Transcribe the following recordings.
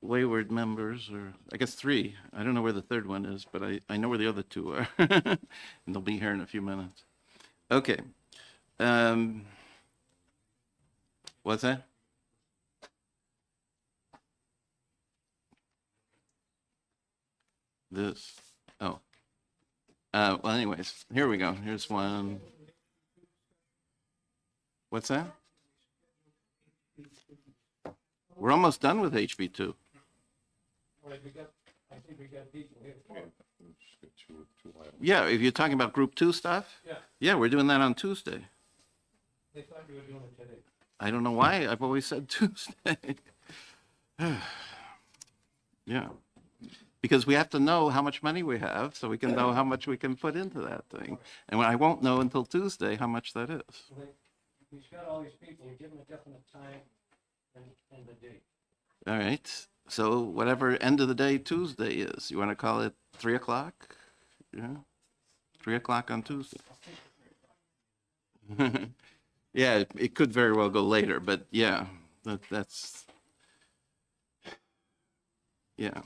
wayward members, or I guess three. I don't know where the third one is, but I know where the other two are. And they'll be here in a few minutes. Okay. What's that? This. Oh. Well, anyways, here we go. Here's one. What's that? We're almost done with HB2. Yeah, if you're talking about group 2 stuff? Yeah, we're doing that on Tuesday. They thought you were doing it today. I don't know why. I've always said Tuesday. Yeah. Because we have to know how much money we have so we can know how much we can put into that thing. And I won't know until Tuesday how much that is. He's got all these people, we give them a definite time and the date. All right. So whatever end of the day Tuesday is, you want to call it 3 o'clock? Yeah. 3 o'clock on Tuesday. Yeah, it could very well go later, but yeah, that's, yeah.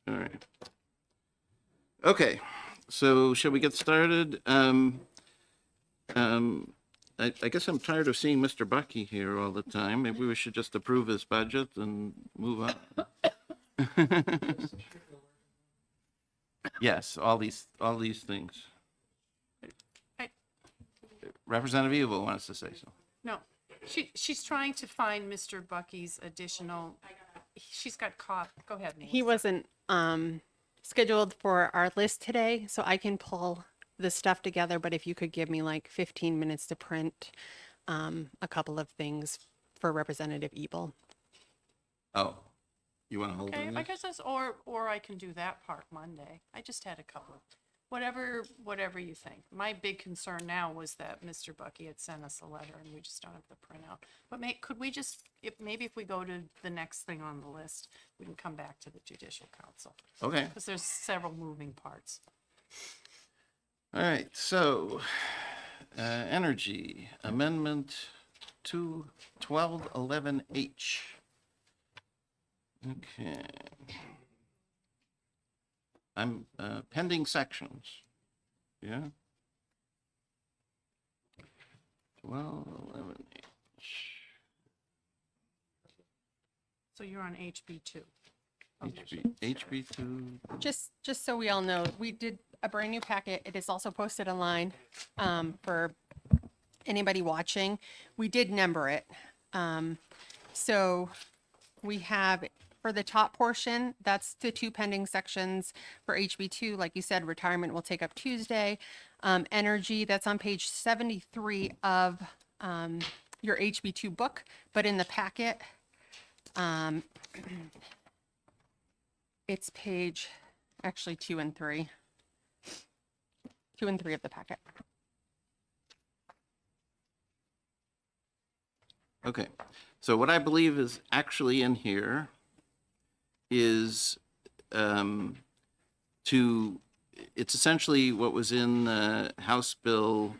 All right. Okay, so shall we get started? I guess I'm tired of seeing Mr. Bucky here all the time. Maybe we should just approve his budget and move on. Yes, all these things. Representative Evil wants to say something. No, she's trying to find Mr. Bucky's additional, she's got caught. Go ahead, Nancy. He wasn't scheduled for our list today, so I can pull the stuff together, but if you could give me like 15 minutes to print a couple of things for Representative Ebel. Oh, you want to hold Okay, on I this? guess that's, or I can do that part Monday. I just had a couple of, whatever you think. My big concern now was that Mr. Bucky had sent us a letter and we just don't have the printout. But could we just, maybe if we go to the next thing on the list, we can come back to the Judicial Council. Okay. Because there's several moving parts. All right, so Energy Amendment 1211H. Okay. I'm pending sections. Yeah. 1211H. So you're on HB2. HB2. Just so we all know, we did a brand new packet. It is also posted online for anybody watching. We did number it. So we have, for the top portion, that's the 2 pending sections. For HB2, like you said, retirement will take up Tuesday. Energy, that's on page 73 of your HB2 book, but in the packet, it's page, actually 2 and 3. 2 and 3 of the packet. Okay, so what I believe is actually in here is it's essentially what was in House Bill,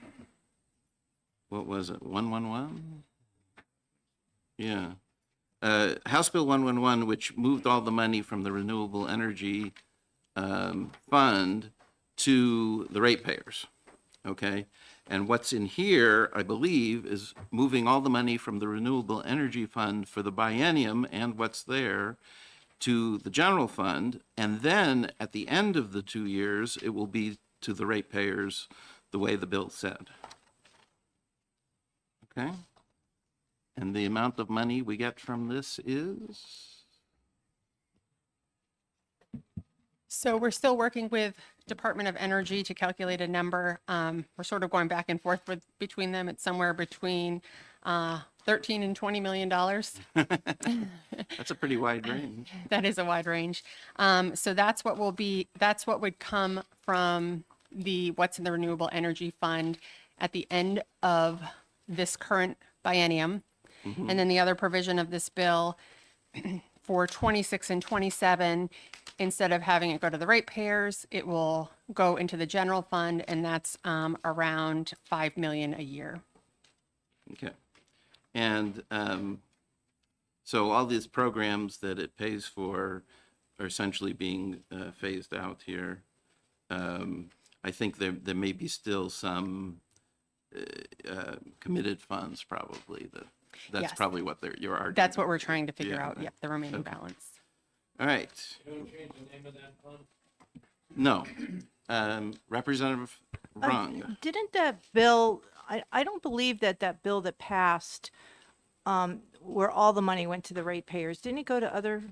what was it, 111? Yeah. House Bill 111, which moved all the money from the Renewable Energy Fund to the ratepayers, okay? And what's in here, I believe, is moving all the money from the Renewable Energy Fund for the biennium and what's there to the general fund, and then at the end of the 2 years, it will be to the ratepayers the way the bill said. Okay? And the amount of money we get from this is? So we're still working with Department of Energy to calculate a number. We're sort of going back and forth between them. It's somewhere between 13 and $20 million. That's a pretty wide range. That is a wide range. So that's what would come from what's in the Renewable Energy Fund at the end of this current biennium. And then the other provision of this bill for 26 and 27, instead of having it go to the ratepayers, it will go into the general fund, and that's around $5 million a year. Okay. And So all these programs that it pays for are essentially being phased out here. I think there may be still some committed funds probably that's Yes. probably what you're arguing. That's what we're trying to figure Yeah, out. right. Yep, the remaining Okay. balance. All right. You don't change the name of that fund? No. Representative Rung. Didn't that bill, I don't believe that bill that passed, where all the money went to the ratepayers, didn't it go to other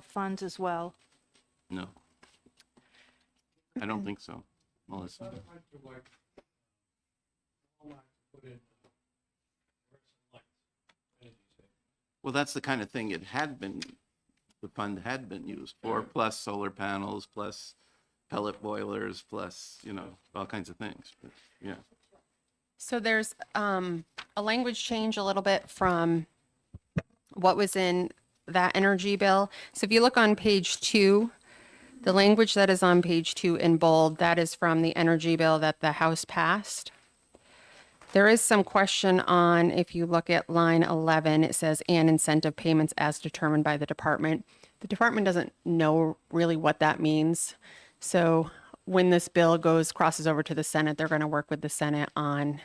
funds as well? No. I don't think so. Melissa. Thought it went to like, Walmart to put in, lights, energy saving. Well, that's the kind of thing the fund had been used for, plus solar panels, plus pellet boilers, plus, all kinds of things. But, yeah. So there's a language change a little bit from what was in that energy bill. So if you look on page 2, the language that is on page 2 in bold, that is from the energy bill that the House passed. There is some question on, if you look at line 11, it says, and incentive payments as determined by the department. The department doesn't know really what that means. So when this bill crosses over to the Senate, they're going to work with the Senate on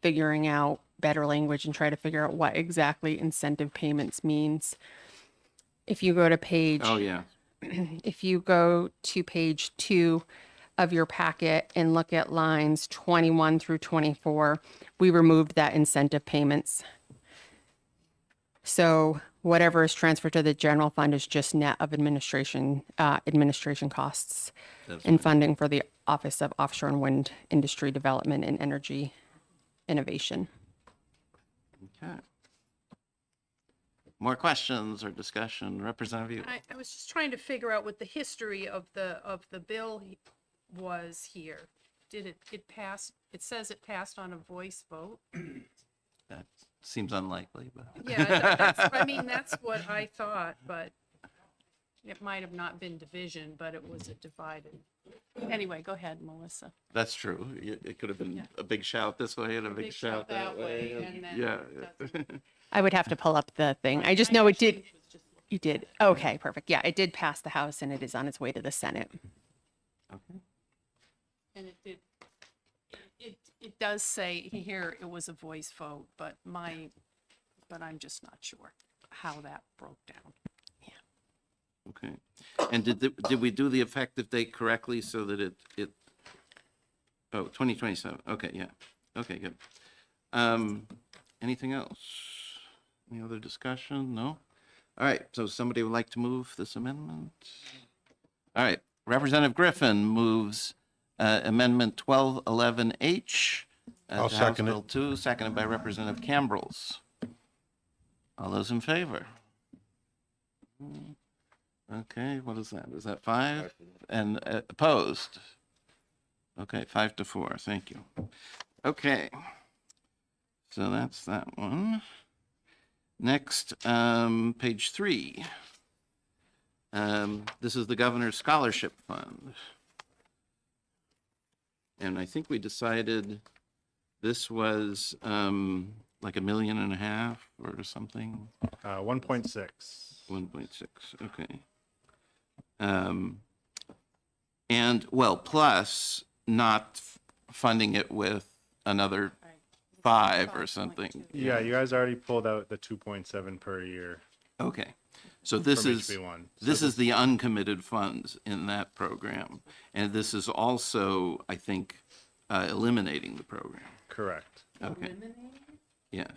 figuring out better language and try to figure out what exactly incentive payments means. If you go to page, Oh, yeah. if you go to page 2 of your packet and look at lines 21 through 24, we removed that incentive payments. So whatever is transferred to the general fund is just net of administration costs That's and funding for the Office of Offshore and Wind Industry Development and Energy Innovation. Okay. More questions or discussion? Representative Yu. I was just trying to figure out what the history of the bill was here. Did it pass? It says it passed on a voice vote. That seems unlikely, but. Yeah, that's what I thought, but it might have not been division, but it was a divided. Anyway, go ahead, Melissa. That's true. It could have been a big shout this way and a big shout that way. and then Yeah. doesn't- I would have to pull up the thing. I just know it did. You did. Okay, perfect. Yeah, it did pass the House and it is on its way to the Senate. Okay. And it did. It does say here it was a voice vote, but I'm just not sure how that broke down. Okay. And did we do the effective date correctly so that it 2027. Okay, yeah. Okay, good. Anything else? Any other discussion? No? All right, so somebody would like to move this amendment? All right, Representative Griffin moves Amendment 1211H. I'll to House second it. Bill 2, seconded by Representative Cambrils. All those in favor? Okay, what is that? Is that 5? And opposed? Okay, 5-4, thank you. Okay, so that's that one. Next, page 3. This is the Governor's Scholarship Fund. And I think we decided this was like $1.5 million or something. 1.6. 1.6, okay. And, well, plus not funding it with another 5 or something. Yeah, you guys already pulled out the 2.7 per year Okay, so this from is, HB1. this is the uncommitted funds in that program. And this is also, I think, eliminating the program. Correct. Okay, yes.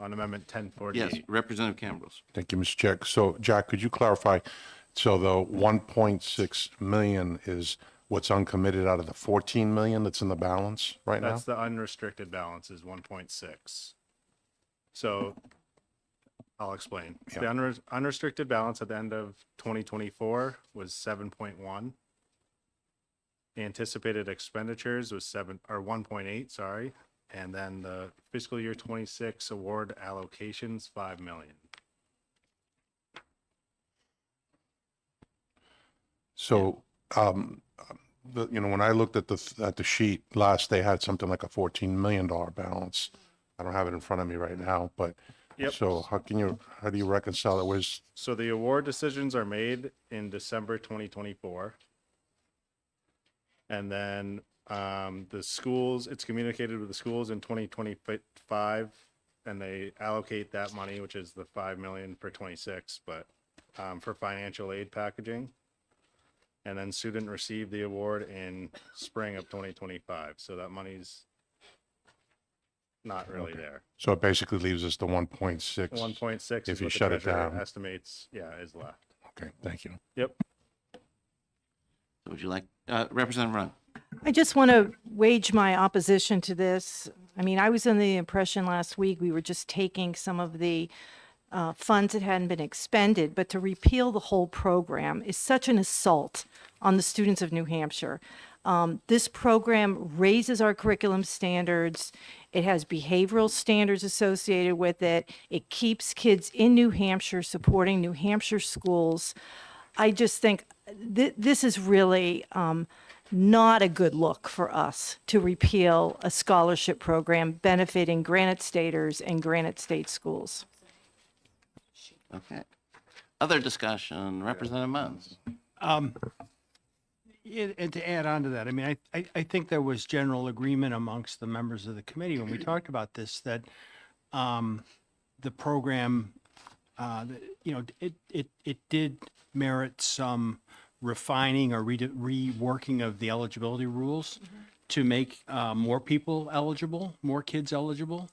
On Amendment 1048. Yes, Representative Cambrils. Thank you, Mr. Chair. So, Jack, could you clarify? So the 1.6 million is what's uncommitted out of the 14 million that's in the balance right now? That's the unrestricted balance is 1.6. So I'll explain. The unrestricted balance at the end of 2024 was 7.1. Anticipated expenditures was 1.8, sorry. And then the fiscal year 26 award allocations, 5 million. So, when I looked at the sheet last, they had something like a $14 million balance. I don't have it in front of me right now, but Yep. So how do you reconcile it with, So the award decisions are made in December 2024. And then the schools, it's communicated with the schools in 2025, and they allocate that money, which is the 5 million for 26, but for financial aid packaging. And then student received the award in spring of 2025. So that money's not really there. so it basically leaves us the 1.6? 1.6 If is you what the shut it treasurer down. estimates, is left. Okay, thank you. Yep. Would you like, Representative Run? I just want to wage my opposition to this. I mean, I was under the impression last week we were just taking some of the funds that hadn't been expended, but to repeal the whole program is such an assault on the students of New Hampshire. This program raises our curriculum standards. It has behavioral standards associated with it. It keeps kids in New Hampshire, supporting New Hampshire schools. I just think this is really not a good look for us to repeal a scholarship program benefiting Granite Staters and Granite State schools. Okay. Other discussion, Representative Munns. And to add on to that, I mean, I think there was general agreement amongst the members of the committee when we talked about this, that the program, it did merit some refining or reworking of the eligibility rules to make more people eligible, more kids eligible,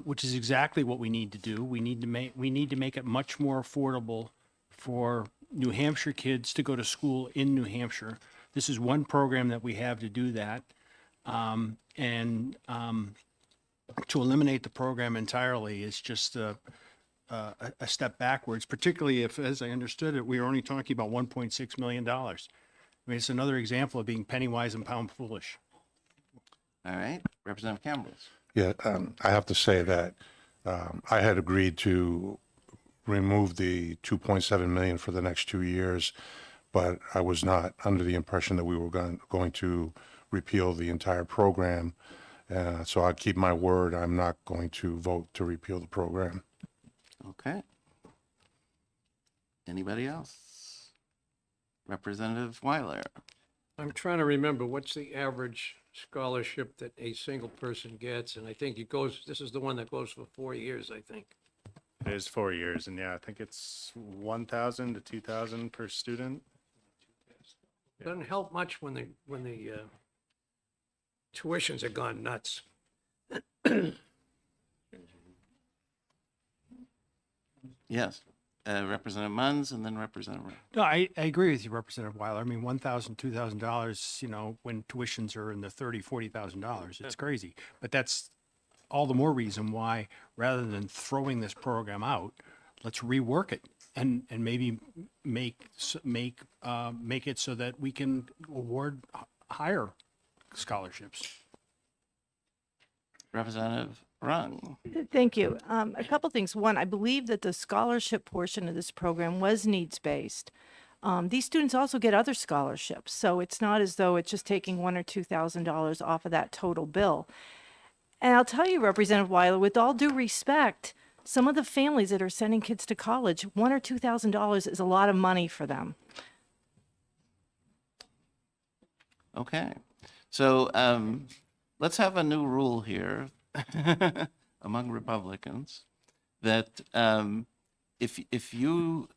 which is exactly what we need to do. We need to make it much more affordable for New Hampshire kids to go to school in New Hampshire. This is one program that we have to do that. And to eliminate the program entirely is just a step backwards, particularly if, as I understood it, we were only talking about $1.6 million. I mean, it's another example of being penny wise and pound foolish. All right, Representative Campbell. Yeah, I have to say that I had agreed to remove the 2.7 million for the next 2 years, but I was not under the impression that we were going to repeal the entire program. So I'll keep my word. I'm not going to vote to repeal the program. Okay. Anybody else? Representative Weiler. I'm trying to remember, what's the average scholarship that a single person gets? And I think this is the one that goes for 4 years, I think. It is 4 years, and I think it's 1,000 to 2,000 per student. Doesn't help much when the tuitions are gone nuts. Yes. Representative Munns and then Representative Ryan. No, I agree with you, Representative Weiler. I mean, $1,000, $2,000, when tuitions are in the $30,000, $40,000, it's crazy. But that's all the more reason why, rather than throwing this program out, let's rework it and maybe make it so that we can award higher scholarships. Representative Rung. Thank you. A couple things. One, I believe that the scholarship portion of this program was needs-based. These students also get other scholarships, so it's not as though it's just taking $1,000 or $2,000 off of that total bill. And I'll tell you, Representative Weiler, with all due respect, some of the families that are sending kids to college, $1,000 or $2,000 is a lot of money for them. Okay. So let's have a new rule here among Republicans that if you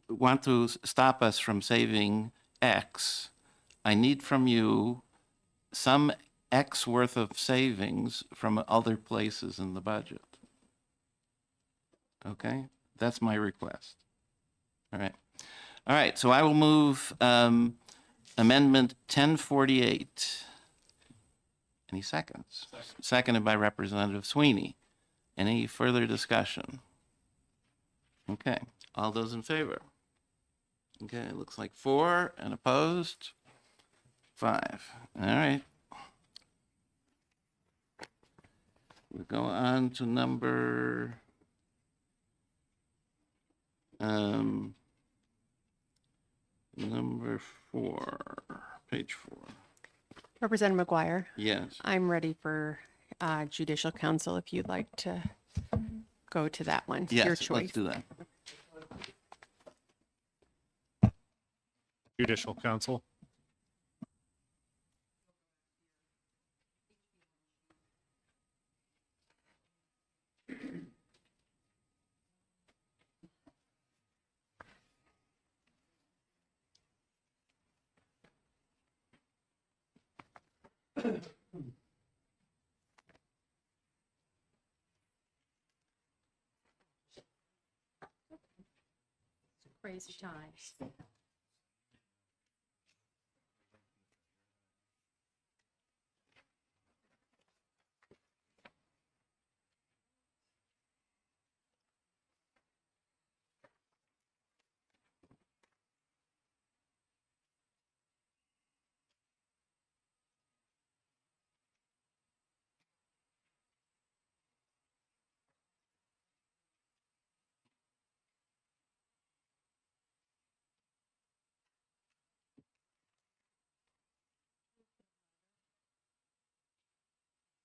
want to stop us from saving X, I need from you some X worth of savings from other places in the budget. Okay? That's my request. All right. All right. So I will move Amendment 1048. Any seconds? Seconded by Representative Sweeney. Any further discussion? Okay. All those in favor? Okay. It looks like 4 and opposed 5. All right. We'll go on to number number 4, page 4. Representative McGuire, Yes. I'm ready for Judicial Council if you'd like to go to that one, your Yes, choice. let's do that. Judicial Council. Crazy times.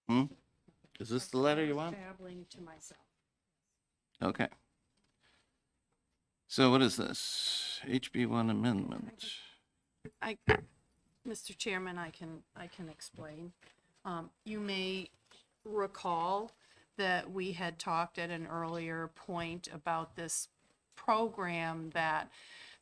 Hmm? Is this the letter you want? Babbling to myself. Okay. So what is this? HB1 amendment. Mr. Chairman, I can explain. You may recall that we had talked at an earlier point about this program that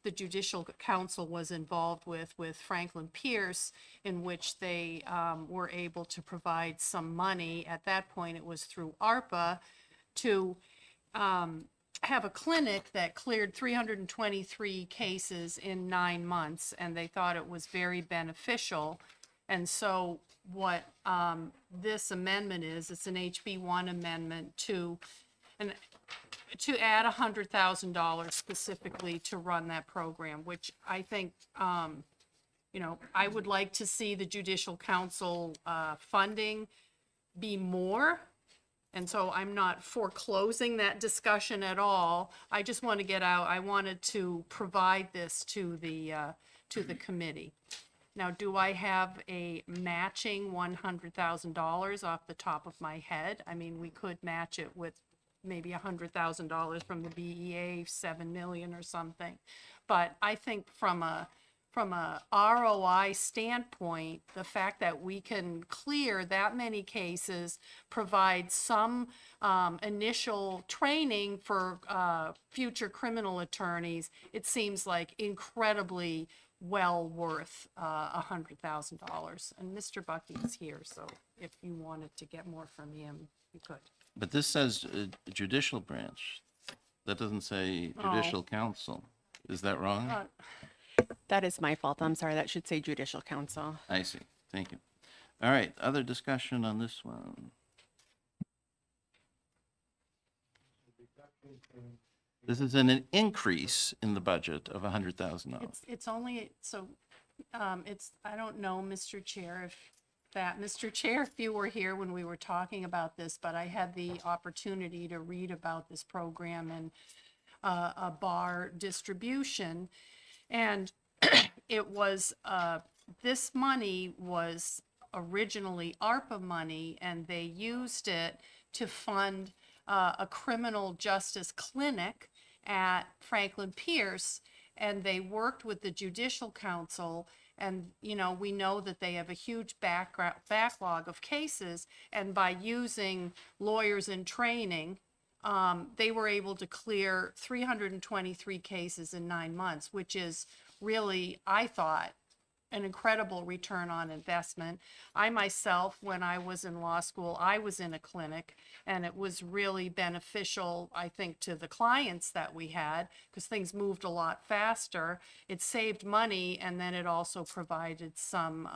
the Judicial Council was involved with Franklin Pierce, in which they were able to provide some money. At that point, it was through ARPA to have a clinic that cleared 323 cases in 9 months, and they thought it was very beneficial. And so what this amendment is, it's an HB1 amendment to add $100,000 specifically to run that program, which I think, I would like to see the Judicial Council funding be more. And so I'm not foreclosing that discussion at all. I just want to get out, I wanted to provide this to the committee. Now, do I have a matching $100,000 off the top of my head? I mean, we could match it with maybe $100,000 from the BEA, 7 million or something. But I think from a ROI standpoint, the fact that we can clear that many cases, provide some initial training for future criminal attorneys, it seems like incredibly well worth $100,000. And Mr. Bucky is here, so if you wanted to get more from him, you could. But this says judicial branch. That doesn't say judicial council. Is that wrong? That is my fault. I'm sorry. That should say Judicial Council. I see. Thank you. All right, other discussion on this one? This is an increase in the budget of $100,000. It's only, so, I don't know, Mr. Chair, Mr. Chair, if you were here when we were talking about this, but I had the opportunity to read about this program and a bar distribution. And it was, this money was originally ARPA money, and they used it to fund a criminal justice clinic at Franklin Pierce, and they worked with the Judicial Council. And, we know that they have a huge backlog of cases, and by using lawyers in training, they were able to clear 323 cases in 9 months, which is really, I thought, an incredible return on investment. I myself, when I was in law school, I was in a clinic, and it was really beneficial, I think, to the clients that we had, because things moved a lot faster. It saved money, and then it also provided some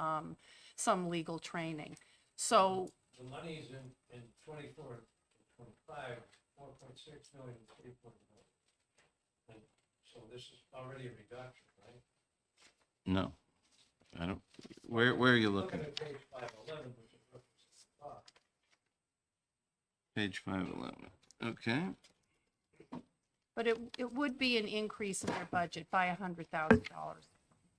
legal training. So The money's in 24 and 25, 4.6 million, 3.1. And so this is already a reduction, right? No, I don't, where are you looking? Looking at page 511, which is reference to the top. Page 511. Okay. but it would be an increase in their budget by $100,000,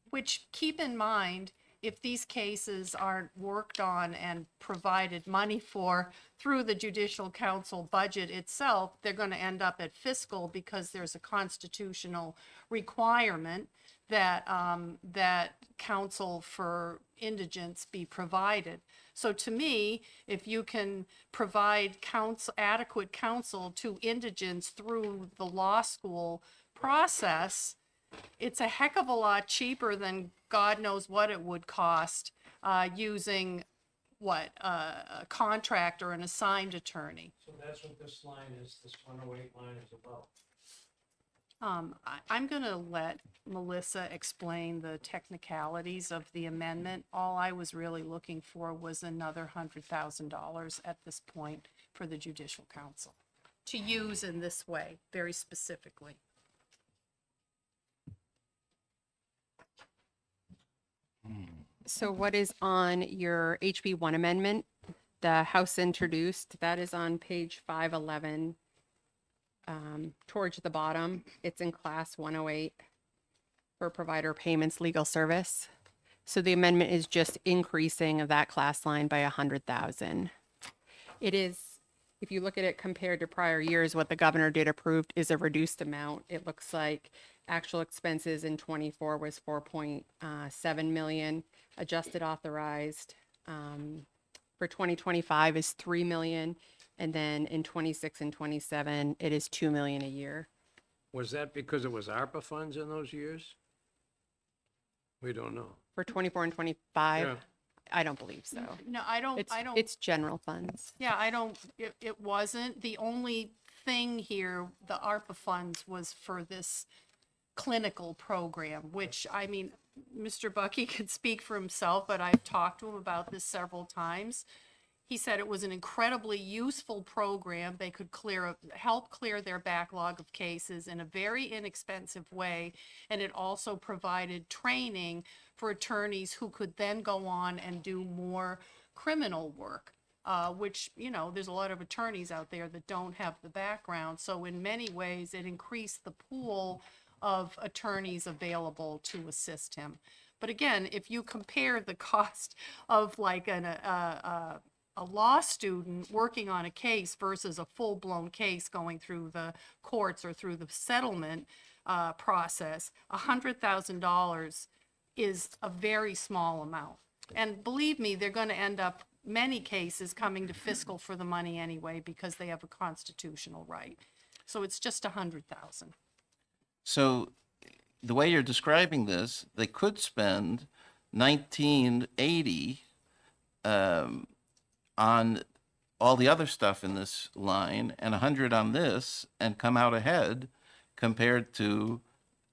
which, keep in mind, if these cases aren't worked on and provided money for through the Judicial Council budget itself, they're going to end up at fiscal because there's a constitutional requirement that, that counsel for indigents be provided. So to me, if you can provide counsel, adequate counsel to indigents through the law school process, it's a heck of a lot cheaper than God knows what it would cost using a contract or an assigned attorney. So that's what this line is, this 108 line is about. I'm going to let Melissa explain the technicalities of the amendment. All I was really looking for was another $100,000 at this point for the Judicial Council to use in this way, very specifically. So what is on your HB1 amendment, the House introduced, that is on page 511, towards the bottom. It's in class 108 for provider payments legal service. So the amendment is just increasing of that class line by 100,000. It is, if you look at it compared to prior years, what the governor did approved is a reduced amount. It looks like actual expenses in 24 was 4.7 million. Adjusted authorized for 2025 is 3 million. And then in 26 and 27, it is 2 million a year. Was that because it was ARPA funds in those years? We don't know. For 24 and 25, Yeah. I don't believe so. No, I don't, It's general funds. yeah, it wasn't. The only thing here, the ARPA funds was for this clinical program, which, I mean, Mr. Bucky could speak for himself, but I've talked to him about this several times. He said it was an incredibly useful program. They could help clear their backlog of cases in a very inexpensive way. And it also provided training for attorneys who could then go on and do more criminal work, which, you know, there's a lot of attorneys out there that don't have the background. So in many ways, it increased the pool of attorneys available to assist him. But again, if you compare the cost of like a law student working on a case versus a full-blown case going through the courts or through the settlement process, $100,000 is a very small amount. And believe me, they're going to end up, many cases, coming to fiscal for the money anyway because they have a constitutional right. So it's just $100,000. So the way you're describing this, they could spend 1980 on all the other stuff in this line and 100 on this and come out ahead compared to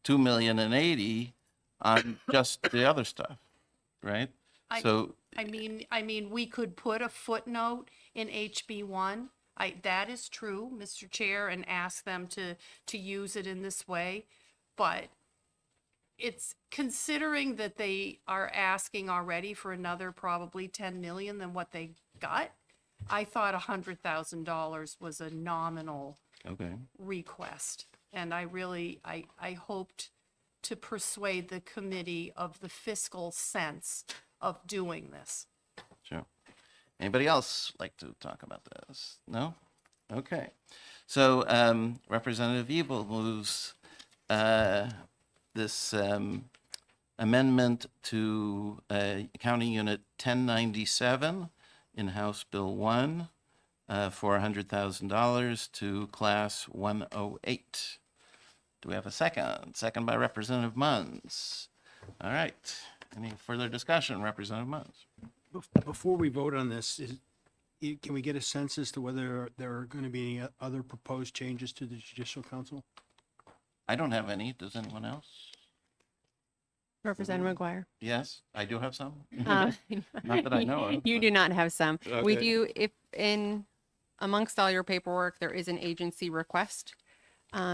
2,080,000 on just the other stuff, right? I mean, we could put a footnote in HB1. That is true, Mr. Chair, and ask them to use it in this way. But it's considering that they are asking already for another probably 10 million than what they got. I thought $100,000 was a nominal request. And I really, I hoped to persuade the committee of the fiscal sense of doing this. Sure. Anybody else like to talk about this? No? Okay. So Representative Evil moves this amendment to County Unit 1097 in House Bill 1 for $100,000 to Class 108. Do we have a second? Second by Representative Munns. All right. Any further discussion, Representative Munns? Before we vote on this, can we get a sense as to whether there are going to be any other proposed changes to the Judicial Council? I don't have any. Does anyone else? Representative McGuire. Yes, I do have some. Uh, Not that I know of. You but- do not have some. We Okay. do, if in, amongst all your paperwork, there is an agency request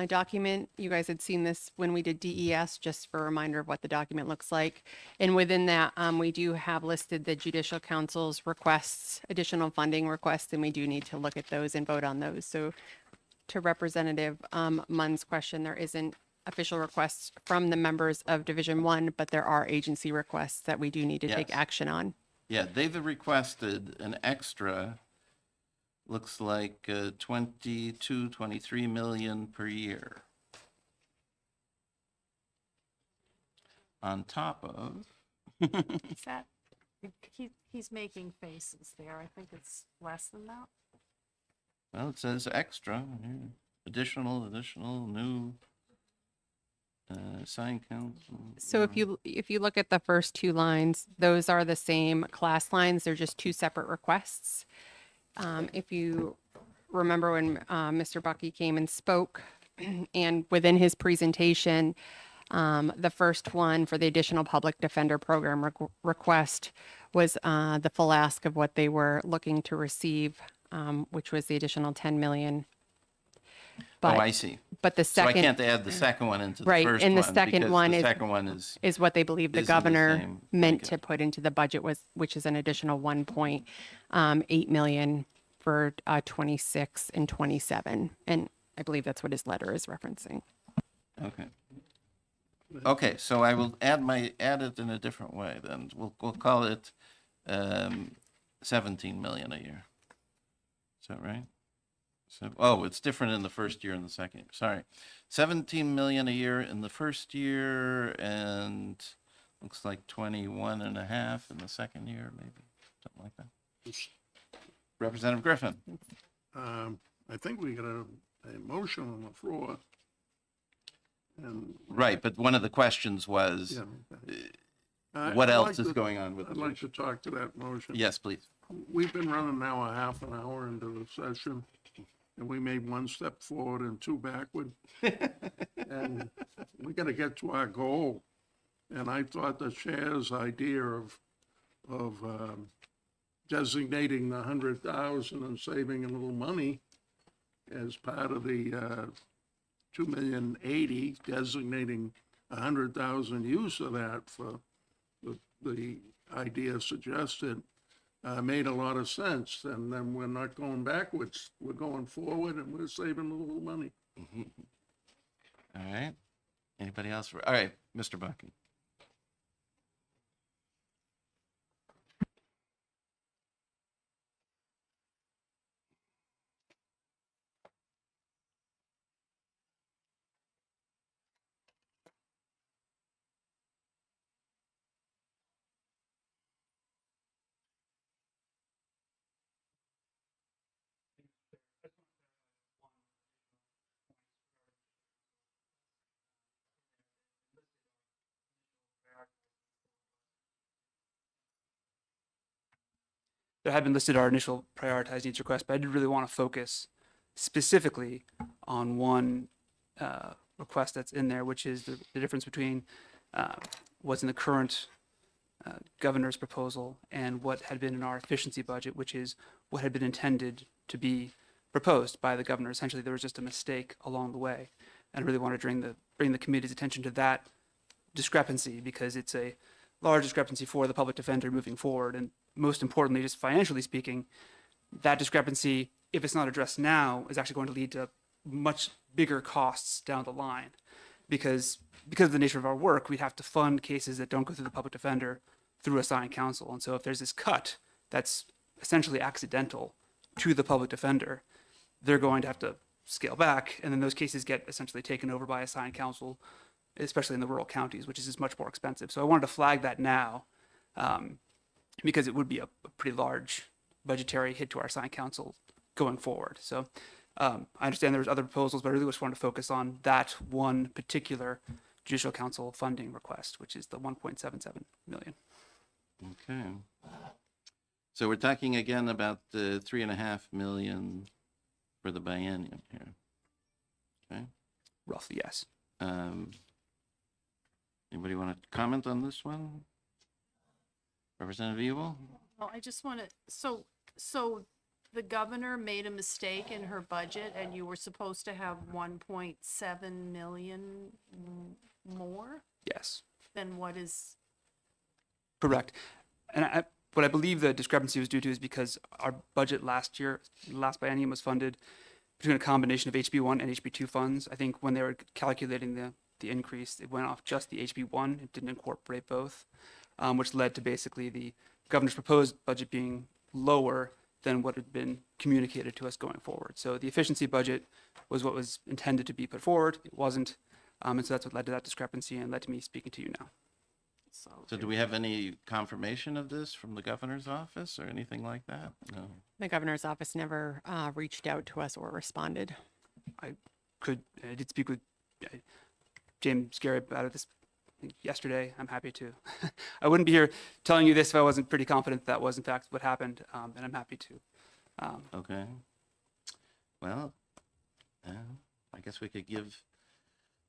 document. You guys had seen this when we did DES, just for a reminder of what the document looks like. And within that, we do have listed the Judicial Council's requests, additional funding requests, and we do need to look at those and vote on those. So to Representative Munn's question, there isn't official requests from the members of Division One, but there are agency requests that we do need to take Yes. action on. Yeah, they've requested an extra, looks like 22, 23 million per year. On top of, Is that, he's making faces there. I think it's less than that. well, it says extra, here. Additional, new, sign council. So if you look at the first two lines, those are the same class lines. They're just two separate requests. If you remember when Mr. Bucky came and spoke, and within his presentation, the first one for the additional public defender program request was the full ask of what they were looking to receive, which was the additional 10 million. But, Oh, I see. But the So I second can't add the second one into the Right, first and one. the second because one the is- second one is, is what they believe the Is in the governor same meant makeup. to put into the budget, which is an additional 1.8 million for 26 and 27. And I believe that's what his letter is referencing. okay. Okay, so I will add it in a different way then. We'll call it 17 million a year. Is that right? So, oh, it's different in the first year and the second year. Sorry. 17 million a year in the first year and looks like 21 and a half in the second year, maybe, something like that. Representative Griffin. I think we got a motion on the floor. And, Right, but one of the questions was, yeah. what I'd else like is to- going on with I'd the like to talk to that motion. Yes, please. We've been running now a half an hour into the session, and we made one step forward and two backward. And we gotta get to our goal. And I thought the chair's idea of designating the 100,000 and saving a little money as part of the 2,080,000, designating 100,000 use of that for the idea suggested, made a lot of sense. And then we're not going backwards, we're going forward and we're saving a little money. All right. Anybody else? All right, Mr. Bucky. there had been listed our initial prioritized needs request, but I did really want to focus specifically on one request that's in there, which is the difference between what's in the current governor's proposal and what had been in our efficiency budget, which is what had been intended to be proposed by the governor. Essentially, there was just a mistake along the way. And I really want to bring the committee's attention to that discrepancy, because it's a large discrepancy for the public defender moving forward. And most importantly, just financially speaking, that discrepancy, if it's not addressed now, is actually going to lead to much bigger costs down the line. Because of the nature of our work, we'd have to fund cases that don't go through the public defender through assigned counsel. And so if there's this cut that's essentially accidental to the public defender, they're going to have to scale back, and then those cases get essentially taken over by assigned counsel, especially in the rural counties, which is just much more expensive. So I wanted to flag that now, because it would be a pretty large budgetary hit to our assigned counsel going forward. So I understand there's other proposals, but I really just wanted to focus on that one particular judicial council funding request, which is the 1.77 million. Okay. So we're talking again about the 3.5 million for the biennium here. Okay. Roughly, yes. Anybody want to comment on this one? Representative Evil? Well, I just want to, so the governor made a mistake in her budget and you were supposed to have 1.7 million more Yes. than what is, Correct. And what I believe the discrepancy was due to is because our budget last biennium was funded between a combination of HB1 and HB2 funds. I think when they were calculating the the increase. It went off just the HB1. It didn't incorporate both, which led to basically the governor's proposed budget being lower than what had been communicated to us going forward. So the efficiency budget was what was intended to be put forward. It wasn't. And so that's what led to that discrepancy and led to me speaking to you now. So do we have any confirmation of this from the governor's office or anything like that? No. The governor's office never reached out to us or responded. I did speak with James Gary about this yesterday. I'm happy to. I wouldn't be here telling you this if I wasn't pretty confident that was in fact what happened, and I'm happy to. Okay. Well, I guess we could give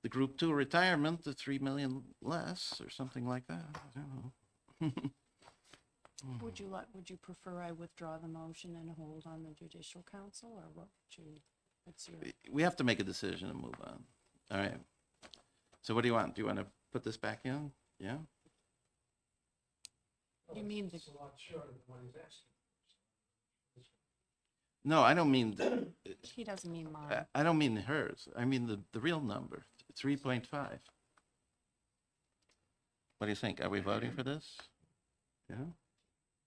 the group 2 retirement the 3 million less or something like that. I don't know. Would you prefer I withdraw the motion and hold on the judicial council, or what's your? We have to make a decision and move on. All right. So what do you want? Do you want to put this back in? Yeah? You mean It's a lot shorter than what he's asking. No, I don't mean, He doesn't mean mine. I don't mean hers. I mean the real number, 3.5. What do you think? Are we voting for this? Yeah?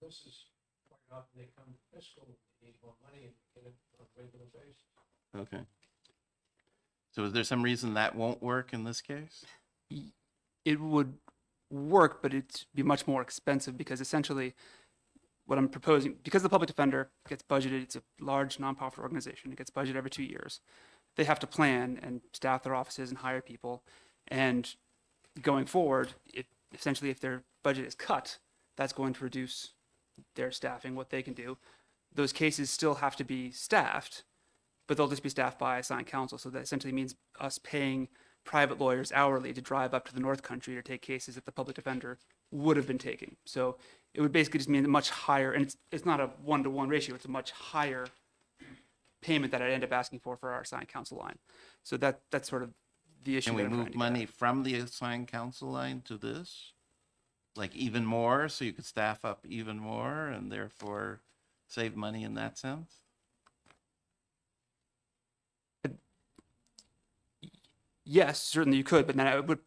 This is quite often they come to fiscal, they need more money and get it on a regular basis. Okay. So is there some reason that won't work in this case? It would work, but it'd be much more expensive because essentially what I'm proposing, because the public defender gets budgeted, it's a large nonprofit organization, it gets budgeted every 2 years. They have to plan and staff their offices and hire people. And going forward, essentially if their budget is cut, that's going to reduce their staffing, what they can do. Those cases still have to be staffed, but they'll just be staffed by assigned counsel. So that essentially means us paying private lawyers hourly to drive up to the North Country to take cases that the public defender would have been taking. So it would basically just mean a much higher, and it's not a 1-to-1 ratio, it's a much higher payment that I'd end up asking for our assigned counsel line. So that's sort of the issue. Can we that I'm trying move to get money at. from the assigned council line to this? Like even more, so you could staff up even more and therefore save money in that sense? Yes, certainly you could, but then I would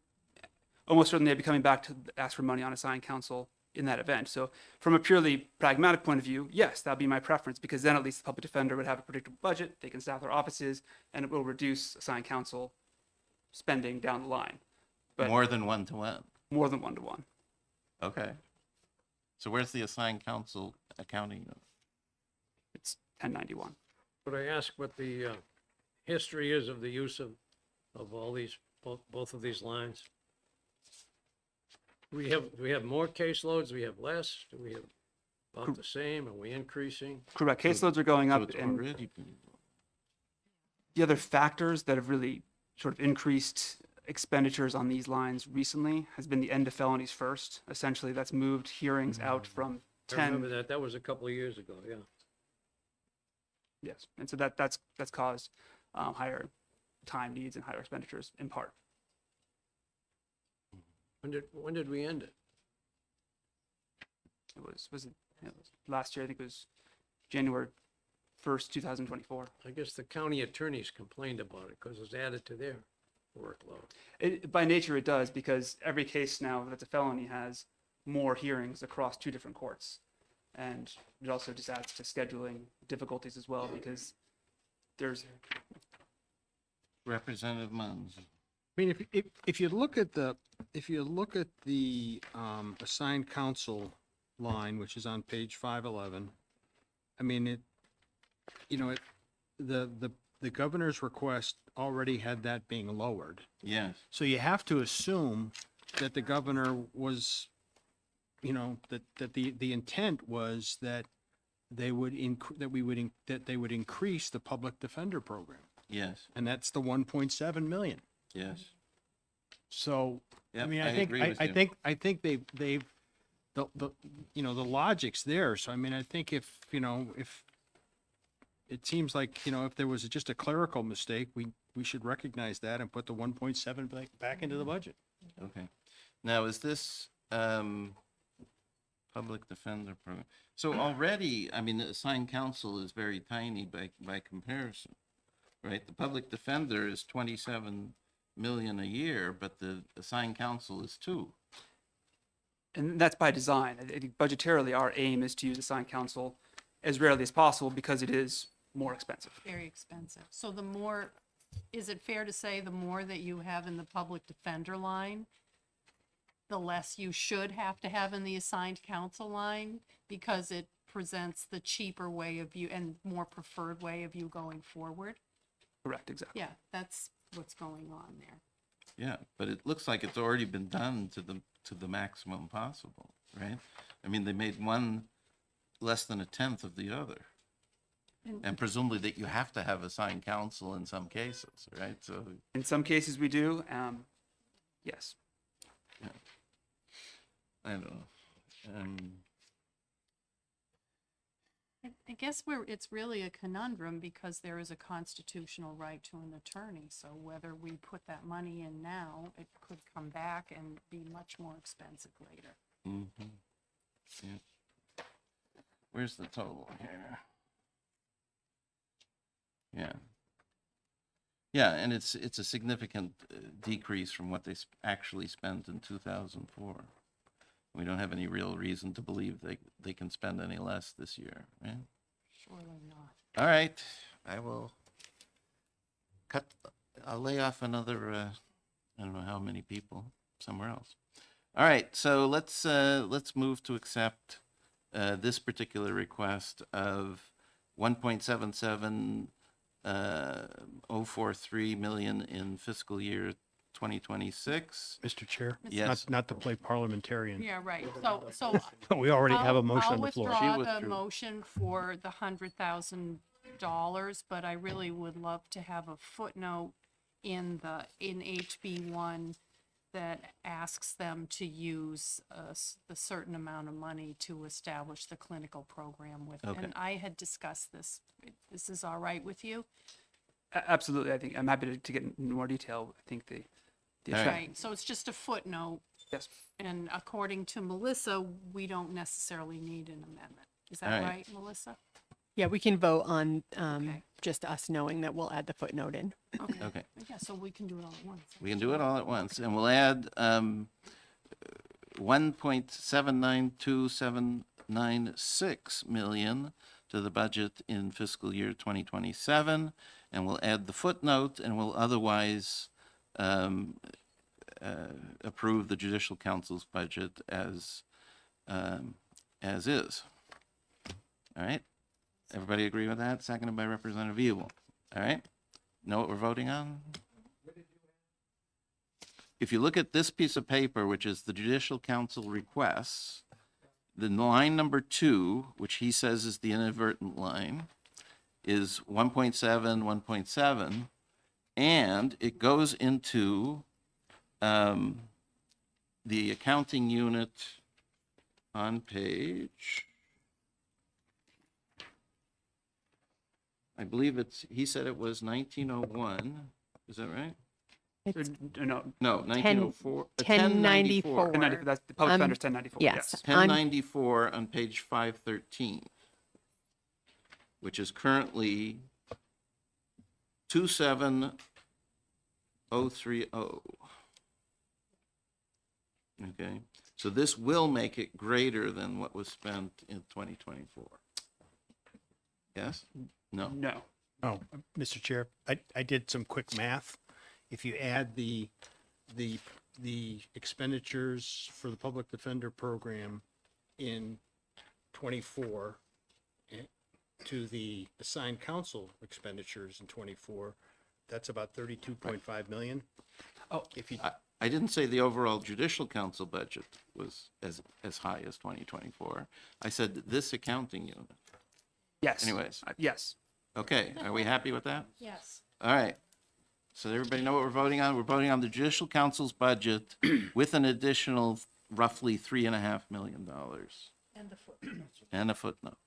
almost certainly I'd be coming back to ask for money on assigned counsel in that event. So from a purely pragmatic point of view, yes, that'd be my preference, because then at least the public defender would have a predictable budget, they can staff their offices, and it will reduce assigned counsel spending down the line. But More than 1-to-1? more than 1-to-1. Okay. So where's the assigned council accounting? It's 1091. Could I ask what the history is of the use of all these, both of these lines? Do we have more caseloads? Do we have less? Do we have about the same? Are we increasing? Correct. Caseloads are going So up, it's and already, the other factors that have really sort of increased expenditures on these lines recently has been the end of felonies first. Essentially, that's moved hearings out from I 10. remember that. That was a couple of years ago, yeah. Yes, and so that's caused higher time needs and higher expenditures in part. When did we end it? It was last year. I think it was January 1st, 2024. I guess the county attorneys complained about it because it was added to their workload. By nature, it does, because every case now that's a felony has more hearings across 2 different courts, and it also just adds to scheduling difficulties as well, because there's Representative Munns. I mean, if you look at the assigned counsel line, which is on page 511, I mean, the governor's request already had that being lowered. Yes. So you have to assume that the governor was, that the intent was that they would that they would increase the public defender program, Yes. and that's the 1.7 million. Yes. So, I Yep, mean, I agree with you. I think they've, the logic's there. So, I mean, I think if it seems like, if there was just a clerical mistake, we should recognize that and put the 1.7 back into the budget. Okay. Now, is this public defender program? So already, I mean, the assigned counsel is very tiny by comparison, right? The public defender is 27 million a year, but the assigned council is 2. And that's by design. I think budgetarily, our aim is to use assigned counsel as rarely as possible because it is more expensive. Very expensive. So the more, is it fair to say the more that you have in the public defender line, the less you should have to have in the assigned counsel line, because it presents the cheaper way of you and more preferred way of you going forward? Correct, exactly. Yeah, that's what's going on there. Yeah, but it looks like it's already been done to the maximum possible, right? I mean, they made one less than a tenth of the other. And presumably that you have to have assigned counsel in some cases, right? So, In some cases, we do. Yes. I don't know. I guess it's really a conundrum, because there is a constitutional right to an attorney. So whether we put that money in now, it could come back and be much more expensive later. Mm-hmm. Yeah. Where's the total here? Yeah. Yeah, and it's a significant decrease from what they actually spent in 2004. We don't have any real reason to believe they can spend any less this year, right? Surely not. All right, I'll lay off another, I don't know how many people somewhere else. All right, so let's move to accept this particular request of 1.77 million in fiscal year 2026. Mr. Chair? Yes. Not to play parliamentarian. Yeah, right. So We already have a motion on the floor. I'll She withdraw the withdrew. motion for the $100,000, but I really would love to have a footnote in HB1 that asks them to use the certain amount of money to establish the clinical program with. Okay. And I had discussed this. This is all right with you? Absolutely. I think I'm happy to get into more detail. I think the All right. Right, so it's just a footnote. Yes. And according to Melissa, we don't necessarily need an amendment. Is All that right. right, Melissa? Yeah, we can vote on Okay. just us knowing that we'll add the footnote in. Okay. Yeah, so we can do it all at once. We can do it all at once, and we'll add 1.792796 million to the budget in fiscal year 2027, and we'll add the footnote, and we'll otherwise approve the Judicial Council's budget as is. All right? Everybody agree with that? Seconded by Representative Evil. All right? Know what we're voting on? If you look at this piece of paper, which is the Judicial Council requests, the line number 2, which he says is the inadvertent line, is 1.7, 1.7, and it goes into the accounting unit on page, I believe he said it was 1901, is that right? No, No, 1904. 1094. 1094. That's the public defender's 1094. Yes. 1094 on page 513, which is currently 27030. Okay, so this will make it greater than what was spent in 2024. Yes? No? No. Oh, Mr. Chair, I did some quick math. If you add the expenditures for the public defender program in 24 to the assigned council expenditures in 24, that's about 32.5 million. Oh, If you, I didn't say the overall Judicial Council budget was as high as 2024. I said that this accounting unit. yes. Anyways. Yes. Okay, are we happy with that? Yes. All right. So everybody know what we're voting on? We're voting on the Judicial Council's budget with an additional roughly $3.5 million And the footnote. and a footnote.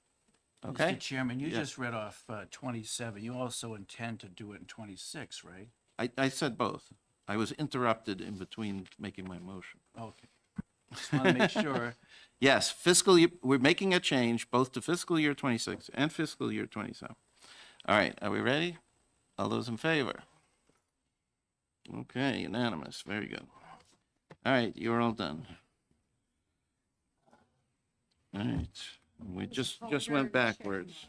Okay? Mr. Chairman, you Yes. just read off 27. You also intend to do it in 26, right? I said both. I was interrupted in between making my motion. Okay. Just want to make sure. Yes, fiscal year, we're making a change both to fiscal year 26 and fiscal year 27. All right, are we ready? All those in favor? Okay, unanimous, very good. All right, you're all done. All right, we just went backwards.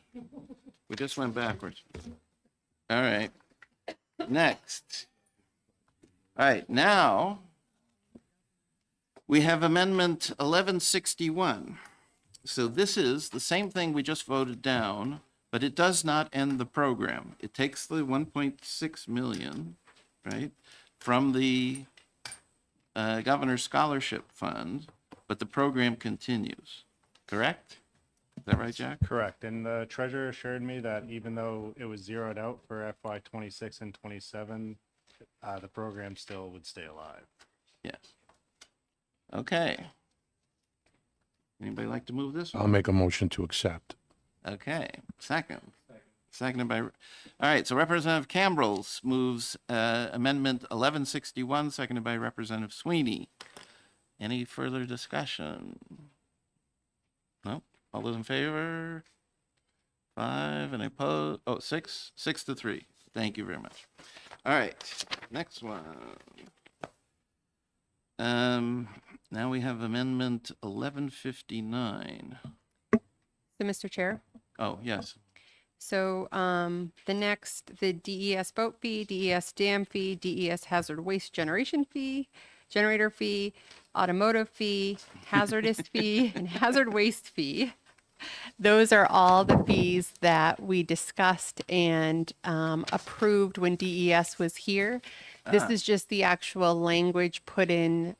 We just went backwards. All right, next. All right, now we have Amendment 1161. So this is the same thing we just voted down, but it does not end the program. It takes the 1.6 million, right, from the Governor's Scholarship Fund, but the program continues, correct? Is that right, Jack? Correct. And the treasurer assured me that even though it was zeroed out for FY 26 and 27, the program still would stay alive. Yes. Okay. Anybody like to move this? I'll make a motion to accept. Okay, second. Seconded by, all right, so Representative Cambrels moves Amendment 1161, seconded by Representative Sweeney. Any further discussion? No? All those in favor? 5 and opposed, 6 to 3. Thank you very much. All right, next one. Now we have Amendment 1159. So, Mr. Chair, Oh, yes. so the DES boat fee, DES dam fee, DES hazard waste generation fee, generator fee, automotive fee, hazardous fee, and hazard waste fee. Those are all the fees that we discussed and approved when DES was here. This is just the actual language put in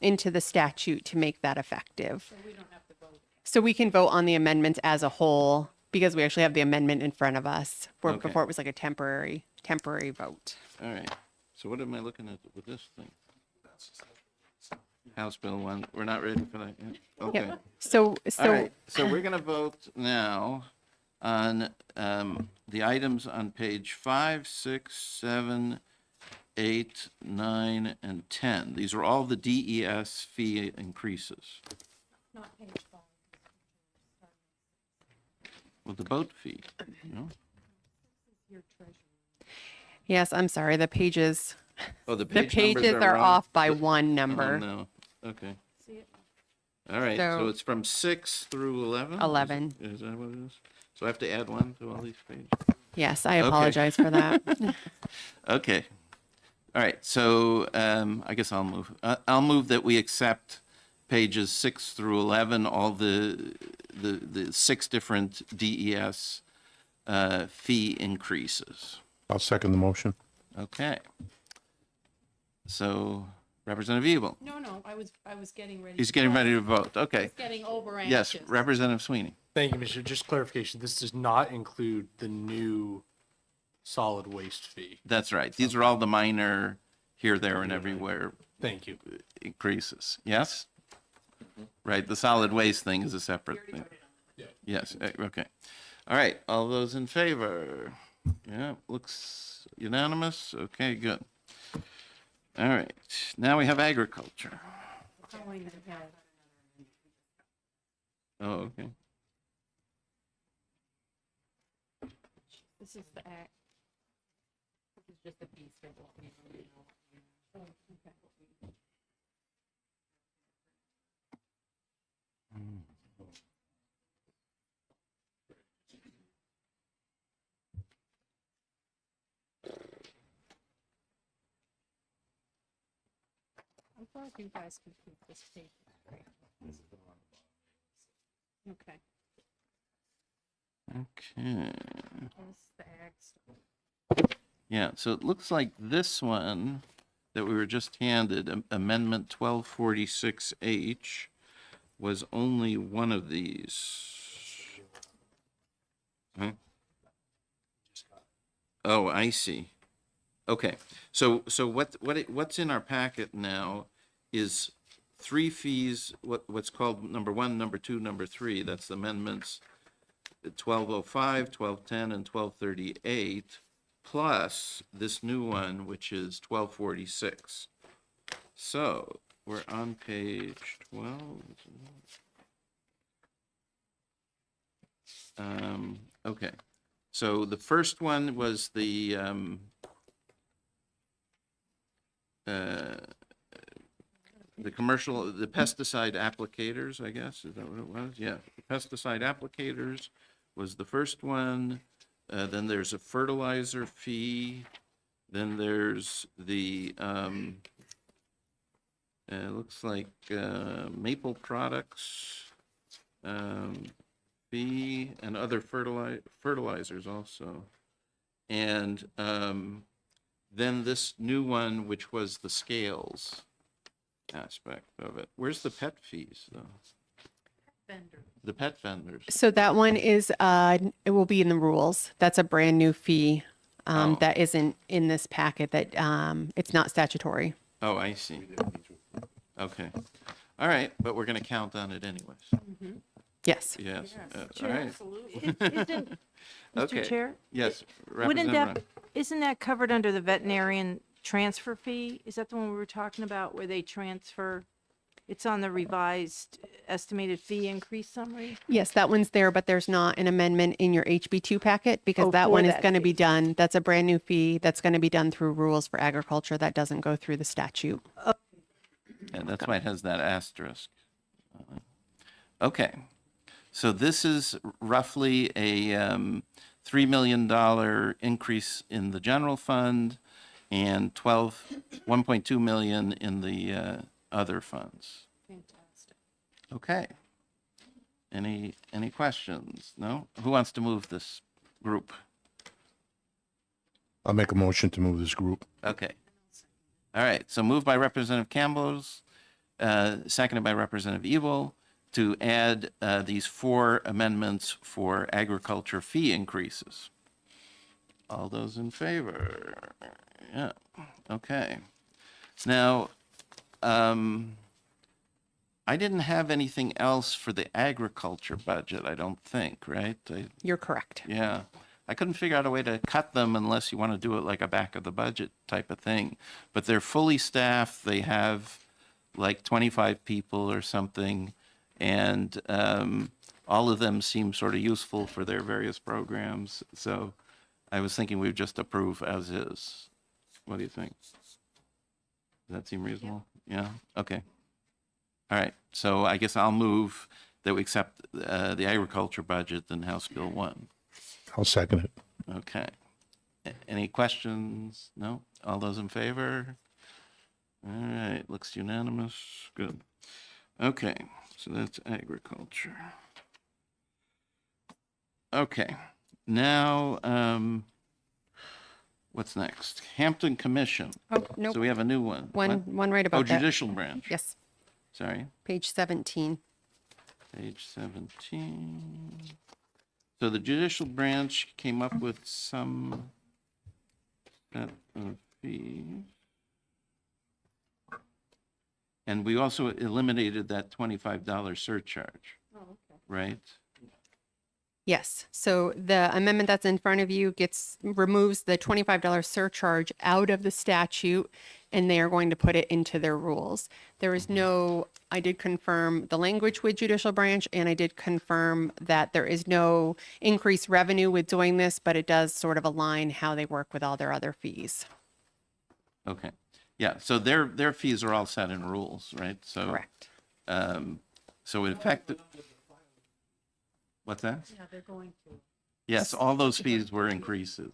into the statute to make that effective. So we don't have to vote. So we can vote on the amendments as a whole because we actually have the amendment in front of us. Where Okay. before it was like a temporary vote. All right. So what am I looking at with this thing? House Bill 1. We're not ready for that yet? Okay. Yep. So All right. So we're going to vote now on the items on page 5, 6, 7, 8, 9, and 10. These are all the DES fee increases. Not page 5. Well, the boat fee, you know? yes, I'm sorry. The pages Oh, the the page numbers pages are wrong? off by The- one Oh, number. no. Okay. All right, so So- it's from 6 through 11? 11. Is that what it is? So I have to add one to all these pages? Yes, I Okay. apologize for that. Okay. All right, so I guess I'll move. I'll move that we accept pages 6 through 11, all the 6 different DES fee increases. I'll second the motion. Okay. So Representative Evil, No, I was getting ready. he's to getting vote. ready to vote. Okay. He's getting over Yes, anxious. Representative Sweeney. Thank you, Mr. Just clarification, this does not include the new solid waste fee. That's right. These are all the minor here, there, and everywhere Thank you. increases. Yes? Right, the solid waste thing is a separate thing. Yes, okay. All right, all those in favor? Yeah, looks unanimous. Okay, good. All right, now we have agriculture. Going ahead. Oh, okay. This is the act. This is just a piece of what we know. Oh, okay. I'm glad you guys can keep this tape. Okay. Okay. That's the ag stuff. Yeah, so it looks like this one that we were just handed, Amendment 1246H, was only one of these. Huh? Oh, I see. Okay, so what's in our packet now is 3 fees, what's called number 1, number 2, number 3. That's the amendments 1205, 1210, and 1238, plus this new one, which is 1246. So we're on page 12. Okay, so the first one was the the pesticide applicators, I guess, is that what it was? Yeah, the pesticide applicators was the first one. Then there's a fertilizer fee. Then there's the, looks like maple products fee and other fertilizers also. And then this new one, which was the scales aspect of it. Where's the pet fees, though? The pet vendors. So that one is, it will be in the rules. That's a brand new fee Oh. that isn't in this packet, that it's not statutory. Oh, I see. Okay. All right, but we're going to count on it anyways. Yes. Yes. All right. Absolutely. Isn't, Okay. Mr. Chair? Yes. Wouldn't Representative that, isn't that covered under the veterinarian transfer fee? Is that the one we were talking about where they transfer? It's on the revised estimated fee increase summary? Yes, that one's there, but there's not an amendment in your HB2 packet because Oh, that for one is that going to fee. be done. That's a brand new fee that's going to be done through rules for agriculture. That doesn't go through the statute. Yeah, that's why it has that asterisk. Okay. So this is roughly a $3 million increase in the general fund and 1.2 million in the other funds. Fantastic. Okay. Any questions? No? Who wants to move this group? I'll make a motion to move this group. Okay. All right. So moved by Representative Campbell's, seconded by Representative Evil to add these 4 amendments for agriculture fee increases. All those in favor? Yeah. Okay. Now, I didn't have anything else for the agriculture budget, I don't think, right? You're correct. Yeah. I couldn't figure out a way to cut them unless you want to do it like a back of the budget type of thing. But they're fully staffed. They have like 25 people or something. And all of them seem sort of useful for their various programs. So I was thinking we would just approve as is. What do you think? Does that seem reasonable? Yeah? Okay. All right. So I guess I'll move that we accept the agriculture budget in House Bill 1. I'll second it. Okay. Any questions? No? All those in favor? All right, looks unanimous. Good. Okay, so that's agriculture. Okay, now, what's next? Hampton Commission. Oh, nope. So we have a new one. One right Oh, about that. Judicial Branch. Yes, Sorry, page 17. page 17. So the Judicial Branch came up with some set of fees. And we also eliminated that $25 surcharge, right? Yes, so the amendment that's in front of you removes the $25 surcharge out of the statute, and they are going to put it into their rules. There is no, I did confirm the language with Judicial Branch, and I did confirm that there is no increased revenue with doing this, but it does sort of align how they work with all their other fees. Okay, yeah, so their fees are all set in rules, right? So, Correct. So in effect, what's that? Yeah, they're going to. Yes, all those fees were increases,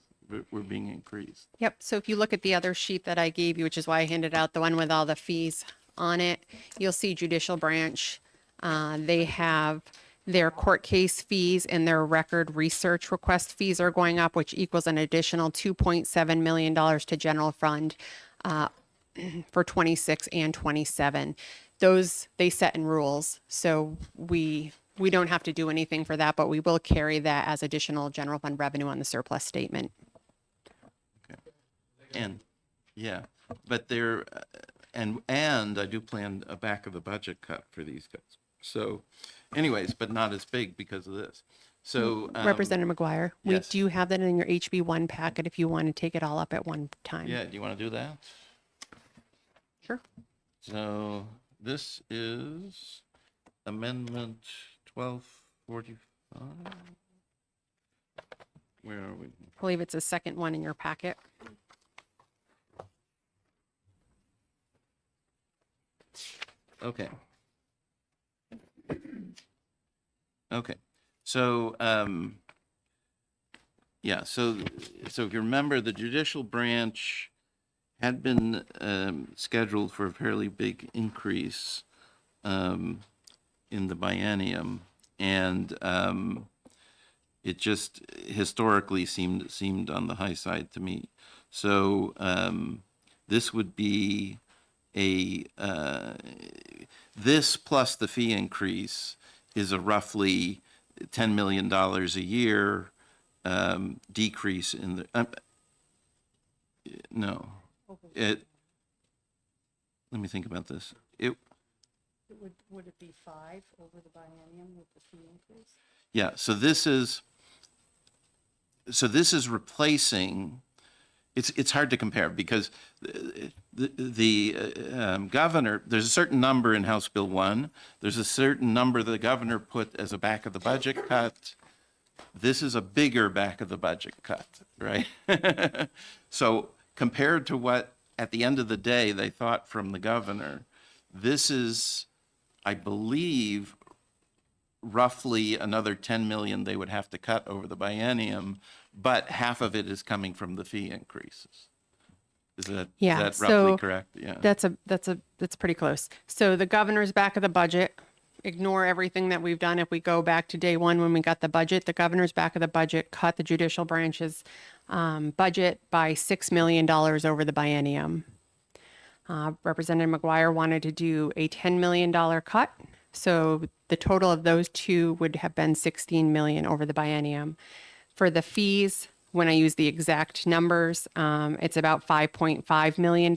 were being increased. Yep, so if you look at the other sheet that I gave you, which is why I handed out the one with all the fees on it, you'll see Judicial Branch. They have their court case fees and their record research request fees are going up, which equals an additional $2.7 million to general fund for 26 and 27. Those, they set in rules, so we don't have to do anything for that, but we will carry that as additional general fund revenue on the surplus statement. And, yeah, but there, and I do plan a back of the budget cut for these guys. So anyways, but not as big because of this. So. Representative McGuire, we yes. do have that in your HB1 packet if you want to take it all up at one time. Yeah, do you want to do that? Sure. So this is Amendment 1245. Where are we? I believe it's the second one in your packet. Okay. Okay, so, yeah, so if you remember, the judicial branch had been, scheduled for a fairly big increase, in the biennium, and, it just historically seemed on the high side to me. So, this would be this plus the fee increase is a roughly $10 million a year decrease in the, no, let me think about this. Would it be 5 over the biennium with the fee increase? Yeah, so this is replacing, it's hard to compare because the governor, there's a certain number in House Bill 1, there's a certain number the governor put as a back of the budget cut. This is a bigger back of the budget cut, right? So compared to what, at the end of the day, they thought from the governor, this is, I believe, roughly another 10 million they would have to cut over the biennium, but half of it is coming from the fee increases. Is that roughly so correct? Yeah. That's pretty close. So the governor's back of the budget, ignore everything that we've done. If we go back to day one when we got the budget, the governor's back of the budget cut the judicial branch's budget by $6 million over the biennium. Representative McGuire wanted to do a $10 million cut. So the total of those two would have been 16 million over the biennium. For the fees, when I use the exact numbers, it's about $5.5 million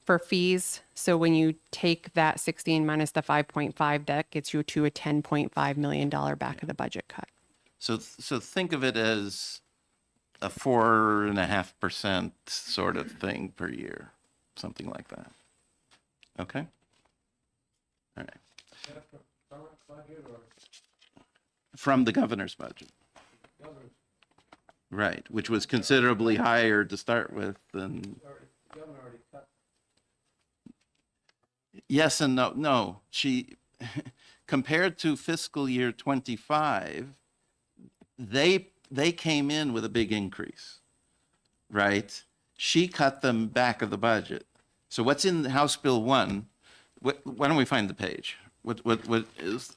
for fees. So when you take that 16 minus the 5.5, that gets you to a $10.5 million back of the budget cut. So think of it as a 4.5% sort of thing per year, something like that. Okay? All right. Current budget or From the governor's budget. governor's, Right, which was considerably higher to start with than, governor already cut? yes and no. No, she, compared to fiscal year 25, they came in with a big increase, right? She cut them back of the budget. So what's in House Bill 1, why don't we find the page? What is,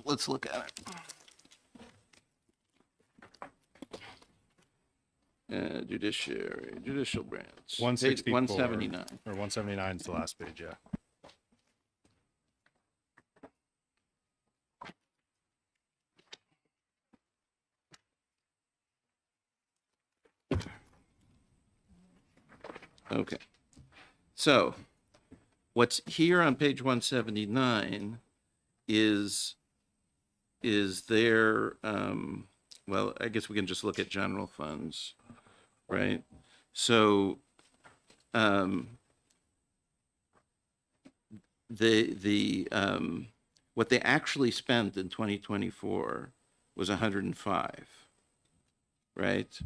let's look at it. Judicial branch. Page 164. 179. Or 179 is the last page, yeah. Okay. So what's here on page 179 is their, well, I guess we can just look at general funds, right? So what they actually spent in 2024 was 105, right?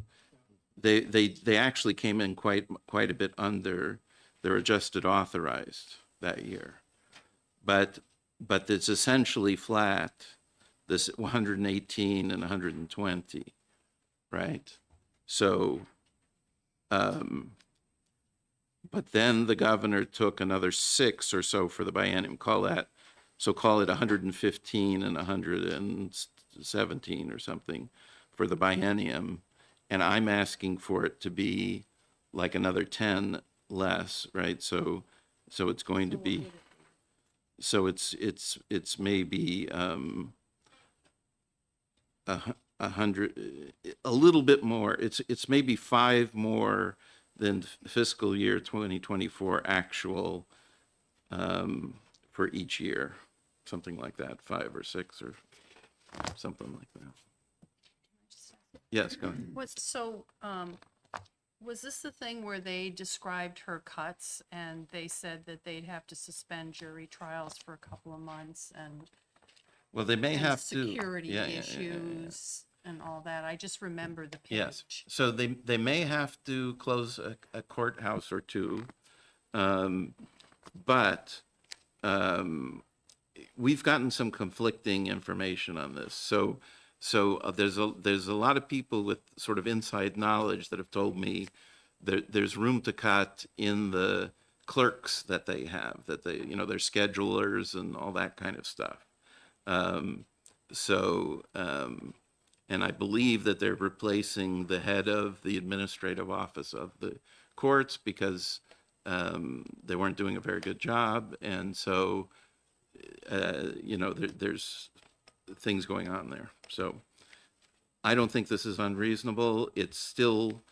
They actually came in quite a bit under their adjusted authorized that year, but it's essentially flat, this 118 and 120, right? So, but then the governor took another 6 or so for the biennium. Call it 115 and 117 or something for the biennium. And I'm asking for it to be like another 10 less, right? So it's going to be, so it's maybe 100, a little bit more. It's maybe 5 more than fiscal year 2024 actual for each year, something like that, 5 or 6 or something like that. Yes, go ahead. Was this the thing where they described her cuts and they said that they'd have to suspend jury trials for a couple of months and Well, they may have to. security Yeah. issues and all that? I just remember the page. Yes, so they may have to close a courthouse or two, but we've gotten some conflicting information on this. So there's a lot of people with sort of inside knowledge that have told me there's room to cut in the clerks that they have, that they, you know, their schedulers and all that kind of stuff. And I believe that they're replacing the head of the administrative office of the courts because they weren't doing a very good job. And so, you know, there's things going on there. So I don't think this is unreasonable. It's still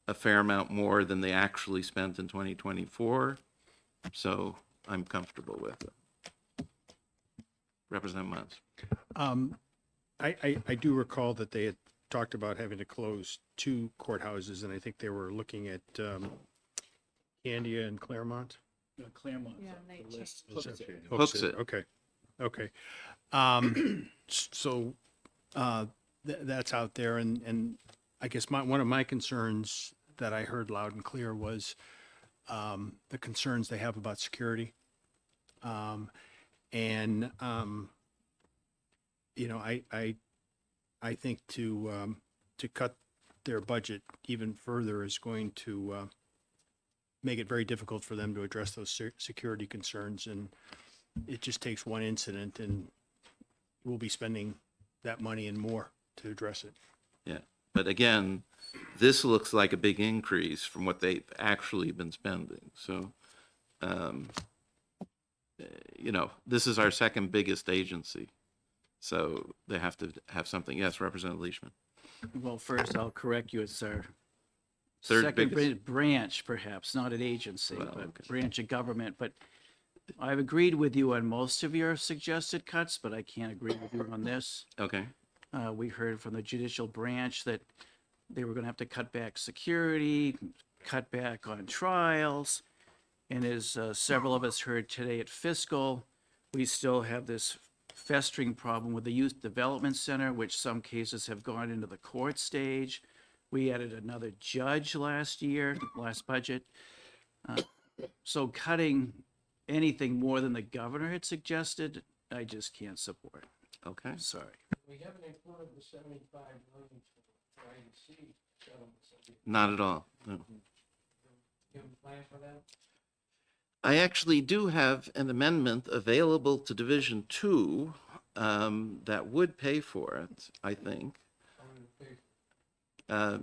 a fair amount more than they actually spent in 2024. So I'm comfortable with it. Representative Munz. I do recall that they had talked about having to close 2 courthouses, and I think they were looking at Candia and Claremont. Claremont. Yeah, and they changed. Hooks it. Okay, okay. So that's out there, and I guess one of my concerns that I heard loud and clear was the concerns they have about security. You know, I think to cut their budget even further is going to make it very difficult for them to address those security concerns. And it just takes one incident, and we'll be spending that money and more to address it. Yeah, but again, this looks like a big increase from what they've actually been spending. So, you know, this is our second biggest agency. So they have to have something. Yes, Representative Leishman. Well, first, I'll correct you. It's our Third second biggest. branch, perhaps, not an agency, Well, but okay. branch of government. But I've agreed with you on most of your suggested cuts, but I can't agree with you on this. Okay. We heard from the judicial branch that they were going to have to cut back security, cut back on trials. And as several of us heard today at fiscal, we still have this festering problem with the Youth Development Center, which some cases have gone into the court stage. We added another judge last budget. So cutting anything more than the governor had suggested, I just can't support. Okay. Sorry. We haven't included the 75 million for IDC settlements. Not at all. No. You have a plan for that? I actually do have an amendment available to Division 2 that would pay for it, I think. How would it pay?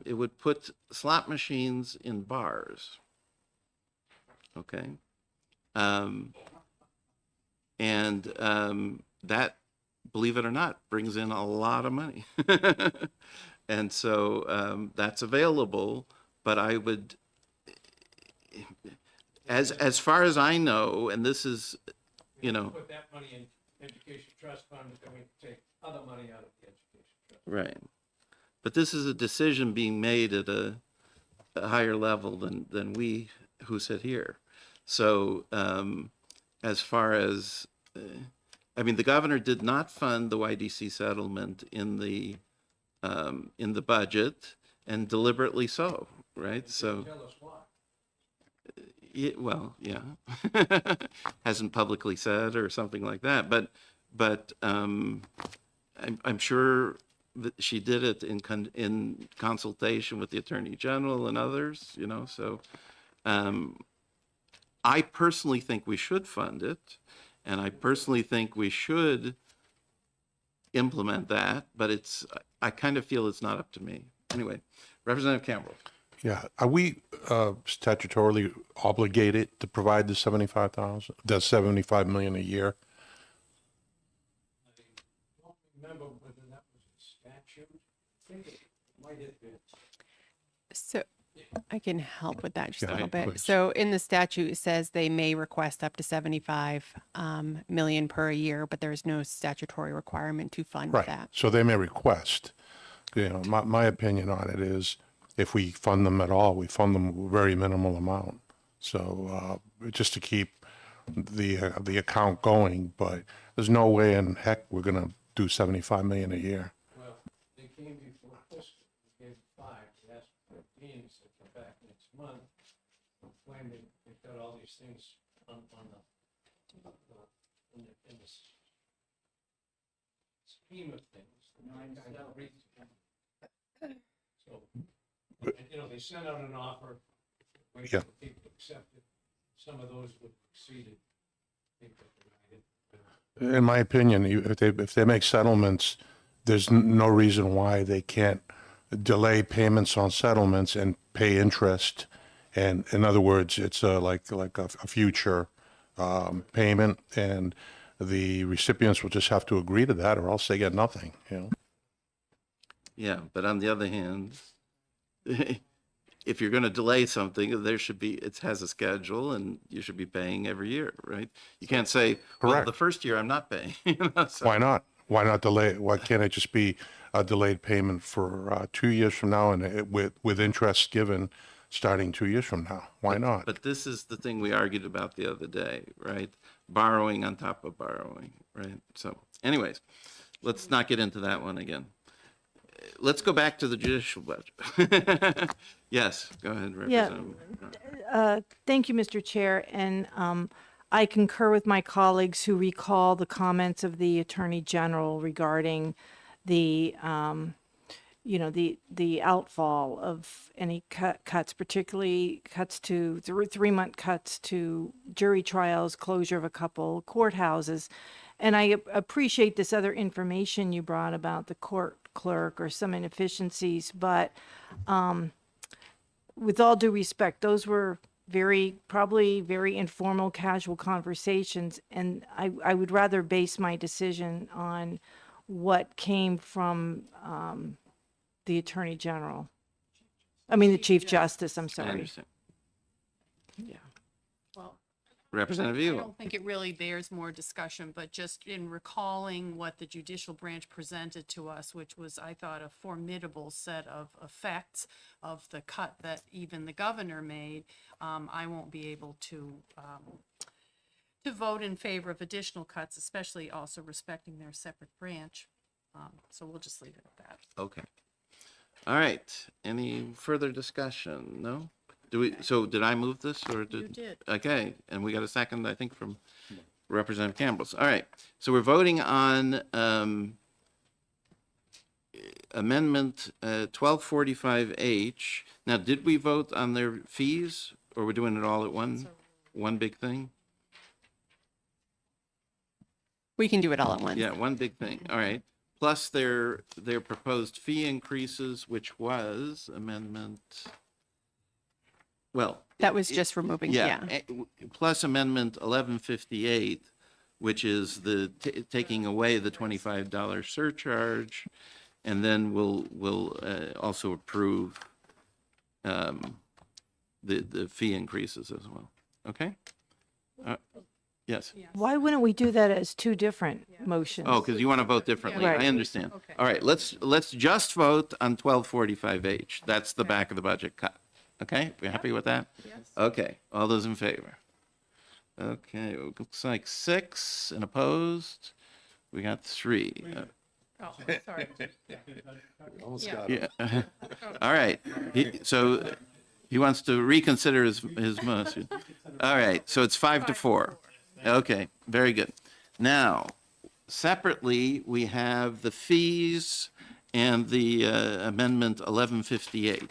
It would put slot machines in bars. Okay. That, believe it or not, brings in a lot of money. And so that's available, but I would, as far as I know, and this is, you know, Put that money in education trust fund, then we take other money out of the education trust. right. But this is a decision being made at a higher level than we who sit here. So as far as, I mean, the governor did not fund the YDC settlement in the budget, and deliberately so, right? So, Tell us why. well, yeah, hasn't publicly said or something like that. But I'm sure that she did it in consultation with the Attorney General and others, you know. So I personally think we should fund it, and I personally think we should implement that. But I kind of feel it's not up to me. Anyway, Representative Campbell. Yeah, are we statutorily obligated to provide the 75 million a year? I don't remember whether that was a statute. I think it might have been. So I can help with that just a Yeah, little bit. please. So in the statute, it says they may request up to 75 million per year, but there's no statutory requirement to fund Right, that. so they may request. You know, my opinion on it is, if we fund them at all, we fund them a very minimal amount. So just to keep the account going, but there's no way in heck we're gonna do 75 million a year. Well, they came before fiscal, we gave 5, they asked for 15, so come back next month. Claiming they've got all these things on in the scheme of things, kind of so, you know, they sent out an offer, waiting Yeah. for people to accept it. Some of those would exceed it. I think that they might. In my opinion, if they make settlements, there's no reason why they can't delay payments on settlements and pay interest. And in other words, it's like a future payment, and the recipients will just have to agree to that, or else they get nothing. You know. Yeah, but on the other hand, if you're going to delay something, there should be, it has a schedule and you should be paying every year, right? You can't say, well, Correct. the first year I'm not paying. You know, so- Why not? Why not delay? Why can't it just be a delayed payment for 2 years from now, and with interest given starting 2 years from now? Why not? But this is the thing we argued about the other day, right? Borrowing on top of borrowing, right? So anyways, let's not get into that one again. Let's go back to the judicial budget. Yes, go ahead, Yeah. Representative. Thank you, Mr. Chair, and I concur with my colleagues who recall the comments of the Attorney General regarding the, the outfall of any cuts, particularly cuts to 3-month cuts to jury trials, closure of a couple courthouses. And I appreciate this other information you brought about the court clerk or some inefficiencies, but with all due respect, those were probably very informal, casual conversations, and I would rather base my decision on what came from the Attorney General. I mean, the Chief Justice, I'm I sorry. understand. Well, Representative I Evil. don't think it really bears more discussion, but just in recalling what the judicial branch presented to us, which was, I thought, a formidable set of effects of the cut that even the governor made, I won't be able to vote in favor of additional cuts, especially also respecting their separate branch. So we'll just leave it at that. Okay. All right. Any further discussion? No? So did I move this or did? You did. Okay, and we got a second, I think, from Representative Campbell's. All right, so we're voting on Amendment 1245H. Now, did we vote on their fees, or we're doing it all at one big thing? We can do it all at once. Yeah, one big thing, all right. Plus their proposed fee increases, which was Amendment, well. That was just removing, yeah. Plus Amendment 1158, which is the taking away the $25 surcharge, and then we'll also approve the fee increases as well. Okay? Yes. Why wouldn't we do that as two different motions? Oh, because you want to vote differently. Right. I understand. Okay. All right, let's just vote on 1245H. That's the back of the budget cut. Okay, we happy with that? Yes. Okay, all those in favor? Okay, it looks like 6 and opposed. We got 3. Oh, sorry. Yeah. All right. So he wants to reconsider his motion. All right. So it's 5-4. Okay. Very good. Now, separately, we have the fees and the Amendment 1158.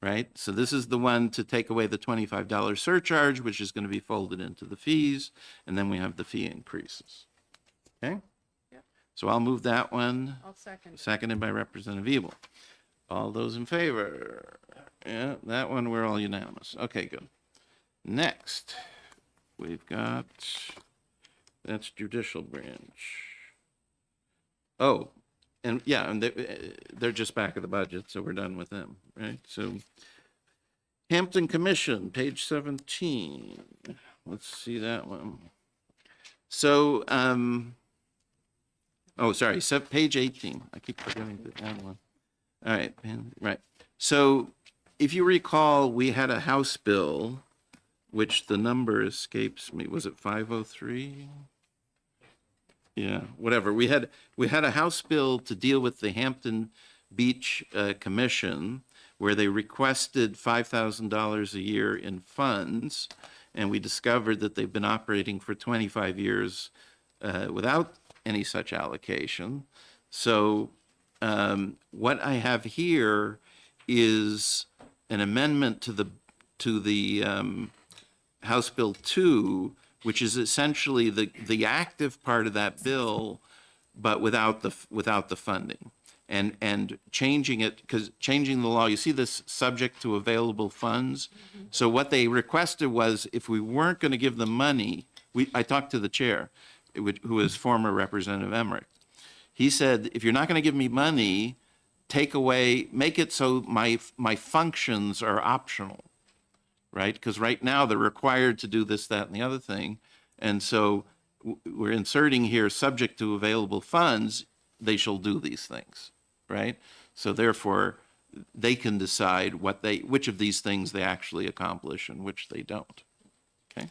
Right? So this is the one to take away the $25 surcharge, which is going to be folded into the fees, and then we have the fee increases. Okay? Yep. So I'll move that one. I'll second. Seconded by Representative Evil. All those in favor? Yeah, that one, we're all unanimous. Okay, good. Next, we've got, that's judicial branch. Oh, and yeah, and they're just back of the budget, so we're done with them, right? So Hampton Commission, page 17. Let's see that one. So, oh, sorry, so page 18. I keep forgetting to add one. All right, right. So if you recall, we had a House bill, which the number escapes me. Was it 503? Yeah, whatever. We had a House bill to deal with the Hampton Beach Commission, where they requested $5,000 a year in funds, and we discovered that they've been operating for 25 years without any such allocation. So what I have here is an amendment to the House Bill 2, which is essentially the active part of that bill, but without the funding, and changing it, because changing the law, you see this subject to available funds. So what they requested was, if we weren't going to give them money, I talked to the chair, who is former Representative Emmerich. He said, if you're not going to give me money, make it so my functions are optional, right? Because right now they're required to do this, that, and the other thing. And so we're inserting here, subject to available funds, they shall do these things, right? So therefore, they can decide which of these things they actually accomplish and which they don't, okay?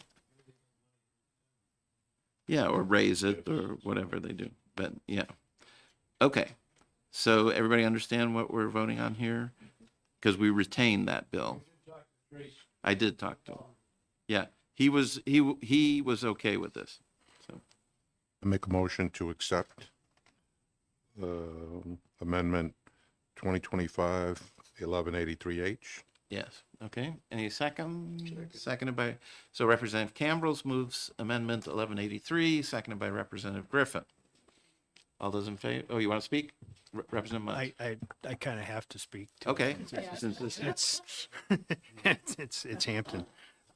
Yeah, or raise it or whatever they do, but yeah. Okay, so everybody understand what we're voting on here? Because we retained that bill. I did talk to him. Yeah, he was okay with this. So I make a motion to accept amendment 2025-1183H. yes, okay. Any second? Seconded by, so Representative Cambrils moves amendment 1183, seconded by Representative Griffin. All those in favor? Oh, you want to speak? Representative Mutz? I kind of have to speak. To Okay. it. Since this- It's Hampton.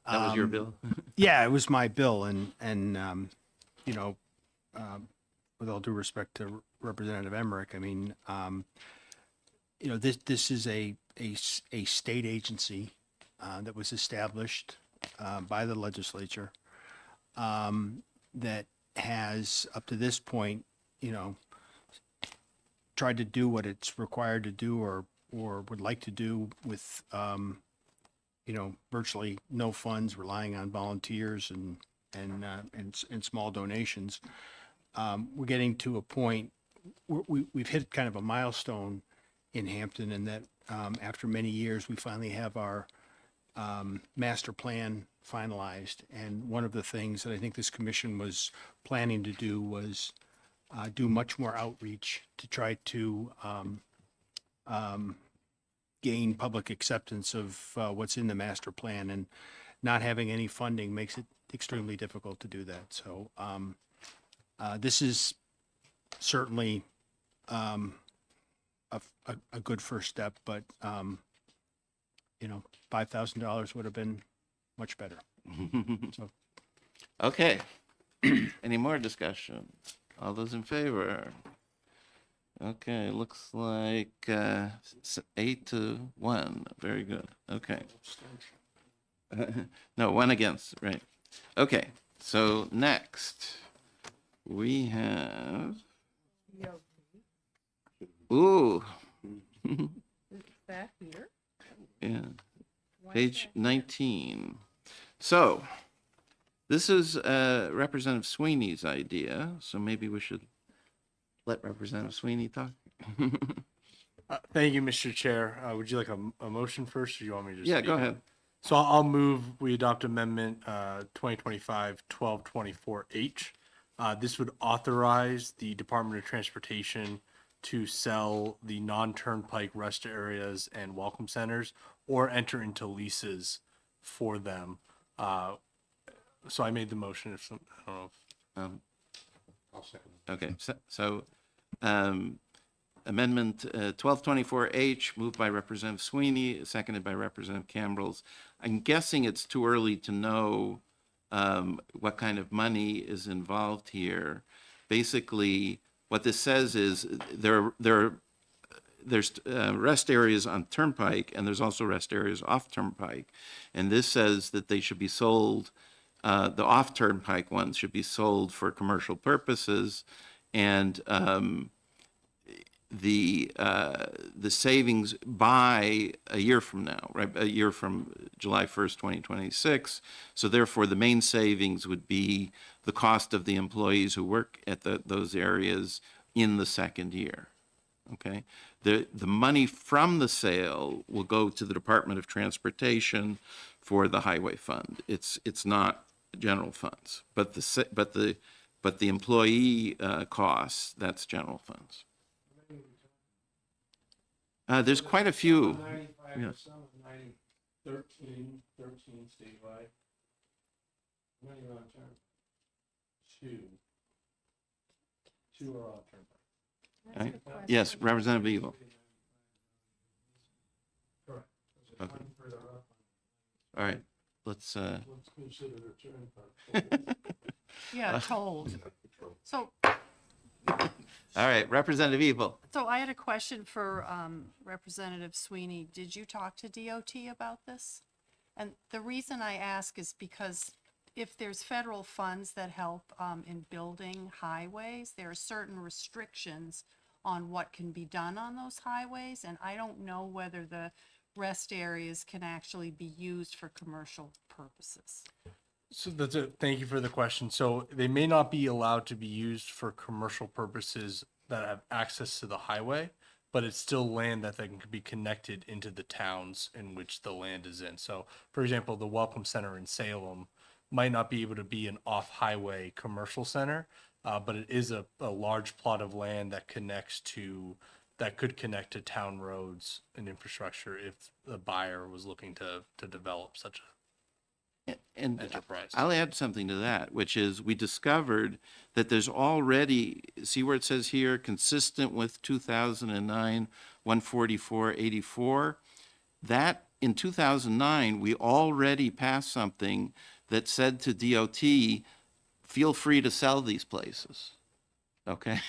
That was your bill? Yeah, it was my bill, and you know, with all due respect to Representative Emmerich, I mean, you know, this is a state agency that was established by the legislature that has, up to this point, you know, tried to do what it's required to do or would like to do with, you know, virtually no funds, relying on volunteers and small donations. We're getting to a point, we've hit kind of a milestone in Hampton, in that after many years, we finally have our master plan finalized. And one of the things that I think this commission was planning to do was do much more outreach to try to gain public acceptance of what's in the master plan, and not having any funding makes it extremely difficult to do that. So this is certainly a good first step, but you know, $5,000 would have been much better. So Okay. Any more discussion? All those in favor? Okay, looks like 8-1. Very good. Okay. No, 1 against, right. Okay, so next we have, ooh. Back here. Yeah, page 19. So this is Representative Sweeney's idea, so maybe we should let Representative Sweeney talk. Thank you, Mr. Chair. Would you like a motion first, or do you want me to just? Yeah, speak? go ahead. So I'll move, we adopt amendment 2025-1224H. This would authorize the Department of Transportation to sell the non-turnpike rest areas and welcome centers, or enter into leases for them. So I made the motion. If some, I don't know. I'll second. Okay, so amendment 1224H, moved by Representative Sweeney, seconded by Representative Cambrils. I'm guessing it's too early to know what kind of money is involved here. Basically, what this says is there's rest areas on Turnpike, and there's also rest areas off Turnpike. And this says that they should be sold, the off Turnpike ones should be sold for commercial purposes, and the savings by a year from now, right? A year from July 1st, 2026. So therefore, the main savings would be the cost of the employees who work at those areas in the second year. Okay. The money from the sale will go to the Department of Transportation for the highway fund. It's not general funds, but the employee costs, that's general funds. There's quite a few. 95 for some, 13 statewide. How many are on term? Two are on term. That's a good question. Yes, Representative Evil. Correct. There's Okay. one further up. All right, let's, What's considered a turnpike. Yeah, tolls. So, all right, Representative Evil. so I had a question for Representative Sweeney. Did you talk to DOT about this? And the reason I ask is because if there's federal funds that help in building highways, there are certain restrictions on what can be done on those highways, and I don't know whether the rest areas can actually be used for commercial purposes. So thank you for the question. So they may not be allowed to be used for commercial purposes that have access to the highway, but it's still land that can be connected into the towns in which the land is in. So for example, the Welcome Center in Salem might not be able to be an off-highway commercial center, but it is a large plot of land that could connect to town roads and infrastructure if the buyer was looking to develop such And enterprise. I'll add something to that, which is we discovered that there's already, see where it says here, consistent with 2009, 14484, that in 2009, we already passed something that said to DOT, feel free to sell these places. Okay?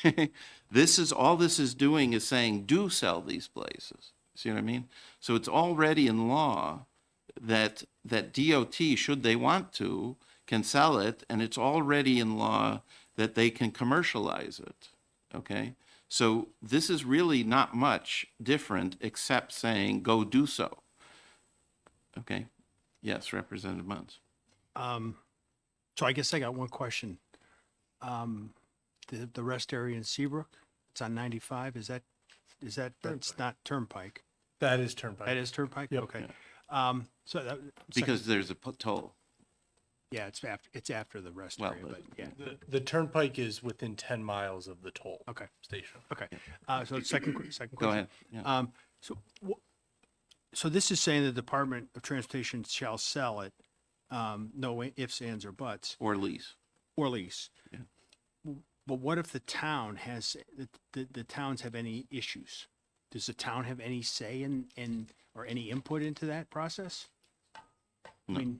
All this is doing is saying, do sell these places. See what I mean? So it's already in law that DOT, should they want to, can sell it, and it's already in law that they can commercialize it. Okay? So this is really not much different except saying, go do so. Okay? Yes, Representative Munns. So I guess I got one question. The rest area in Seabrook, it's on 95, that's not Turnpike? That is Turnpike. That is Turnpike? Yep. Okay. So that. Because there's a toll. Yeah, it's after the rest Well, area, but yeah. The Turnpike is within 10 miles of the toll Okay. station. Okay. So second question. Go ahead. Yeah. So this is saying the Department of Transportation shall sell it, no ifs, ands, or buts, Or lease. or lease. Yeah. But what if the town has, the towns have any issues? Does the town have any say in or any input into that process? No. I mean,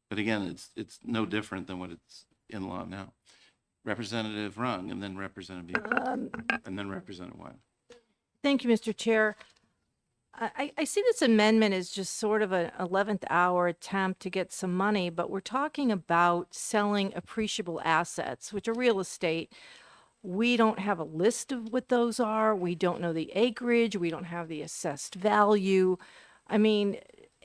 But again, it's no different than what it's in law now. Representative Rung, and then Representative Beaver, and then Representative Wiley. Thank you, Mr. Chair. I see this amendment as just sort of an 11th hour attempt to get some money, but we're talking about selling appreciable assets, which are real estate. We don't have a list of what those are. We don't know the acreage. We don't have the assessed value. I mean,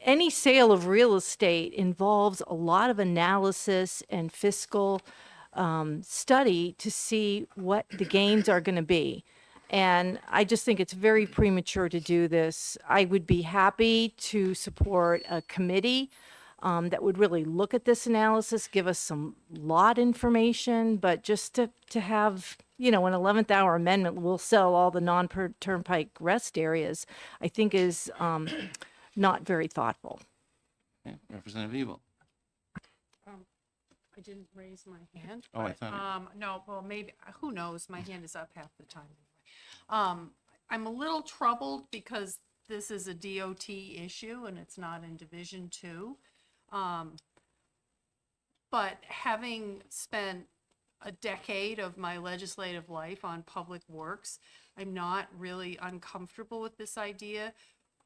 any sale of real estate involves a lot of analysis and fiscal study to see what the gains are going to be. And I just think it's very premature to do this. I would be happy to support a committee that would really look at this analysis, give us some lot information, but just to have, an 11th hour amendment, we'll sell all the non-turnpike rest areas, I think is not very thoughtful. Okay. Representative Evil. I didn't raise my hand. Oh, I but, thought no, well, maybe, who knows? My hand is up half the time. I'm a little troubled because this is a DOT issue and it's not in Division 2. But having spent a decade of my legislative life on public works, I'm not really uncomfortable with this idea.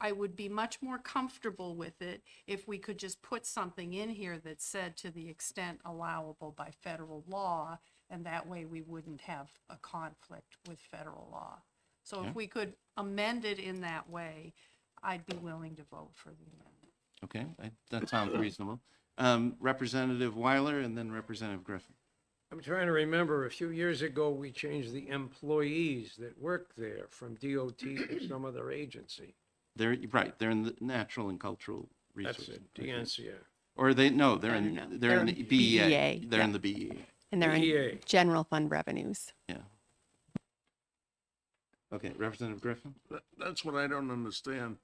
I would be much more comfortable with it if we could just put something in here that said to the extent allowable by federal law, and that way we wouldn't have a conflict with federal law. So Okay. if we could amend it in that way, I'd be willing to vote for the amendment. Okay, that sounds reasonable. Representative Weiler and then Representative Griffin. I'm trying to remember, a few years ago, we changed the employees that work there from DOT to some other agency. They're, right, they're in the natural and cultural That's resources. it, DNCR. Or they, no, they're No, in, no, no. they're in the BEA. BEA, They're in yeah. the BEA, And they're in BEA. general fund revenues. yeah. Okay, Representative Griffin? That's what I don't understand.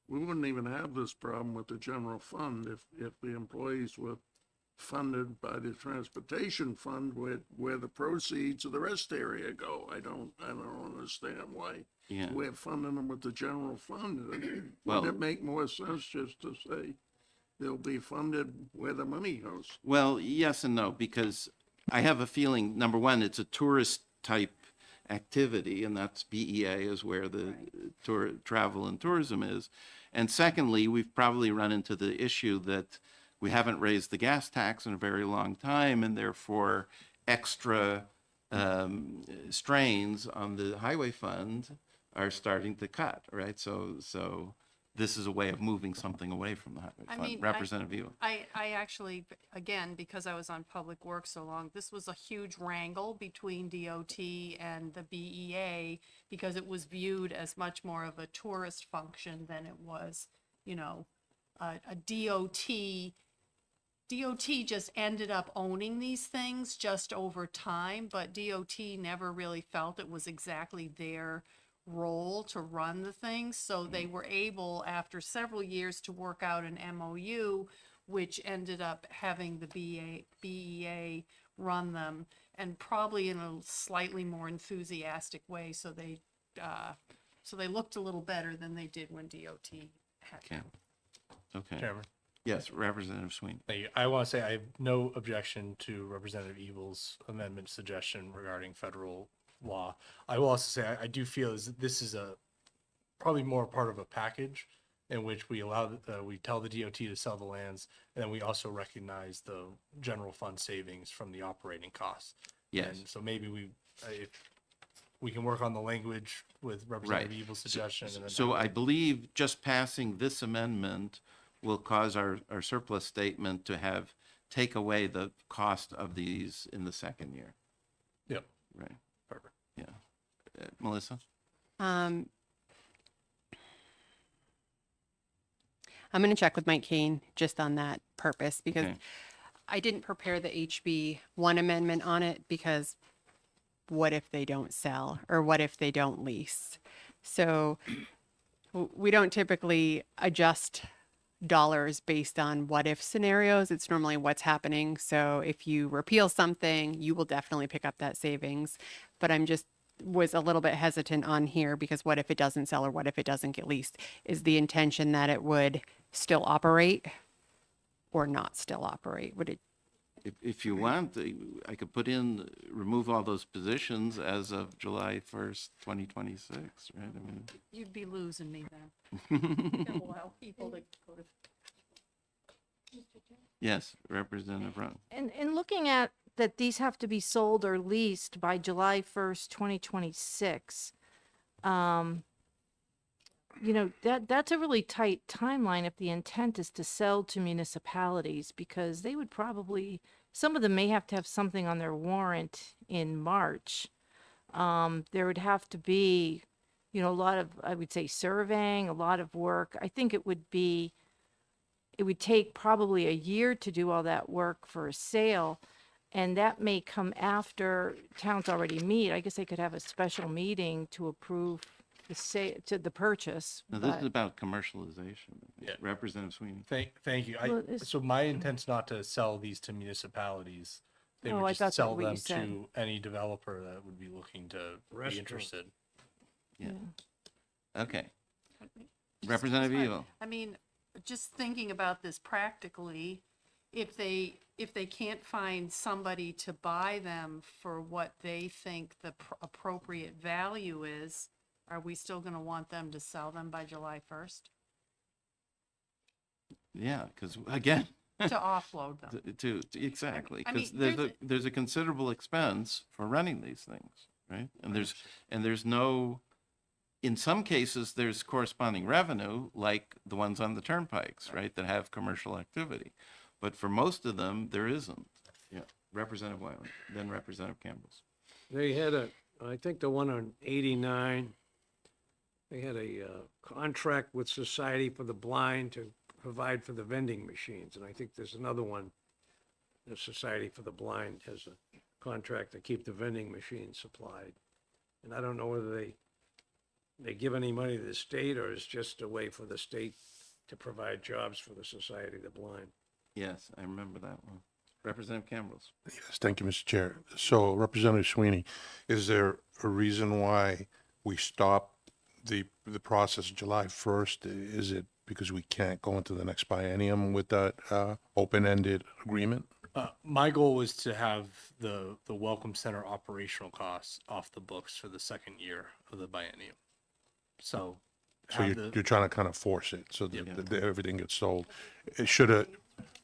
We wouldn't even have this problem with the general fund if the employees were funded by the transportation fund where the proceeds of the rest area go. I don't understand why Yeah. we're funding them with the general fund. Well- Wouldn't it make more sense just to say they'll be funded where the money goes? Well, yes and no, because I have a feeling, number one, it's a tourist type activity, and that's BEA is where the travel and tourism is. And secondly, we've probably run into the issue that we haven't raised the gas tax in a very long time, and therefore extra strains on the highway fund are starting to cut, right? So this is a way of moving something away from the highway I fund. mean, Representative Ewan. I actually, again, because I was on Public Works so long, this was a huge wrangle between DOT and the BEA because it was viewed as much more of a tourist function than it was, you know, a DOT. DOT just ended up owning these things just over time, but DOT never really felt it was exactly their role to run the things. So they were able, after several years, to work out an MOU, which ended up having the BEA run them, and probably in a slightly more enthusiastic way. So they looked a little better than they did when DOT had Okay. them. Okay. Chairman. Yes, Representative Sweeney. Thank you. I want to say I have no objection to Representative Evil's amendment suggestion regarding federal law. I will also say I do feel is that this is probably more part of a package in which we we tell the DOT to sell the lands, and then we also recognize the general fund savings from the operating costs. Yes. And so maybe if we can work on the language with Representative Evil's suggestion. And then So I believe just passing this amendment will cause our surplus statement to take away the cost of these in the second year. Yep. Right. Perfect. Yeah. Melissa? I'm going to check with Mike Kane just on that purpose because Okay. I didn't prepare the HB1 amendment on it because what if they don't sell or what if they don't lease? So we don't typically adjust dollars based on what if scenarios. It's normally what's happening. So if you repeal something, you will definitely pick up that savings. But I'm just was a little bit hesitant on here because what if it doesn't sell or what if it doesn't get leased? Is the intention that it would still operate or not still operate? Would it? If you want, I could remove all those positions as of July 1st, 2026, right? I mean, You'd be losing me then. Don't allow people to go to. yes, Representative Roan. And looking at that these have to be sold or leased by July 1st, 2026, you know, that's a really tight timeline if the intent is to sell to municipalities, because they would probably, some of them may have to have something on their warrant in March. There would have to be, you know, a lot of, I would say, surveying, a lot of work. I think it would take probably a year to do all that work for a sale. And that may come after towns already meet. I guess they could have a special meeting to approve the purchase. Now, this is but- about commercialization. Yeah. Representative Sweeney. Thank you. Well, it's- So my intent's not to sell these to municipalities. They Oh, I would thought just that's sell what you them said. to any developer that would be looking to be Restaurant. interested. Yeah. Okay. Representative Evil. I mean, just thinking about this practically, if they can't find somebody to buy them for what they think the appropriate value is, are we still going to want them to sell them by July 1st? Yeah, because again, To offload them? exactly, I mean, because there's a considerable expense for running these things, right? And there's no, in some cases, there's corresponding revenue, like the ones on the turnpikes, right, that have commercial activity. But for most of them, there isn't. Yeah. Representative Wyland, then Representative Campbell's. They had I think the one on 89, they had a contract with Society for the Blind to provide for the vending machines. And I think there's another one, the Society for the Blind has a contract to keep the vending machines supplied. And I don't know whether they give any money to the state or it's just a way for the state to provide jobs for the Society of the Blind. Yes, I remember that one. Representative Campbell's. Yes, thank you, Mr. Chair. So Representative Sweeney, is there a reason why we stopped the process July 1st? Is it because we can't go into the next biennium with that open-ended agreement? My goal was to have the Welcome Center operational costs off the books for the second year of the biennium. So So have you're trying to kind of force it so that everything gets sold. It should a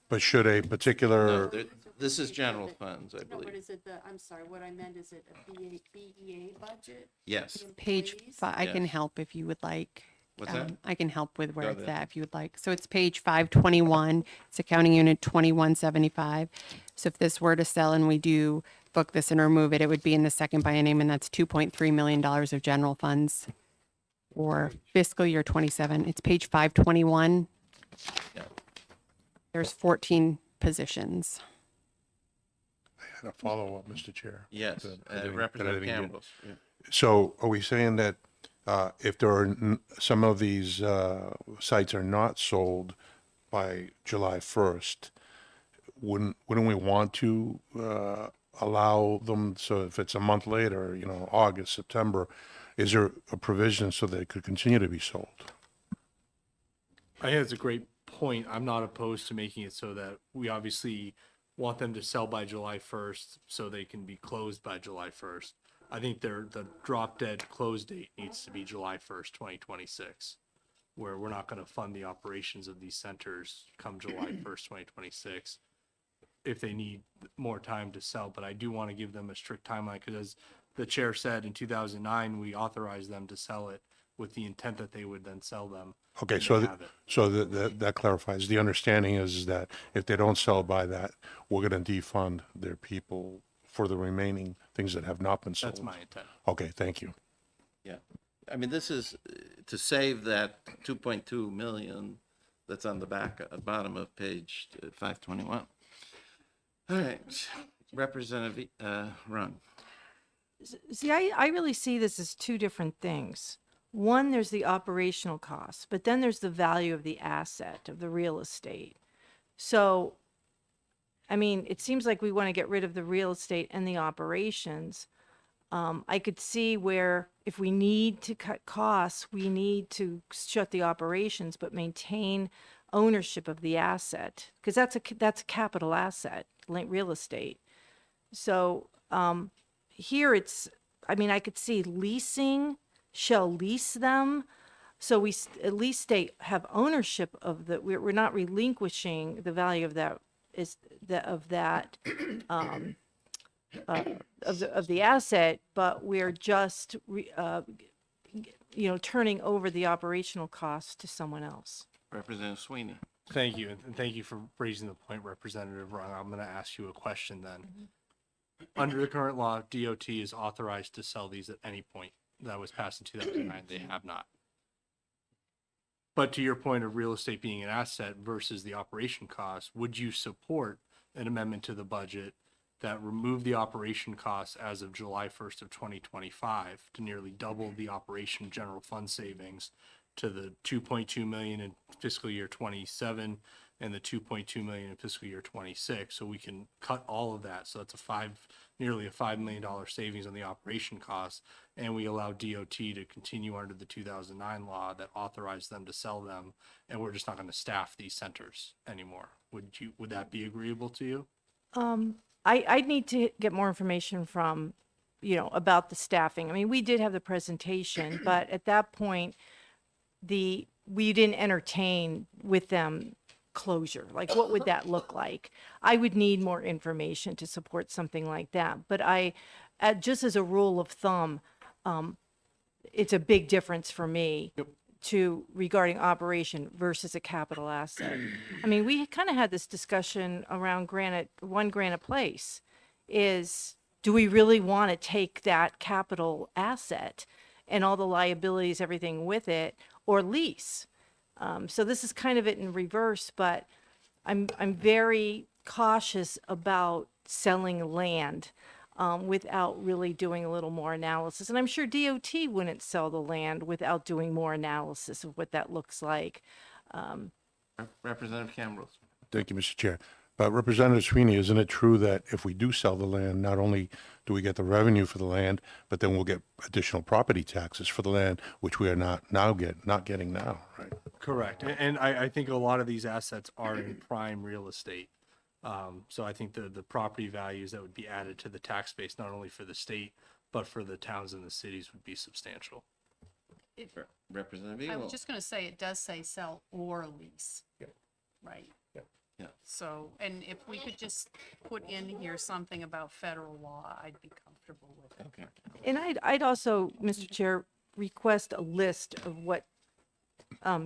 particular, No, this is general funds, I No, but believe. is it I'm sorry, what I meant, is it a BEA budget? Yes. Page Employees? five, I can Yes. help if you would like. What's that? I can help with where Go it's ahead. at if you would like. So it's page 521, it's accounting unit 2175. So if this were to sell and we do book this and remove it, it would be in the second biennium, and that's $2.3 million of general funds for fiscal year 27. It's page 521. Yeah. There's 14 positions. I had a follow-up, Mr. Chair. Yes, that I didn't Representative get. Campbell's. Yeah. So are we saying that if there are some of these sites are not sold by July 1st, wouldn't we want to allow them, so if it's a month later, August, September, is there a provision so they could continue to be sold? I think it's a great point. I'm not opposed to making it so that we obviously want them to sell by July 1st so they can be closed by July 1st. I think the drop dead close date needs to be July 1st, 2026, where we're not going to fund the operations of these centers come July 1st, 2026, if they need more time to sell. But I do want to give them a strict timeline because, as the chair said, in 2009, we authorized them to sell it with the intent that they would then sell them. Okay, when so they have it. that clarifies. The understanding is that if they don't sell by that, we're going to defund their people for the remaining things that have not been sold. That's my intent. Okay, thank you. Yeah. I mean, this is to save that 2.2 million that's on the bottom of page 521. All right, Representative Rung. See, I really see this as two different things. One, there's the operational costs, but then there's the value of the asset, of the real estate. So, I mean, it seems like we want to get rid of the real estate and the operations. I could see where if we need to cut costs, we need to shut the operations, but maintain ownership of the asset, because that's a capital asset, like real estate. So here I mean, I could see leasing, shall lease them. So we at least have ownership of we're not relinquishing the value of that of the asset, but we're just turning over the operational costs to someone else. Representative Sweeney. Thank you, and thank you for raising the point, Representative Rung. I'm going to ask you a question then. Under the current law, DOT is authorized to sell these at any point. That was passed in 2009. They have not. But to your point of real estate being an asset versus the operation costs, would you support an amendment to the budget that removed the operation costs as of July 1st of 2025 to nearly double the operation general fund savings to the 2.2 million in fiscal year 27 and the 2.2 million in fiscal year 26? So we can cut all of that. So that's nearly a $5 million savings on the operation costs. And we allow DOT to continue under the 2009 law that authorized them to sell them. And we're just not going to staff these centers anymore. Would that be agreeable to you? I'd need to get more information from, about the staffing. I mean, we did have the presentation, but at that point, we didn't entertain with them closure. Like, what would that look like? I would need more information to support something like that. But just as a rule of thumb, it's a big difference for me regarding operation versus a capital asset. I mean, we kind of had this discussion around Granite Place, is, do we really want to take that capital asset and all the liabilities, everything with it, or lease? So this is kind of it in reverse, but I'm very cautious about selling land without really doing a little more analysis. And I'm sure DOT wouldn't sell the land without doing more analysis of what that looks like. Representative Campbell. Thank you, Mr. Chair. But Representative Sweeney, isn't it true that if we do sell the land, not only do we get the revenue for the land, but then we'll get additional property taxes for the land, which we are not getting now, right? Correct. And I think a lot of these assets are in prime real estate. So I think the property values that would be added to the tax base, not only for the state, but for the towns and the cities would be substantial. Representative I Eagle. was just gonna say, it does say sell or lease. Yep. Right? Yeah. So, and if we could just put in here something about federal law, I'd be comfortable with it. Okay. And I'd also, Mr. Chair, request a list of what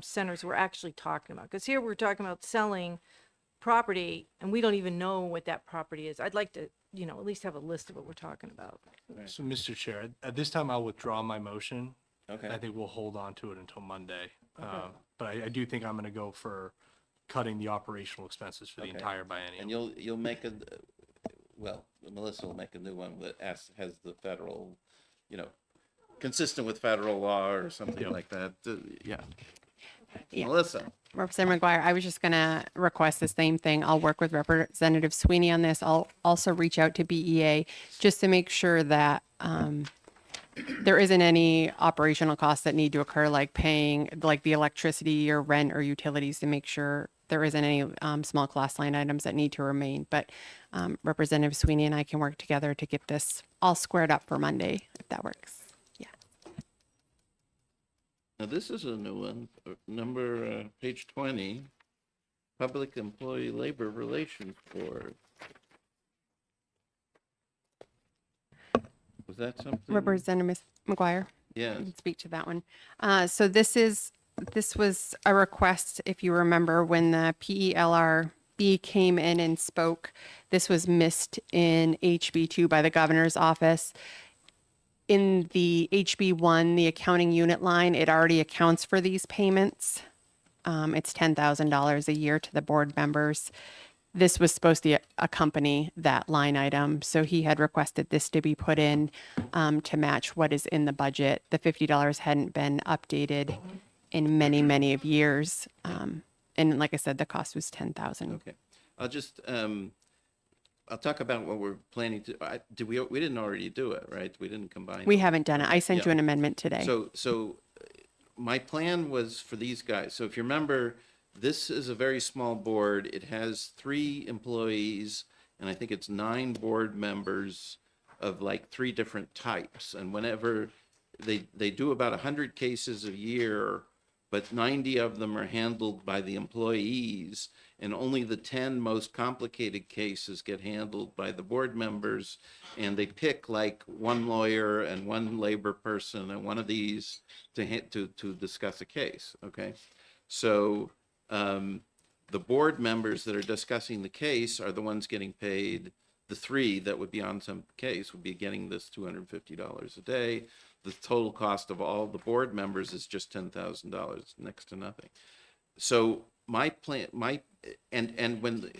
centers we're actually talking about. Because here we're talking about selling property and we don't even know what that property is. I'd like to, at least have a list of what we're talking about. So, Mr. Chair, at this time, I'll withdraw my motion. Okay. I think we'll hold on to it until Monday. But I do think I'm going to go for cutting the operational expenses for the Okay. entire biennium. And you'll make Melissa will make a new one that has the federal, consistent with federal law or something Yep. like that. Yeah. Yeah. Melissa. Representative McGuire, I was just going to request the same thing. I'll work with Representative Sweeney on this. I'll also reach out to BEA just to make sure that there isn't any operational costs that need to occur, like paying like the electricity or rent or utilities, to make sure there isn't any small class line items that need to remain. But Representative Sweeney and I can work together to get this all squared up for Monday, if that works. Yeah. Now, this is a new one, page 20, Public Employee Labor Relations Board. Was that something? Representative McGuire. Yes. I can speak to that one. So this was a request, if you remember, when the PELRB came in and spoke. This was missed in HB2 by the governor's office. In the HB1, the accounting unit line, it already accounts for these payments. It's $10,000 a year to the board members. This was supposed to accompany that line item. So he had requested this to be put in to match what is in the budget. The $50 hadn't been updated in many, many of years. And like I said, the cost was $10,000. Okay. I'll just, I'll talk about what we're planning to, we didn't already do it, right? We didn't combine. We haven't done it. I sent Yeah. you an amendment today. So my plan was for these guys. So if you remember, this is a very small board. It has 3 employees, and I think it's 9 board members of like 3 different types. And whenever they do about 100 cases a year, but 90 of them are handled by the employees, and only the 10 most complicated cases get handled by the board members. And they pick like 1 lawyer and 1 labor person and one of these to discuss a case. Okay, so the board members that are discussing the case are the ones getting paid. The 3 that would be on some case would be getting this $250 a day. The total cost of all the board members is just $10,000, next to nothing. So my plan, and when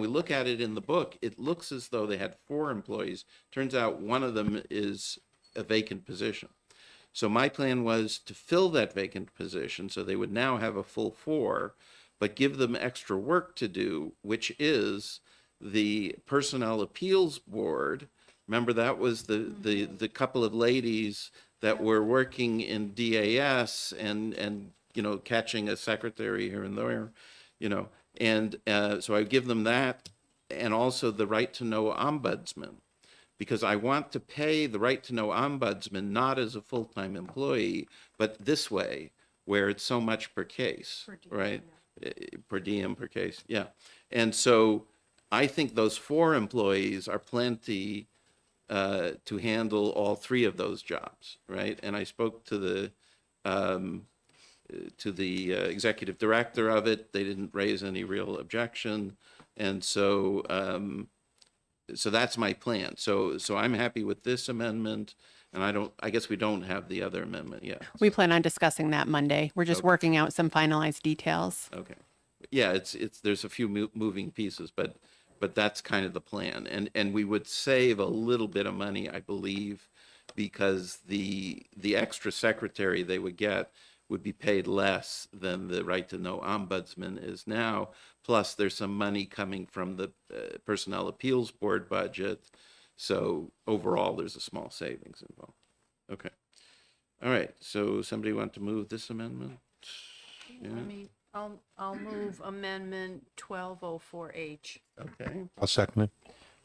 we look at it in the book, it looks as though they had 4 employees. Turns out one of them is a vacant position. So my plan was to fill that vacant position, so they would now have a full 4, but give them extra work to do, which is the Personnel Appeals Board. Remember, that was the couple of ladies that were working in DAS and catching a secretary here and there, and so I give them that, and also the right to know ombudsman, because I want to pay the right to know ombudsman not as a full-time employee, but this way, where it's so much per case, right? Per diem, per case, yeah. And so I think those 4 employees are plenty to handle all 3 of those jobs, right? And I spoke to the executive director of it. They didn't raise any real objection, and so so that's my plan. So I'm happy with this amendment, and I guess we don't have the other amendment yet. We plan on discussing that Monday. We're just working out some finalized details. Okay. Yeah, there's a few moving pieces, but that's kind of the plan. And we would save a little bit of money, I believe, because the extra secretary they would get would be paid less than the right to know ombudsman is now. Plus, there's some money coming from the Personnel Appeals Board budget. So overall, there's a small savings involved. Okay. All right. So somebody want to move this amendment? Yeah. I'll move amendment 1204H. Okay. I'll second it.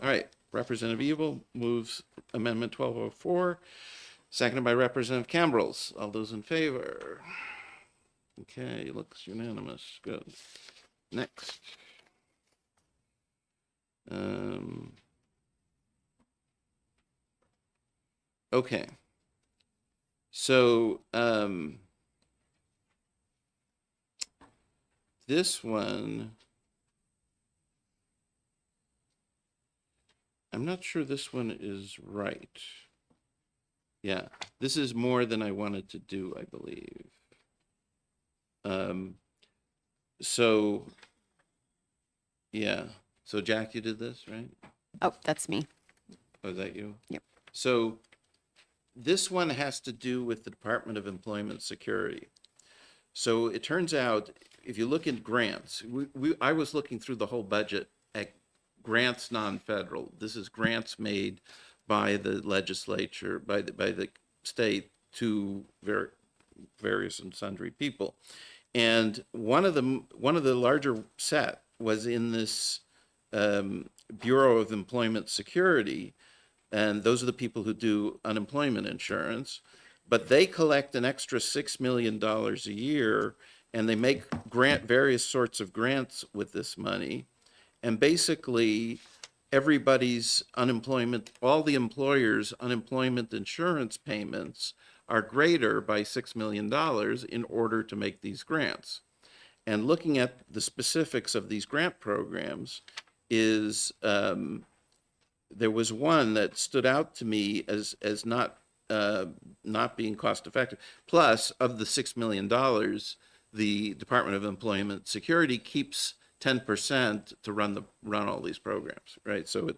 All right. Representative Evil moves amendment 1204, seconded by Representative Cambrils. All those in favor? Okay, looks unanimous. Good. Next. Okay. So, this one, I'm not sure this one is right. Yeah, this is more than I wanted to do, I believe. So, yeah. So Jack, you did this, right? Oh, that's me. Oh, is that you? Yep. So this one has to do with the Department of Employment Security. So it turns out, if you look at grants, I was looking through the whole budget at grants non-federal. This is grants made by the legislature, by the state to various and sundry people. And one of the larger set was in this Bureau of Employment Security, and those are the people who do unemployment insurance, but they collect an extra $6 million a year, and they make various sorts of grants with this money, and basically everybody's unemployment, all the employers' unemployment insurance payments are greater by $6 million in order to make these grants. And looking at the specifics of these grant programs is, there was one that stood out to me as not being cost effective. Plus, of the $6 million, the Department of Employment Security keeps 10% to run all these programs, right? So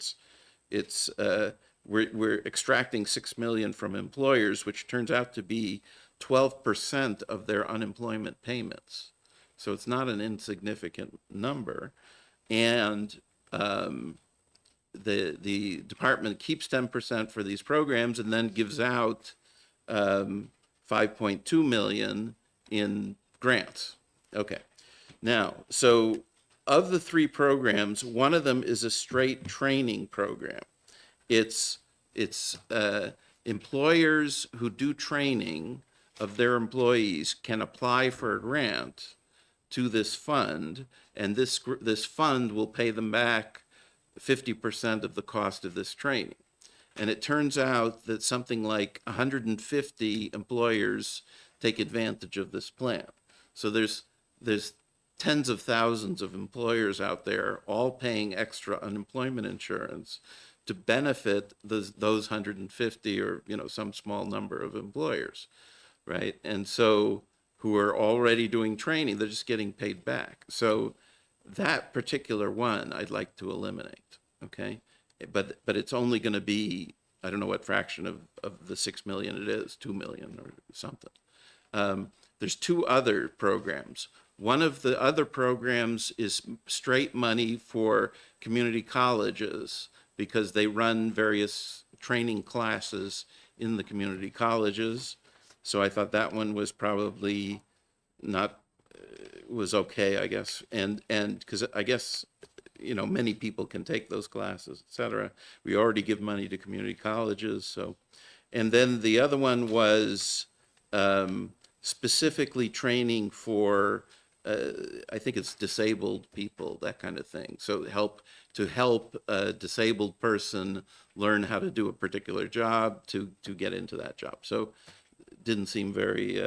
we're extracting $6 million from employers, which turns out to be 12% of their unemployment payments. So it's not an insignificant number, and the department keeps 10% for these programs and then gives out 5.2 million in grants. Okay, now so of the three programs, one of them is a straight training program. It's employers who do training of their employees can apply for a grant to this fund, and this fund will pay them back 50% of the cost of this training. And it turns out that something like 150 employers take advantage of this plan. So there's tens of thousands of employers out there all paying extra unemployment insurance to benefit those 150 or some small number of employers, right? And so who are already doing training, they're just getting paid back. So that particular one I'd like to eliminate, okay? But it's only going to be, I don't know what fraction of the 6 million it is, 2 million or something. There's two other programs. One of the other programs is straight money for community colleges because they run various training classes in the community colleges. So I thought that one was probably not, was okay, I guess. And because I guess, many people can take those classes, et cetera. We already give money to community colleges. So, and then the other one was specifically training for, I think it's disabled people, that kind of thing. So to help a disabled person learn how to do a particular job to get into that job. So it didn't seem very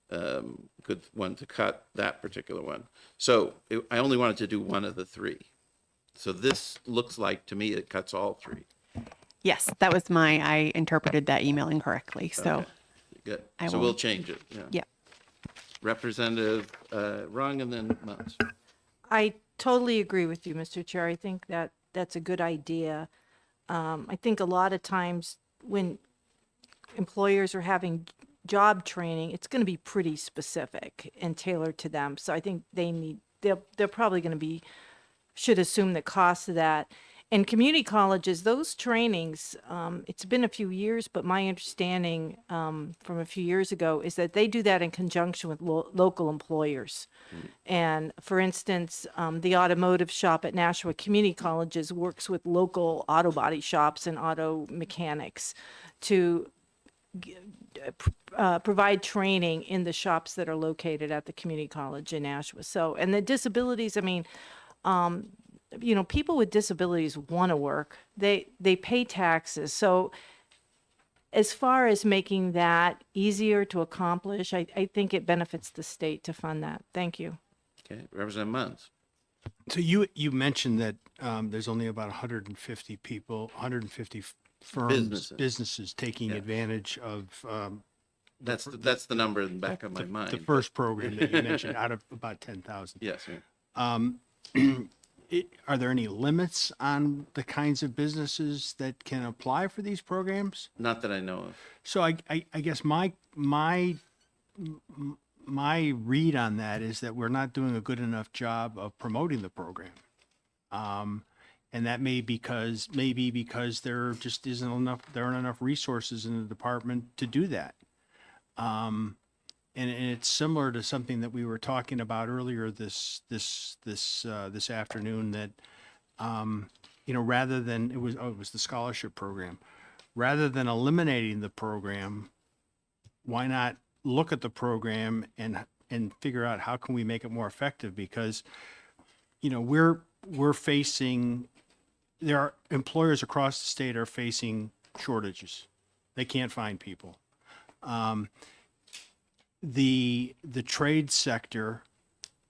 good one to cut, that particular one. So I only wanted to do one of the three. So this looks like, to me, it cuts all three. Yes, that was I interpreted that email incorrectly, so, Okay. Good. I So will- we'll change it, yeah. yeah. Representative Rung and then Muntz. I totally agree with you, Mr. Chair. I think that that's a good idea. I think a lot of times when employers are having job training, it's going to be pretty specific and tailored to them. So I think they're probably going to should assume the cost of that. And community colleges, those trainings, it's been a few years, but my understanding from a few years ago is that they do that in conjunction with local employers. And for instance, the automotive shop at Nashua Community Colleges works with local auto body shops and auto mechanics to provide training in the shops that are located at the community college in Nashua. So, and the disabilities, I mean, people with disabilities want to work. They pay taxes. So as far as making that easier to accomplish, I think it benefits the state to fund that. Thank you. Okay, Representative Muntz. So you mentioned that there's only about 150 people, 150 firms, businesses taking Yeah. advantage of That's the number in the back of my mind. the first program that you mentioned out of about 10,000. Yes, sir. Are there any limits on the kinds of businesses that can apply for these programs? Not that I know of. So I guess my read on that is that we're not doing a good enough job of promoting the program. And that maybe because there just there aren't enough resources in the department to do that. And it's similar to something that we were talking about earlier this afternoon, that rather than it was the scholarship program, rather than eliminating the program, why not look at the program and figure out how can we make it more effective? Because we're facing, there are employers across the state are facing shortages. They can't find people. The trade sector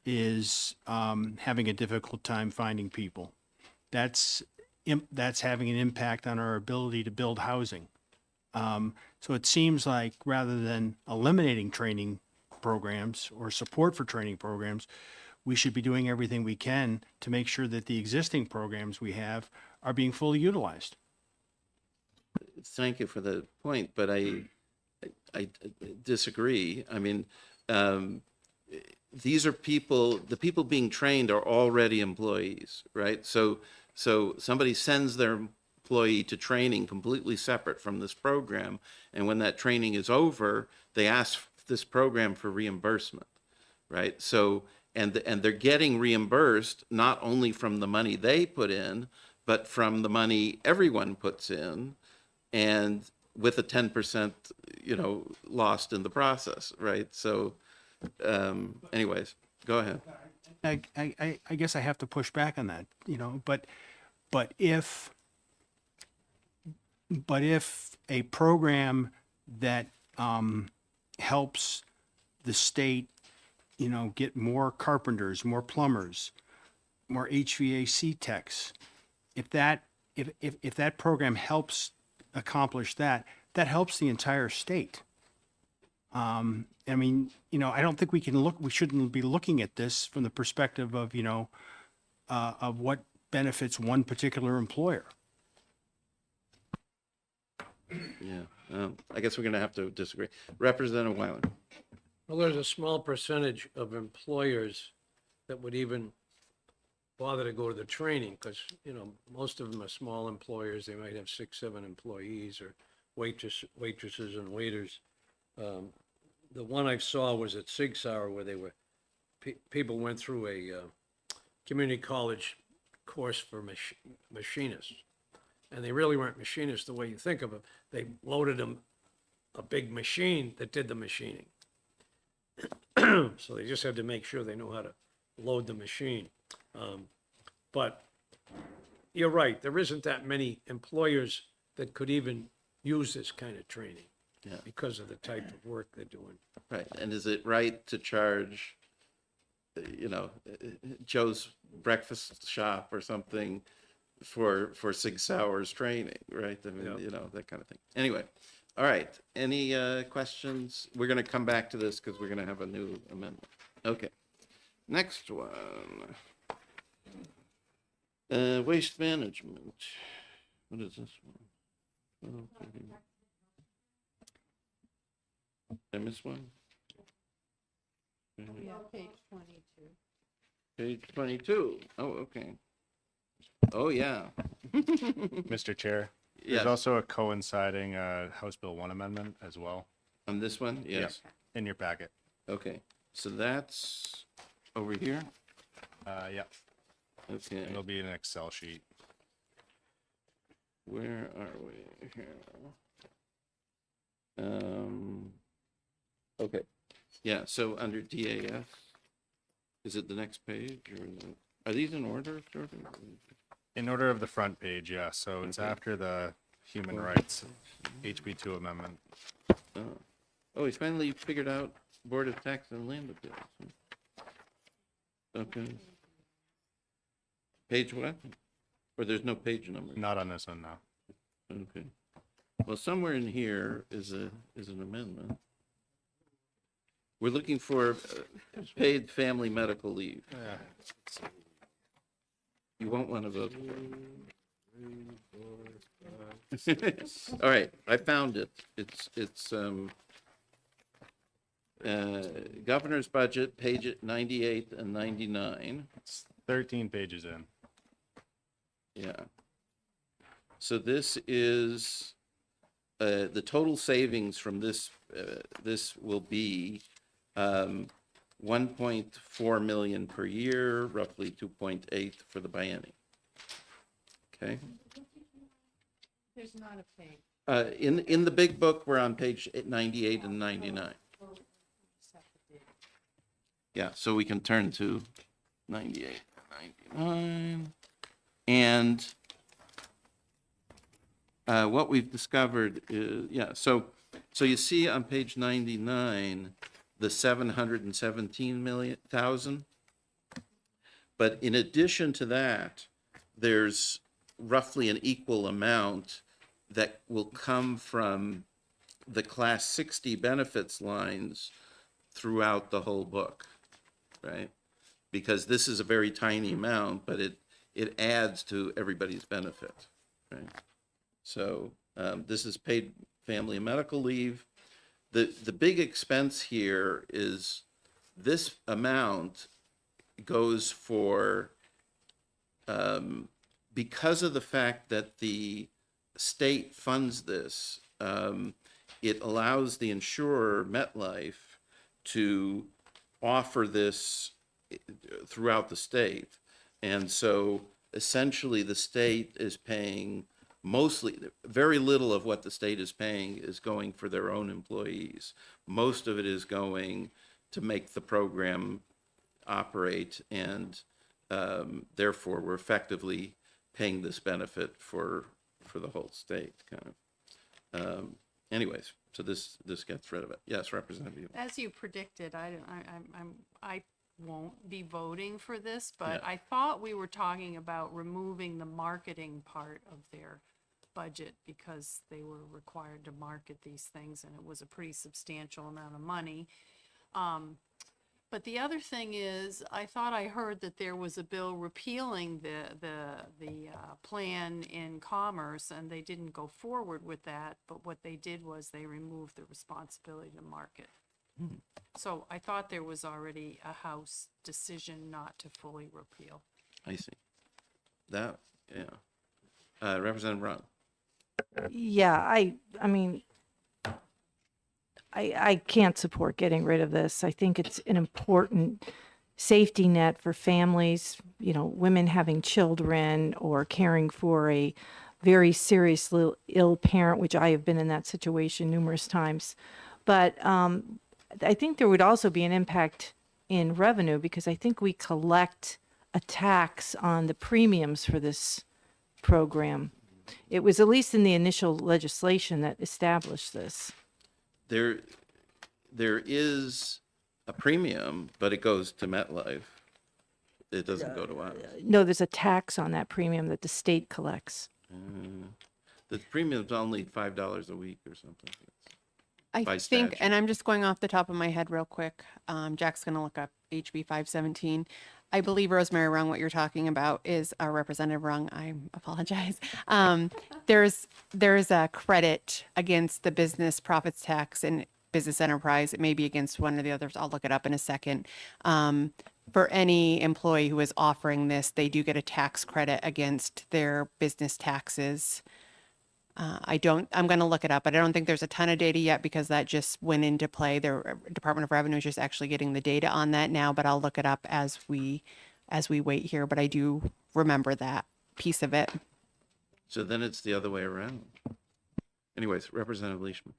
is having a difficult time finding people. That's having an impact on our ability to build housing. So it seems like rather than eliminating training programs or support for training programs, we should be doing everything we can to make sure that the existing programs we have are being fully utilized. Thank you for the point, but I disagree. I mean, these are the people being trained are already employees, right? So somebody sends their employee to training completely separate from this program, and when that training is over, they ask this program for reimbursement, right? So, and they're getting reimbursed not only from the money they put in, but from the money everyone puts in, and with a 10%, lost in the process, right? So, anyways, go ahead. I guess I have to push back on that, but if a program that helps the state, get more carpenters, more plumbers, more HVAC techs, if that program helps accomplish that, that helps the entire state. I mean, I don't think we shouldn't be looking at this from the perspective of, of what benefits one particular employer. Yeah, I guess we're going to have to disagree. Representative Weiler. Well, there's a small percentage of employers that would even bother to go to the training because, most of them are small employers. They might have 6, 7 employees or waitresses and waiters. The one I saw was at Sig Sauer where people went through a community college course for machinists. And they really weren't machinists the way you think of them. They loaded them a big machine that did the machining. So they just had to make sure they know how to load the machine. But you're right, there isn't that many employers that could even use this kind of training because of the type of work they're doing. Right, and is it right to charge you know, Joe's breakfast shop or something for 6 hours training, right? I mean, you know, that kind of thing. Anyway, all right. Any questions? We're going to come back to this because we're going to have a new amendment. Okay. Next one. Waste management. What is this one? Did I miss one? Yeah, page 22. Page 22. Oh, okay. Oh, yeah. Mr. Chair, Yes. there's also a coinciding House Bill 1 amendment as well On this one? Yes. in your packet. Okay. So that's over here? Yeah, Okay. it'll be an Excel sheet. Where are we here? Okay. Yeah, so under DAS, is it the next page or are these in order, Jordan? In order of the front page, yeah, so it's Okay. after the human rights HB2 amendment. Oh, he's finally figured out Board of Tax and Land Appeals. Okay. Page what? Or there's no page number? Not on this one, no. Okay. Well, somewhere in here is an amendment. We're looking for paid family medical leave. You won't want to vote for it. All right, I found it. It's governor's budget, page 98 and 99. It's 13 pages in. Yeah. So this is the total savings from this. This will be 1.4 million per year, roughly 2.8 for the biennium. Okay. There's not a page. In the big book, we're on page 98 and 99. Yeah, so we can turn to 98 and 99. And what we've discovered is, yeah, so you see on page 99, the 717,000. But in addition to that, there's roughly an equal amount that will come from the class 60 benefits lines throughout the whole book, right? Because this is a very tiny amount, but it adds to everybody's benefit, right? So this is paid family and medical leave. The big expense here is this amount goes for, because of the fact that the state funds this, it allows the insurer, MetLife, to offer this throughout the state. And so essentially the state is paying mostly, very little of what the state is paying is going for their own employees. Most of it is going to make the program operate, and therefore we're effectively paying this benefit for the whole state, kind of. Anyways, so this gets rid of it. Yes, Representative. As you predicted, I won't be voting for this, but Yeah. I thought we were talking about removing the marketing part of their budget because they were required to market these things and it was a pretty substantial amount of money. But the other thing is, I thought I heard that there was a bill repealing the plan in commerce, and they didn't go forward with that. But what they did was they removed the responsibility to market. So I thought there was already a House decision not to fully repeal. I see. That, yeah. Representative Ron. Yeah, I mean, I can't support getting rid of this. I think it's an important safety net for families, you know, women having children or caring for a very seriously ill parent, which I have been in that situation numerous times. But I think there would also be an impact in revenue because I think we collect a tax on the premiums for this program. It was at least in the initial legislation that established this. There is a premium, but it goes to MetLife. It doesn't go to us. No, there's a tax on that premium that the state collects. The premium's only $5 a week or something. I By think, statute. and I'm just going off the top of my head real quick. Jack's going to look up HB 517. I believe Rosemary Rung, what you're talking about is Representative Rung. I apologize. There's a credit against the business profits tax and business enterprise. It may be against one or the others. I'll look it up in a second. For any employee who is offering this, they do get a tax credit against their business taxes. I'm going to look it up, but I don't think there's a ton of data yet because that just went into play. The Department of Revenue is just actually getting the data on that now, but I'll look it up as we wait here. But I do remember that piece of it. So then it's the other way around. Anyways, Representative Leishman.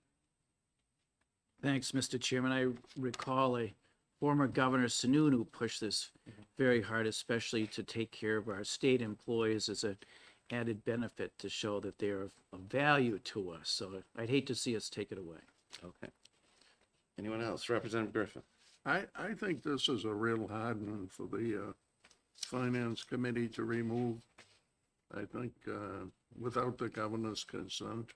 Thanks, Mr. Chairman. I recall a former Governor Sununu pushed this very hard, especially to take care of our state employees as an added benefit to show that they're of value to us. So I'd hate to see us take it away. Okay. Anyone else? Representative Griffin. I think this is a real hard one for the Finance Committee to remove. I think without the governor's consent,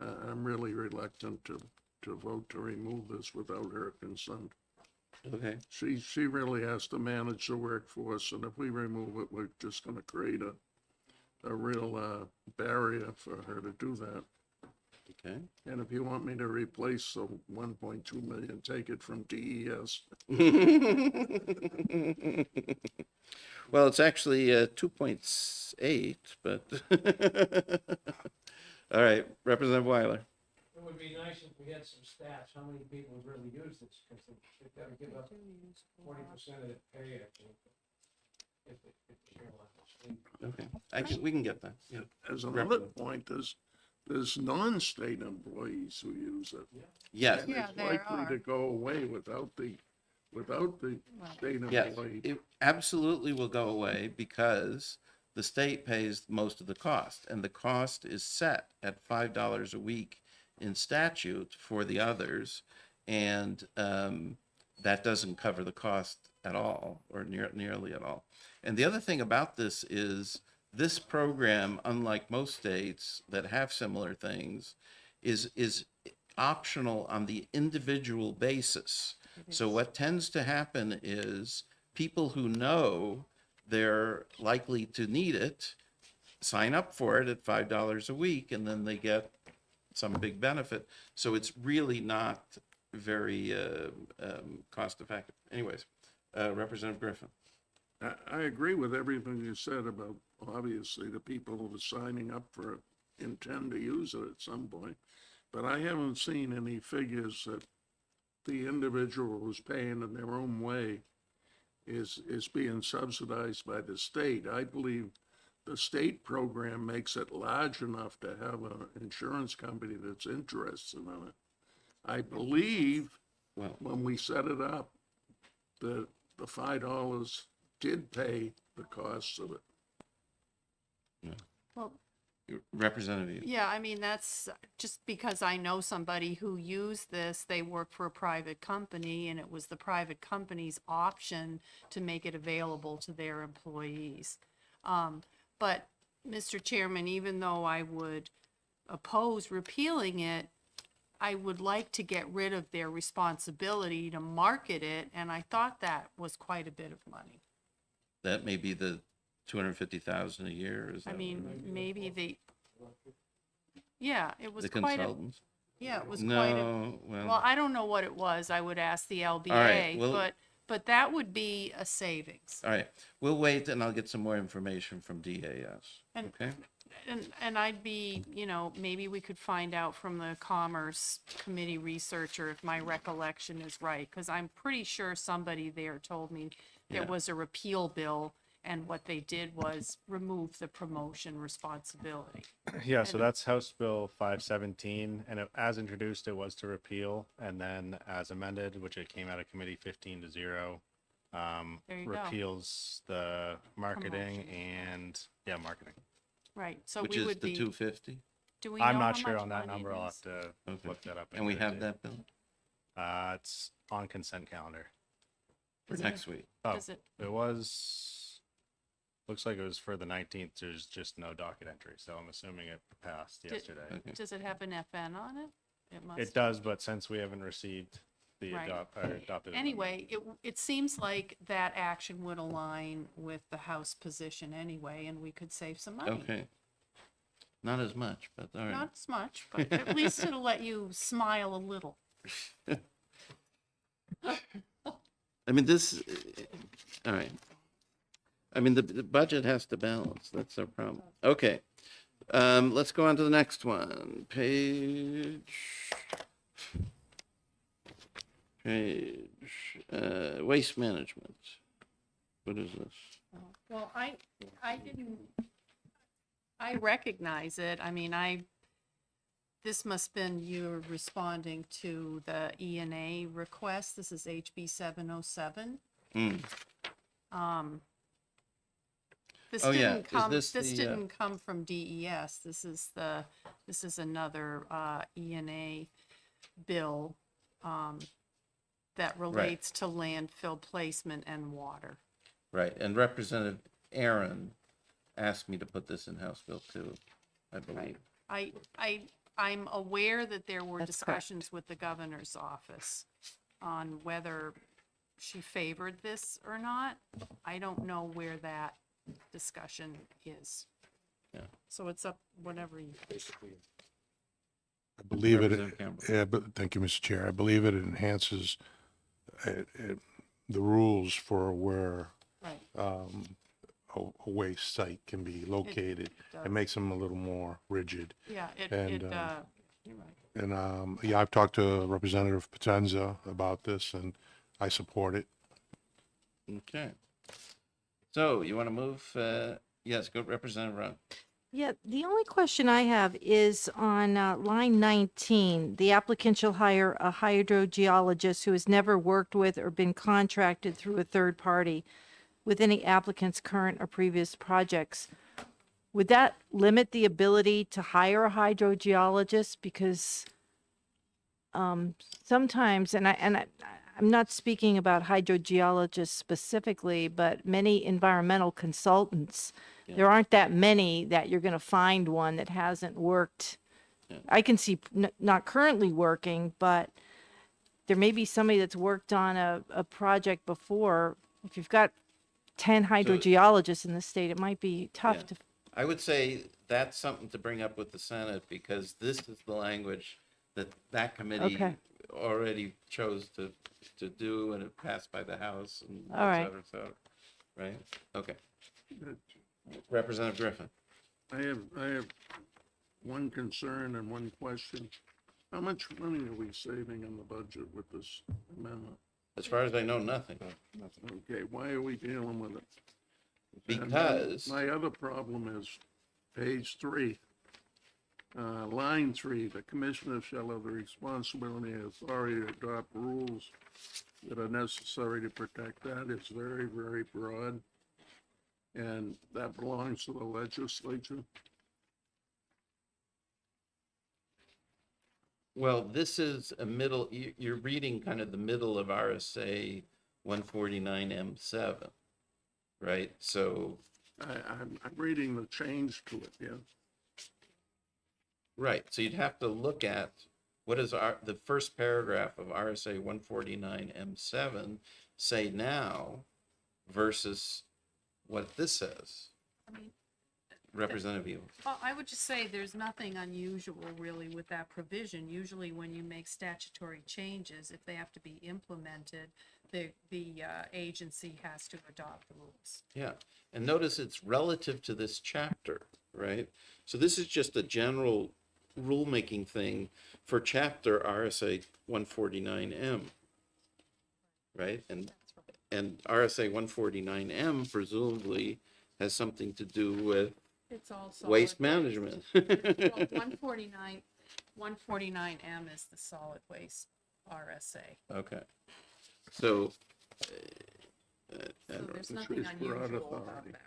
I'm really reluctant to vote to remove this without her consent. Okay. She really has to manage the workforce, and if we remove it, we're just going to create a real barrier for her to do that. Okay. And if you want me to replace the 1.2 million, take it from DES. Well, it's actually 2.8, but all right, Representative Weiler. It would be nice if we had some stats, how many people would really use this, because they've got to give up 40% of their pay, I think. If the airline was Okay, we can get that. Yeah. As another point, there's non-state employees who use it. Yes. And Yeah, it's there likely are. to go away without the state Yes, employee. it absolutely will go away because the state pays most of the cost, and the cost is set at $5 a week in statute for the others, and that doesn't cover the cost at all, or nearly at all. And the other thing about this is this program, unlike most states that have similar things, is optional on the individual basis. So what tends to happen is people who know they're likely to need it sign up for it at $5 a week, and then they get some big benefit. So it's really not very cost effective. Anyways, Representative Griffin. I agree with everything you said about, obviously, the people who are signing up for it intend to use it at some point. But I haven't seen any figures that the individual who's paying in their own way is being subsidized by the state. I believe the state program makes it large enough to have an insurance company that's interested in it. I believe when we set it up, the $5 did pay the costs of it. Well, Representative. yeah, I mean, that's just because I know somebody who used this, they work for a private company, and it was the private company's option to make it available to their employees. But, Mr. Chairman, even though I would oppose repealing it, I would like to get rid of their responsibility to market it, and I thought that was quite a bit of money. That may be the 250,000 a year. Is that I what mean, it is? maybe yeah, it was The quite a, consultants? yeah, it was No, quite a, well, well, I don't know what it was. I would ask the LBA, well- but that would be a savings. all right. We'll wait and I'll get some more information from DAS. And- Okay? And I'd be, maybe we could find out from the Commerce Committee researcher if my recollection is right, because I'm pretty sure somebody there told me there Yeah. was a repeal bill, and what they did was remove the promotion responsibility. Yeah, so that's House Bill 517, and as introduced, it was to repeal, and then as amended, which it came out of committee 15-0, There you go. repeals the marketing Promotion. and, marketing. Right, so Which we is would the be, 250? do we know I'm how not sure much on that money it number. I'll is? have to Okay. look that up. And we give it to have you. that bill? It's on consent calendar. For next week. Oh, Does it- it was, looks like it was for the 19th. There's just no docket entry, so I'm assuming it passed yesterday. Does it have an FN on it? It must. It does, but since we haven't received the Right. adopted. Anyway, it seems like that action would align with the House position anyway, and we could save some money. Okay. Not as much, but all right. Not as much, but at least it'll let you smile a little. I mean, this, all right. I mean, the budget has to balance. That's our problem. Okay. Let's go on to the next one. Waste management. What is this? Well, I recognize it. I mean, this must been you responding to the E&A request. This is HB 707. Mm. This Oh, yeah. didn't Is come, this this the, didn't come from DES. This is another E&A bill that relates to landfill placement and water. Right, and Representative Aaron asked me to put this in House Bill 2, I believe. I'm aware that there were That's correct. discussions with the governor's office on whether she favored this or not. I don't know where that discussion is. Yeah. So it's up, whatever you. I believe it, Representative Campbell. yeah, but, thank you, Mr. Chair. I believe it enhances the rules for where Right. a waste site can be located. does. It makes them a little more rigid. Yeah, And, you're right. And, yeah, I've talked to Representative Potenza about this, and I support it. Okay. So you want to move, yes, go Representative Ron. Yeah, the only question I have is on line 19. The applicant shall hire a hydrogeologist who has never worked with or been contracted through a third party with any applicant's current or previous projects. Would that limit the ability to hire a hydrogeologist? Because sometimes, I'm not speaking about hydrogeologists specifically, but many environmental consultants, there aren't that many that you're going to find one that hasn't worked. I can see not currently working, but there may be somebody that's worked on a project before. If you've got 10 hydrogeologists in the state, it might be tough Yeah. to. I would say that's something to bring up with the Senate, because this is the language that committee Okay. already chose to do, and it passed by the House and All right. et cetera, right? Okay. Representative Griffin. I have one concern and one question. How much money are we saving in the budget with this amendment? As far as I know, nothing. Okay, why are we dealing with it? And then Because, my other problem is page 3, line 3, the commissioner shall have the responsibility and authority to adopt rules that are necessary to protect. That is very, very broad. And that belongs to the legislature. well, this is a middle, you're reading kind of the middle of RSA 149M7, right? So, I'm reading the change to it, yeah. right, so you'd have to look at what is the first paragraph of RSA 149M7 say now versus what this says. Representative Evil. Well, I would just say there's nothing unusual really with that provision. Usually when you make statutory changes, if they have to be implemented, the agency has to adopt the rules. Yeah, and notice it's relative to this chapter, right? So this is just a general rulemaking thing for chapter RSA 149M, right? And RSA 149M presumably has something to do with It's all waste solid management. Well, 149M is the solid waste RSA. Okay, so, I So don't know. there's nothing It's broad unusual about authority. that.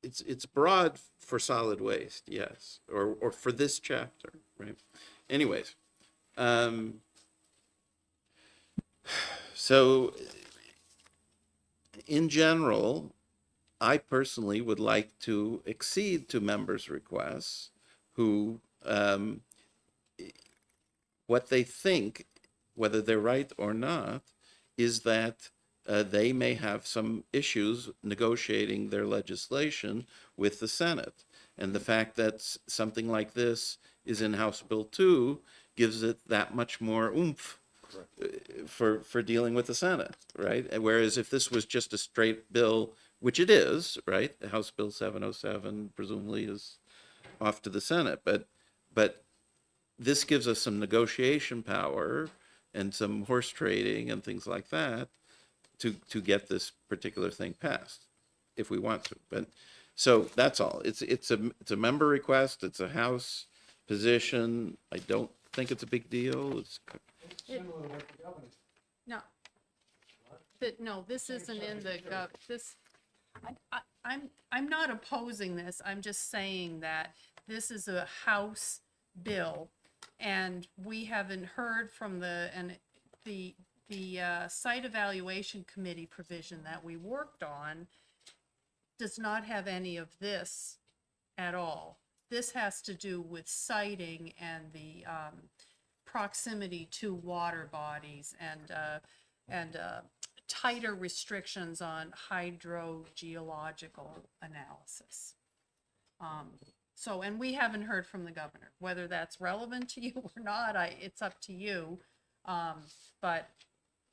It's broad for solid waste, yes, or for this chapter, right? Anyways, So, in general, I personally would like to accede to members' requests who, what they think, whether they're right or not, is that they may have some issues negotiating their legislation with the Senate. And the fact that something like this is in House Bill 2 gives it that much more oomph for dealing with the Senate, right? And whereas if this was just a straight bill, which it is, right? House Bill 707 presumably is off to the Senate, but this gives us some negotiation power and some horse trading and things like that to get this particular thing passed, if we want to. But so that's all. It's a member request. It's a House position. I don't think it's a big deal. No. No, this isn't in the this, I'm not opposing this. I'm just saying that this is a House bill, and we haven't heard from the site evaluation committee provision that we worked on does not have any of this at all. This has to do with siting and the proximity to water bodies and tighter restrictions on hydrogeological analysis. So, and we haven't heard from the governor. Whether that's relevant to you or not, it's up to you. But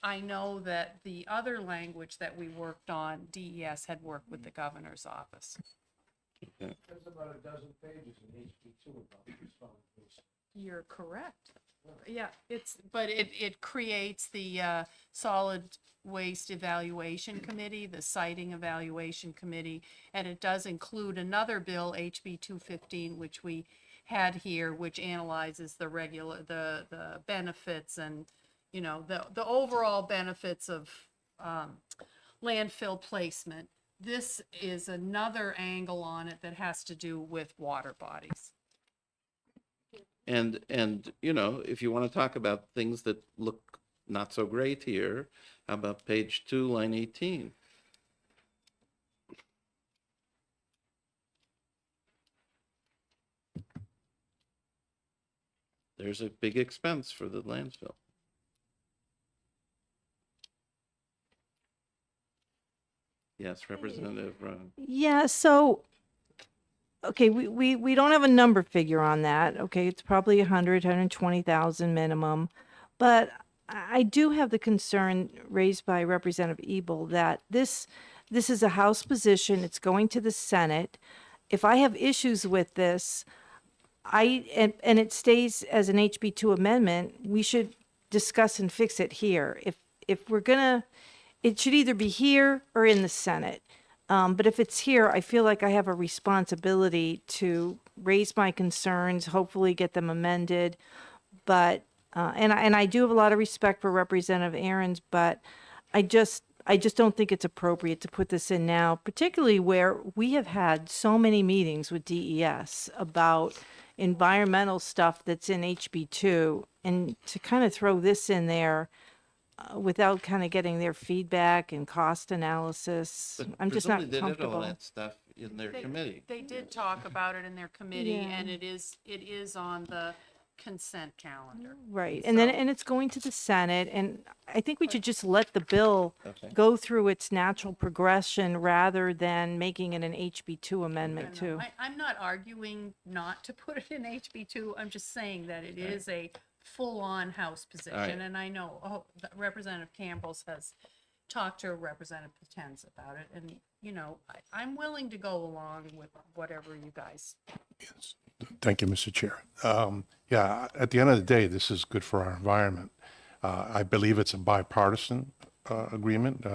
I know that the other language that we worked on, DES had worked with the governor's office. There's about a dozen pages in HB2 about this. You're correct. Yeah, but it creates the solid waste evaluation committee, the siting evaluation committee, and it does include another bill, HB 215, which we had here, which analyzes the benefits and, you know, the overall benefits of landfill placement. This is another angle on it that has to do with water bodies. And you know, if you want to talk about things that look not so great here, how about page 2, line 18? There's a big expense for the landfill. Yes, Representative Ron. Yeah, so, okay, we don't have a number figure on that. Okay, it's probably 120,000 minimum. But I do have the concern raised by Representative Ebel that this is a House position. It's going to the Senate. If I have issues with this, and it stays as an HB2 amendment, we should discuss and fix it here. If we're gonna, it should either be here or in the Senate. But if it's here, I feel like I have a responsibility to raise my concerns, hopefully get them amended. But and I do have a lot of respect for Representative Aaron's, but I just don't think it's appropriate to put this in now, particularly where we have had so many meetings with DES about environmental stuff that's in HB2, and to kind of throw this in there without kind of getting their feedback and cost analysis, But I'm just not presumably they did all comfortable. that stuff in their committee. They did talk about it in their committee, Yeah. and it is on the consent calendar. Right, and then, So- and it's going to the Senate, and I think we should just let the bill Okay. go through its natural progression rather than making it an HB2 I amendment don't know. too. I'm not arguing not to put it in HB2. I'm just saying that it is a full-on House position. And I know that Representative Campbell's has talked to Representative Potenza about it. And, you know, I'm willing to go along with whatever you guys. Thank you, Mr. Chair. Yeah, at the end of the day, this is good for our environment. I believe it's a bipartisan agreement.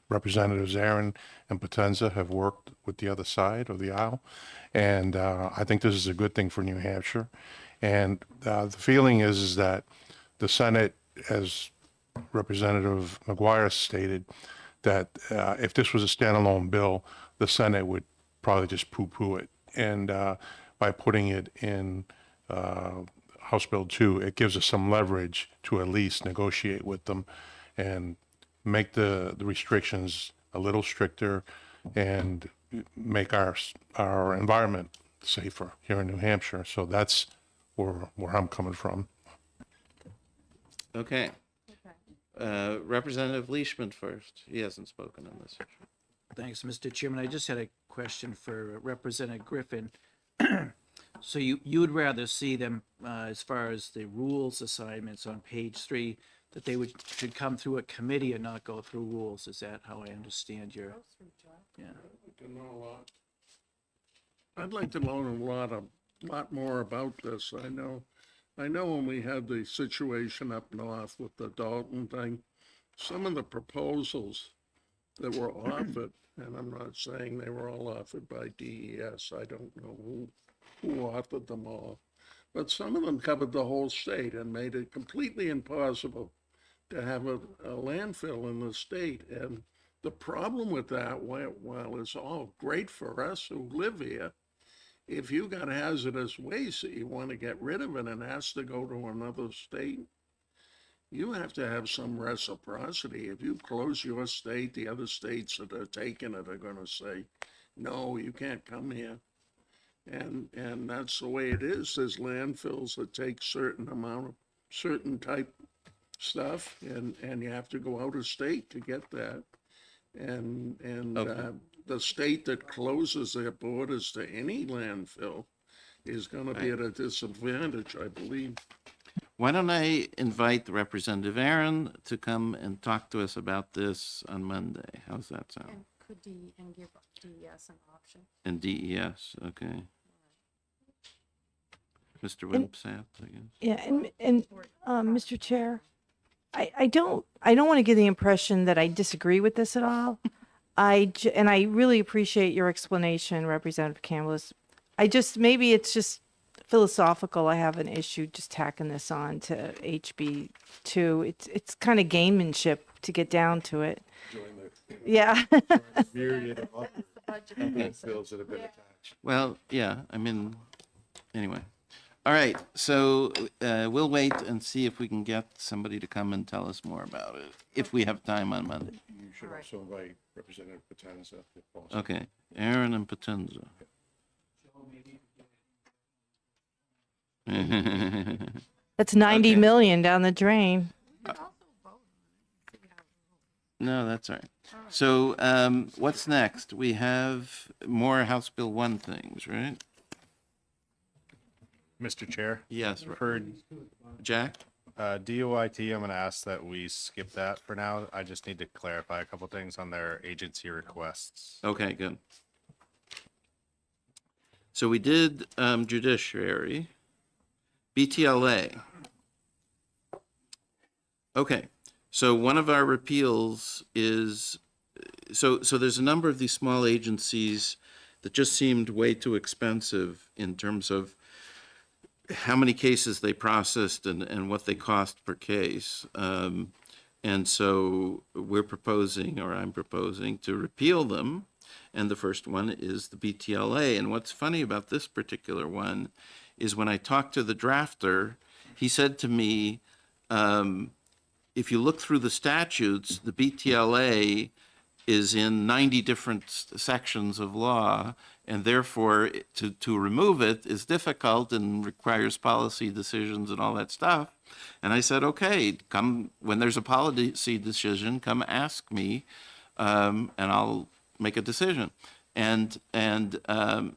Representatives Aaron and Potenza have worked with the other side of the aisle, and I think this is a good thing for New Hampshire. And the feeling is that the Senate, as Representative McGuire stated, that if this was a standalone bill, the Senate would probably just poo-poo it. And by putting it in House Bill 2, it gives us some leverage to at least negotiate with them and make the restrictions a little stricter and make our environment safer here in New Hampshire. So that's where I'm coming from. Okay. Representative Leishman first. He hasn't spoken on this issue. Thanks, Mr. Chairman. I just had a question for Representative Griffin. So you would rather see them, as far as the rules assignments on page 3, that they should come through a committee and not go through rules? Is that how I understand your? Yeah. I'd like to learn a lot more about this. I know when we had the situation up north with the Dalton thing, some of the proposals that were offered, and I'm not saying they were all offered by DES, I don't know who authored them all, but some of them covered the whole state and made it completely impossible to have a landfill in the state. And the problem with that, while it's all great for us who live here, if you got hazardous waste that you want to get rid of it and has to go to another state, you have to have some reciprocity. If you close your state, the other states that are taking it are going to say, no, you can't come here. And that's the way it is. There's landfills that take certain type stuff, and you have to go out of state to get that. And Okay. The state that closes their borders to any landfill is going to be at a disadvantage, I believe. Why don't I invite Representative Aaron to come and talk to us about this on Monday? How's that sound? And could give DES an option? And DES, okay. Mr. Wimpsat, I guess. Yeah, and Mr. Chair, I don't want to give the impression that I disagree with this at all. And I really appreciate your explanation, Representative Camillus. Maybe it's just philosophical. I have an issue just tacking this on to HB 2. It's kind of gamemanship to get down to it. Yeah. Well, yeah, I mean, anyway. All right, so we'll wait and see if we can get somebody to come and tell us more about it, if we have time on Monday. You should also invite Representative Potenza if possible. Okay, Aaron and Potenza. That's 90 Okay. million down the drain. No, that's all right. So what's next? We have more House Bill 1 things, right? Mr. Chair, Yes, for Jack? DOIT, I'm going to ask that we skip that for now. I just need to clarify a couple things on their agency requests. Okay, good. So we did judiciary, BTLA. Okay, so one of our repeals is, so there's a number of these small agencies that just seemed way too expensive in terms of how many cases they processed and what they cost per case. And so we're proposing, or I'm proposing, to repeal them. And the first one is the BTLA. And what's funny about this particular one is when I talked to the drafter, he said to me, if you look through the statutes, the BTLA is in 90 different sections of law, and therefore to remove it is difficult and requires policy decisions and all that stuff. And I said, okay, come when there's a policy decision, come ask me, and I'll make a decision. And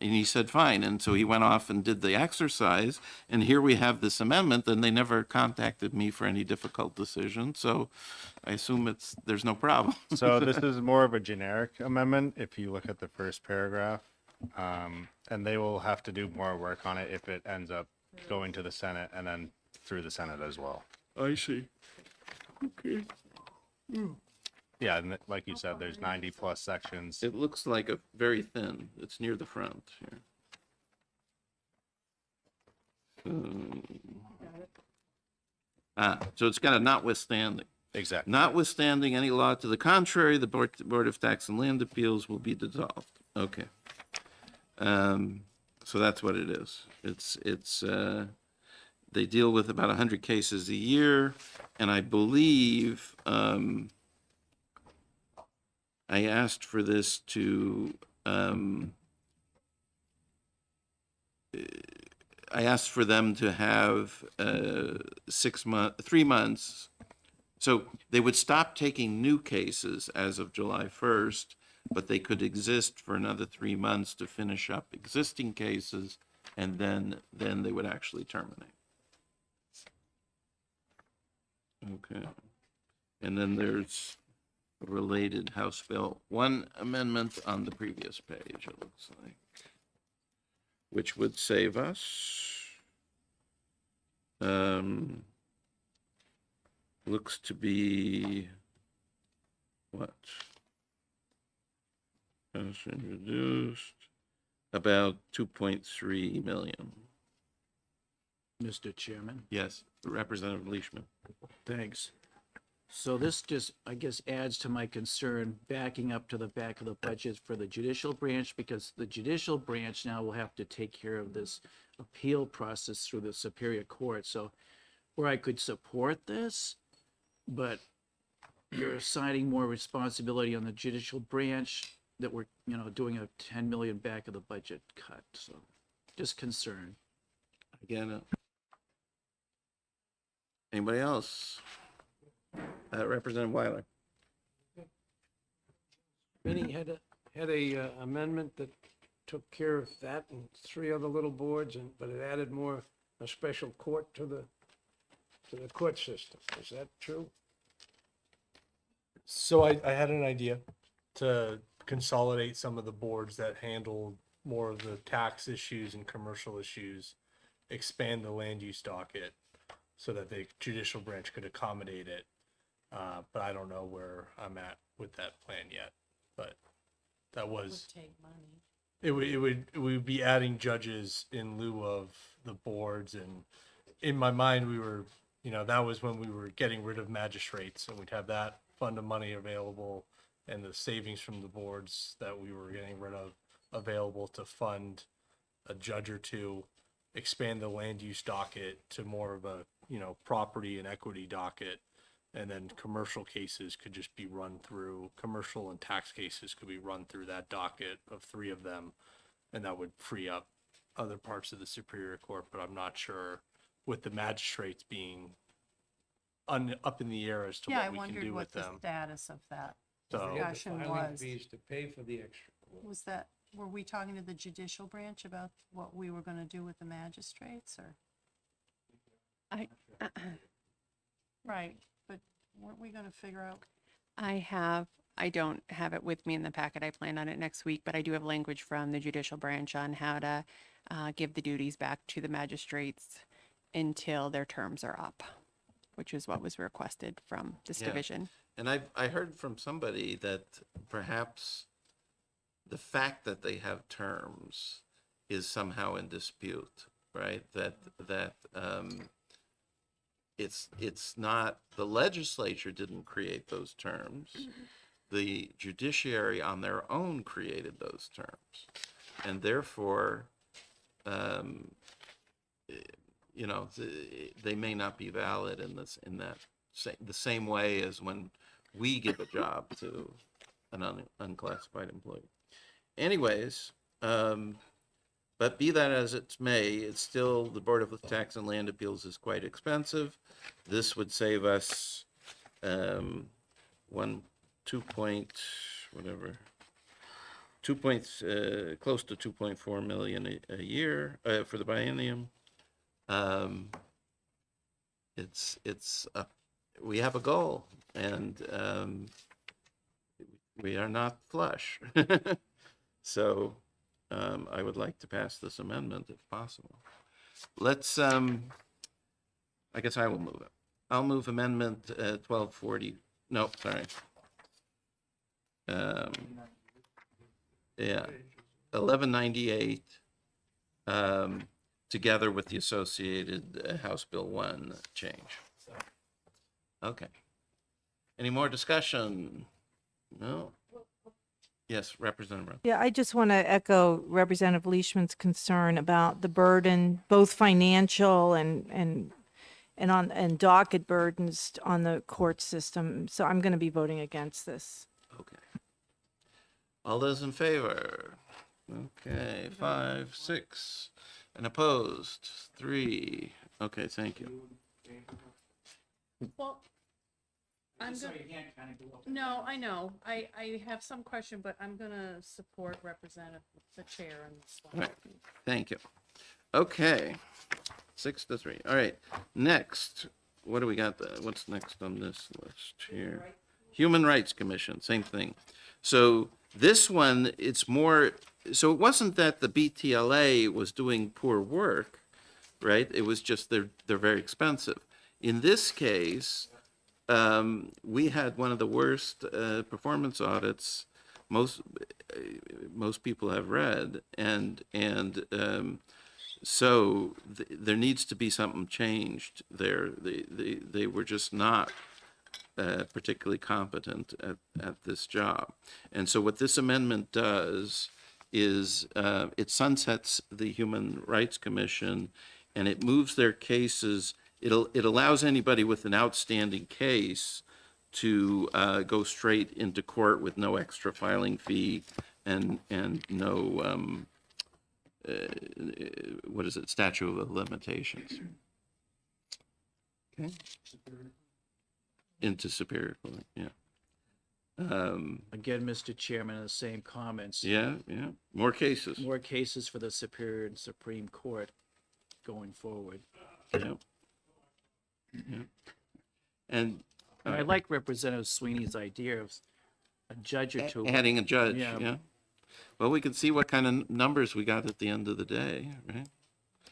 he said, fine. And so he went off and did the exercise. And here we have this amendment, and they never contacted me for any difficult decision. So I assume there's no problem. So this is more of a generic amendment if you look at the first paragraph. And they will have to do more work on it if it ends up going to the Senate and then through the Senate as well. I see. Okay. Yeah, and like you said, there's 90 plus sections. It looks like a very thin. It's near the front here. So it's got a notwithstanding. Exactly. Notwithstanding any law to the contrary, the Board of Tax and Land Appeals will be dissolved. Okay. So that's what it is. They deal with about 100 cases a year, and I believe I asked for this to, I asked for them to have 3 months. So they would stop taking new cases as of July 1st, but they could exist for another 3 months to finish up existing cases, and then they would actually terminate. Okay. And then there's a related House Bill, one amendment on the previous page, it looks like, which would save us. Looks to be what? Has introduced about 2.3 million. Mr. Chairman, Yes, Representative Leishman. thanks. So this just, I guess, adds to my concern backing up to the back of the budget for the judicial branch, because the judicial branch now will have to take care of this appeal process through the Superior Court. So where I could support this, but you're assigning more responsibility on the judicial branch that we're, doing a 10 million back of the budget cut. So just concern. Again, anybody else? Representative Weiler. Vinnie had a amendment that took care of that and 3 other little boards, but it added a special court to the court system. Is that true? So I had an idea to consolidate some of the boards that handled more of the tax issues and commercial issues, expand the land use docket so that the judicial branch could accommodate it. But I don't know where I'm at with that plan yet. But that was, Take money. it would be adding judges in lieu of the boards. And in my mind, we were, that was when we were getting rid of magistrates, and we'd have that fund of money available and the savings from the boards that we were getting rid of available to fund a judge or two, expand the land use docket to more of a, property and equity docket. And then commercial cases could just be run through, commercial and tax cases could be run through that docket of 3 of them. And that would free up other parts of the Superior Court, but I'm not sure with the magistrates being up in the air as to Yeah, I what we can wondered do what with the them. status of that So They had the discussion filing was. fees to pay for the extra court. Was that, were we talking to the judicial branch about what we were gonna do with the magistrates, or? Right, but weren't we gonna figure out? I don't have it with me in the packet. I plan on it next week, but I do have language from the judicial branch on how to give the duties back to the magistrates until their terms are up, which is what was requested from this Yeah. division. And I heard from somebody that perhaps the fact that they have terms is somehow in dispute, right? That it's not, the legislature didn't create those terms. The judiciary on their own created those terms. And therefore, they may not be valid in the same way as when we give a job to an unclassified employee. Anyways, but be that as it may, it's still, the Board of Tax and Land Appeals is quite expensive. This would save us close to 2.4 million a year for the biennium. We have a goal, and we are not flush. So I would like to pass this amendment if possible. Let's, I guess I will move it. I'll move amendment 1240, no, sorry. Yeah, 1198, together with the associated House Bill 1 change. Okay. Any more discussion? No? Yes, Representative Rowe. Yeah, I just want to echo Representative Leishman's concern about the burden, both financial and docket burdens on the court system. So I'm going to be voting against this. Okay. All those in favor? Okay, 5, 6, and opposed, 3. Okay, thank you. Well, I'm gonna, no, I know, I have some question, but I'm gonna support Representative, the chair on this All one. right, thank you. Okay, 6-3. All right, next, what do we got? What's next on this list here? Human Rights Commission, same thing. So this one, it's more, so it wasn't that the BTLA was doing poor work, right? It was just they're very expensive. In this case, we had one of the worst performance audits most people have read, and so there needs to be something changed there. They were just not particularly competent at this job. And so what this amendment does is it sunsets the Human Rights Commission, and it moves their cases. It allows anybody with an outstanding case to go straight into court with no extra filing fee and no what is it, statute of limitations. Okay. Into Superior Court, yeah. Again, Mr. Chairman, the same comments. Yeah, more cases. More cases for the Superior and Supreme Court going forward. Yeah. And I like Representative Sweeney's idea of a judge or two. adding a judge, Yeah. yeah. Well, we can see what kind of numbers we got at the end of the day, right?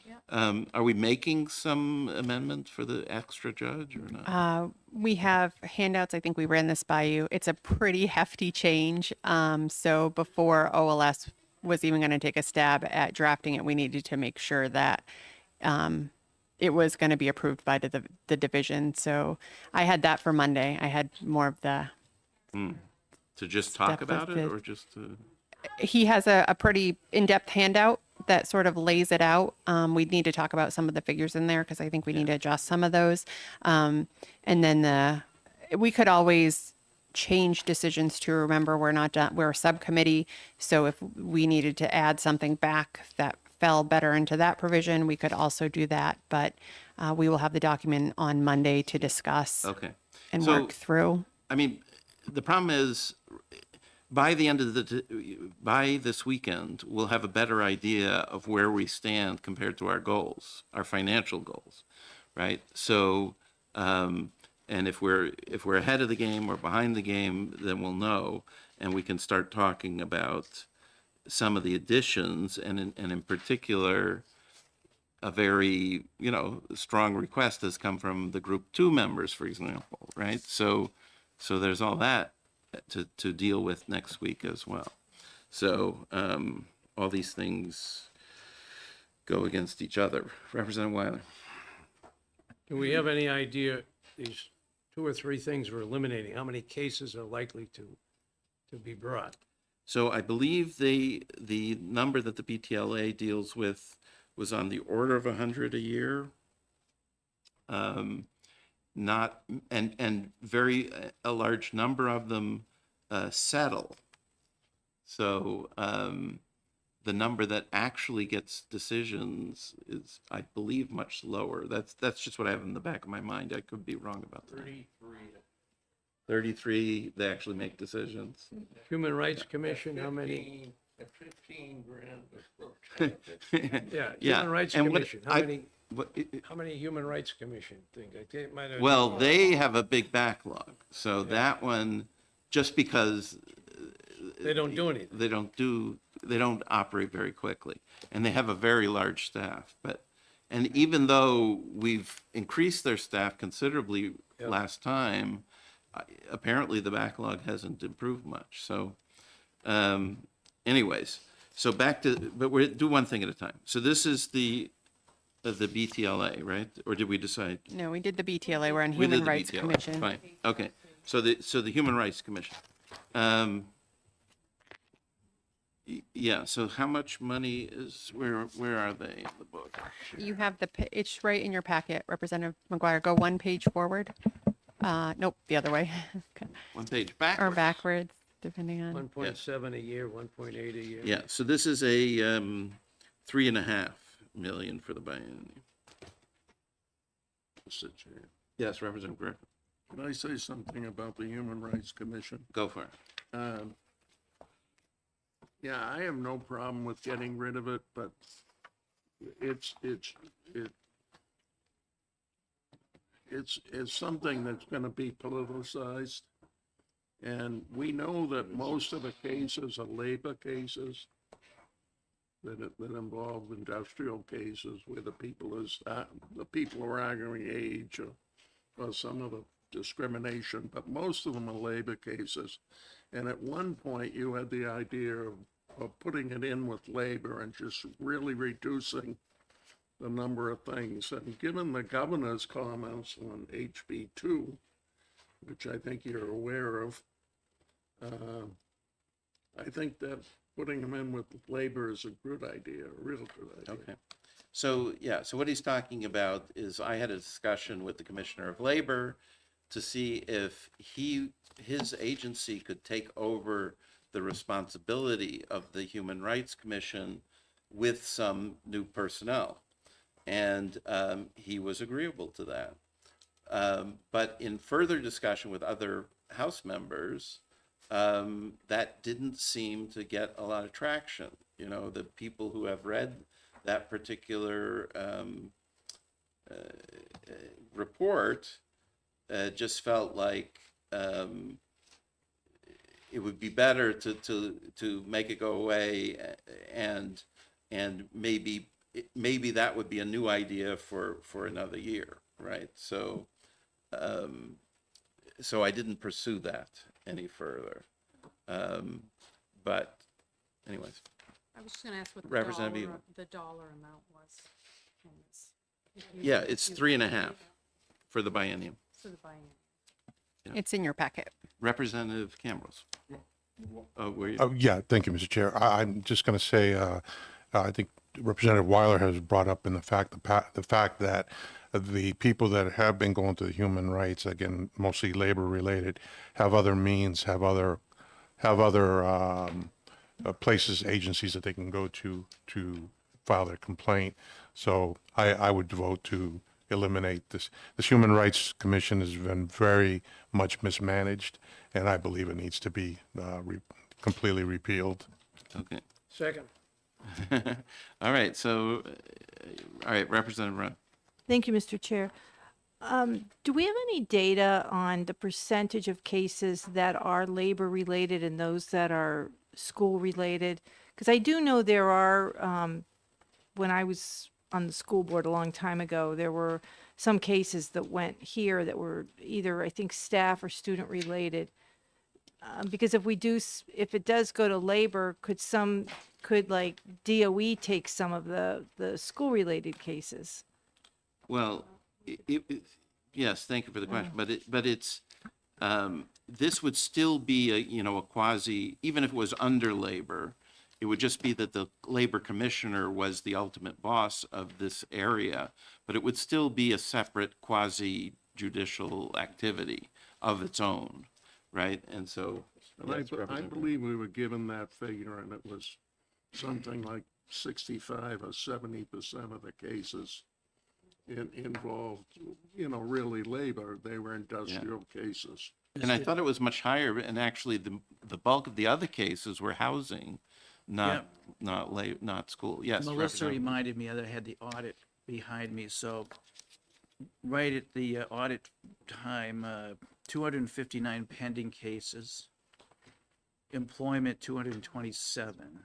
Yeah. Are we making some amendment for the extra judge or not? We have handouts. I think we ran this by you. It's a pretty hefty change. So before OLS was even going to take a stab at drafting it, we needed to make sure that it was going to be approved by the division. So I had that for Monday. I had more of the. To just talk Step about it listed. or just to? He has a pretty in-depth handout that sort of lays it out. We'd need to talk about some of the figures in there because I think we need to adjust some of those. And then we could always change decisions to remember we're not done. We're a subcommittee. So if we needed to add something back that fell better into that provision, we could also do that. But we will have the document on Monday to discuss Okay. and So, work through. I mean, the problem is, by the end of by this weekend, we'll have a better idea of where we stand compared to our goals, our financial goals, right? So, and if we're ahead of the game or behind the game, then we'll know, and we can start talking about some of the additions, and in particular, a very strong request has come from the Group 2 members, for example, right? So there's all that to deal with next week as well. So all these things go against each other. Representative Weiler. Do we have any idea, these 2 or 3 things we're eliminating, how many cases are likely to be brought? So I believe the number that the BTLA deals with was on the order of 100 a year. Not and very a large number of them settle. So the number that actually gets decisions is, I believe, much lower. That's just what I have in the back of my mind. I could be wrong about that. 33, they actually make decisions. Human Rights Commission, how many? 15 grand. Yeah, Yeah, Human Rights and what Commission, what- how many Human Rights Commission things? I think it might have. Well, they have a big backlog, so that one, just because They don't do anything. they don't operate very quickly, and they have a very large staff. And even though we've increased their staff considerably last time, apparently the backlog hasn't improved much. So, anyways, so but we'll do one thing at a time. So this is the BTLA, right? Or did we decide? No, we did the BTLA. We're on We did Human the Rights BTLA. Commission. Fine, okay. So the Human Rights Commission. Yeah, so how much money is, where are they in the book? You have it's right in your packet, Representative McGuire. Go one page forward. Nope, the other way. One page Or backwards. backwards, depending on. 1.7 a year, 1.8 a year. Yeah, so this is a 3.5 million for the biennium. Mr. Chair. Yes, Representative Griffin, Can I say something about the Human Rights Commission? go for it. Yeah, I have no problem with getting rid of it, but it's something that's gonna be politicized. And we know that most of the cases are labor cases that involve industrial cases where the people are arguing age or some of the discrimination, but most of them are labor cases. And at one point, you had the idea of putting it in with labor and just really reducing the number of things. And given the governor's comments on HB2, which I think you're aware of, I think that putting them in with labor is a good idea, a real good idea. Okay. So, yeah, so what he's talking about is I had a discussion with the Commissioner of Labor to see if his agency could take over the responsibility of the Human Rights Commission with some new personnel. And he was agreeable to that. But in further discussion with other House members, that didn't seem to get a lot of traction. You know, the people who have read that particular report just felt like it would be better to make it go away, and maybe that would be a new idea for another year, right? So so I didn't pursue that any further. But anyways, I was just gonna ask what Representative the dollar amount was. in this. yeah, it's 3.5 for the biennium. For the biennium. It's in your packet. Representative Camrose. Oh, were you? Oh, yeah, thank you, Mr. Chair. I'm just going to say, I think Representative Weiler has brought up in the fact that the people that have been going to the human rights, again, mostly labor related, have other means, have other places, agencies that they can go to file their complaint. So I would vote to eliminate this. This Human Rights Commission has been very much mismanaged, and I believe it needs to be completely repealed. Okay. Second. All right, so, all right, Representative Run. Thank you, Mr. Chair. Do we have any data on the percentage of cases that are labor-related and those that are school-related? Because I do know there are, when I was on the school board a long time ago, there were some cases that went here that were either, I think, staff or student-related. Because if it does go to labor, could like DOE take some of the school-related cases? Well, yes, thank you for the question, but it's, this would still be a quasi, even if it was under labor, it would just be that the labor commissioner was the ultimate boss of this area, but it would still be a separate quasi judicial activity of its own, right? And so, And yes, I Representative. believe we were given that figure, and it was something like 65 or 70% of the cases involved, really labor. They were industrial cases. And I thought it was much higher, and actually the bulk of the other cases were housing, not school. Yes, Melissa Representative. reminded me that I had the audit behind me, so right at the audit time, 259 pending cases, employment 227,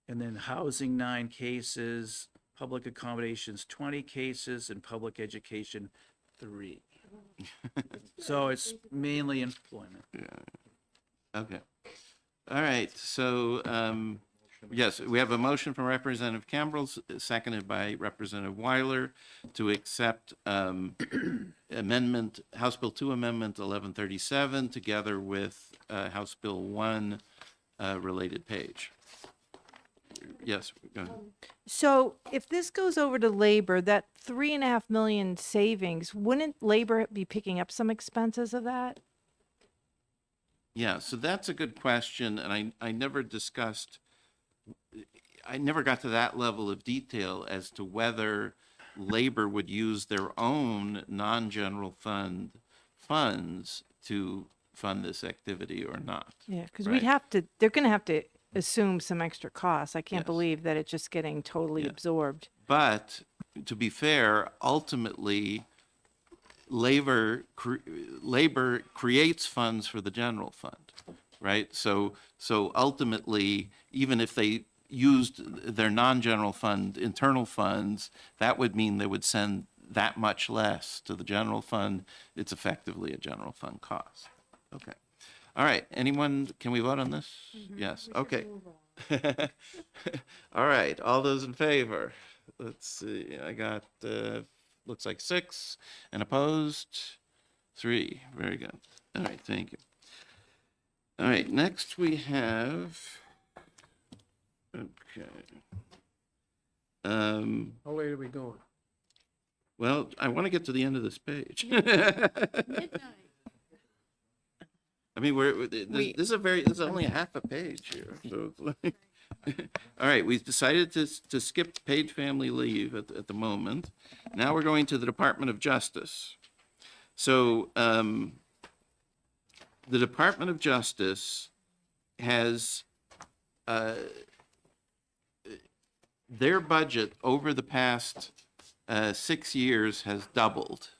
and then housing 9 cases, public accommodations 20 cases, and public education 3. So it's mainly employment. Okay. All right, so, yes, we have a motion from Representative Campbell, seconded by Representative Weiler, to accept House Bill 2 Amendment 1137, together with House Bill 1 related page. Yes, go ahead. So if this goes over to labor, that 3.5 million savings, wouldn't labor be picking up some expenses of that? Yeah, so that's a good question, and I never discussed, I never got to that level of detail as to whether labor would use their own non-general fund funds to fund this activity or not. Yeah, because Right. they're going to have to assume some extra costs. I can't Yes. believe that it's just getting totally Yeah. absorbed. But to be fair, ultimately, labor creates funds for the general fund, right? So ultimately, even if they used their non-general fund internal funds, that would mean they would send that much less to the general fund. It's effectively a general fund cost. Okay. All right. Anyone? Can we vote on this? Yes. Okay. All right. All those in favor? Let's see. I got looks like 6, and opposed 3. Very good. All right. Thank you. All right. Next we have. Okay. How late are we going? Well, I want to get to the end of this page. Midnight. I mean, this is only a half a page here. So it's like, all right, we've decided to skip paid family leave at the moment. Now we're going to the Department of Justice. So the Department of Justice has their budget over the past 6 years has doubled.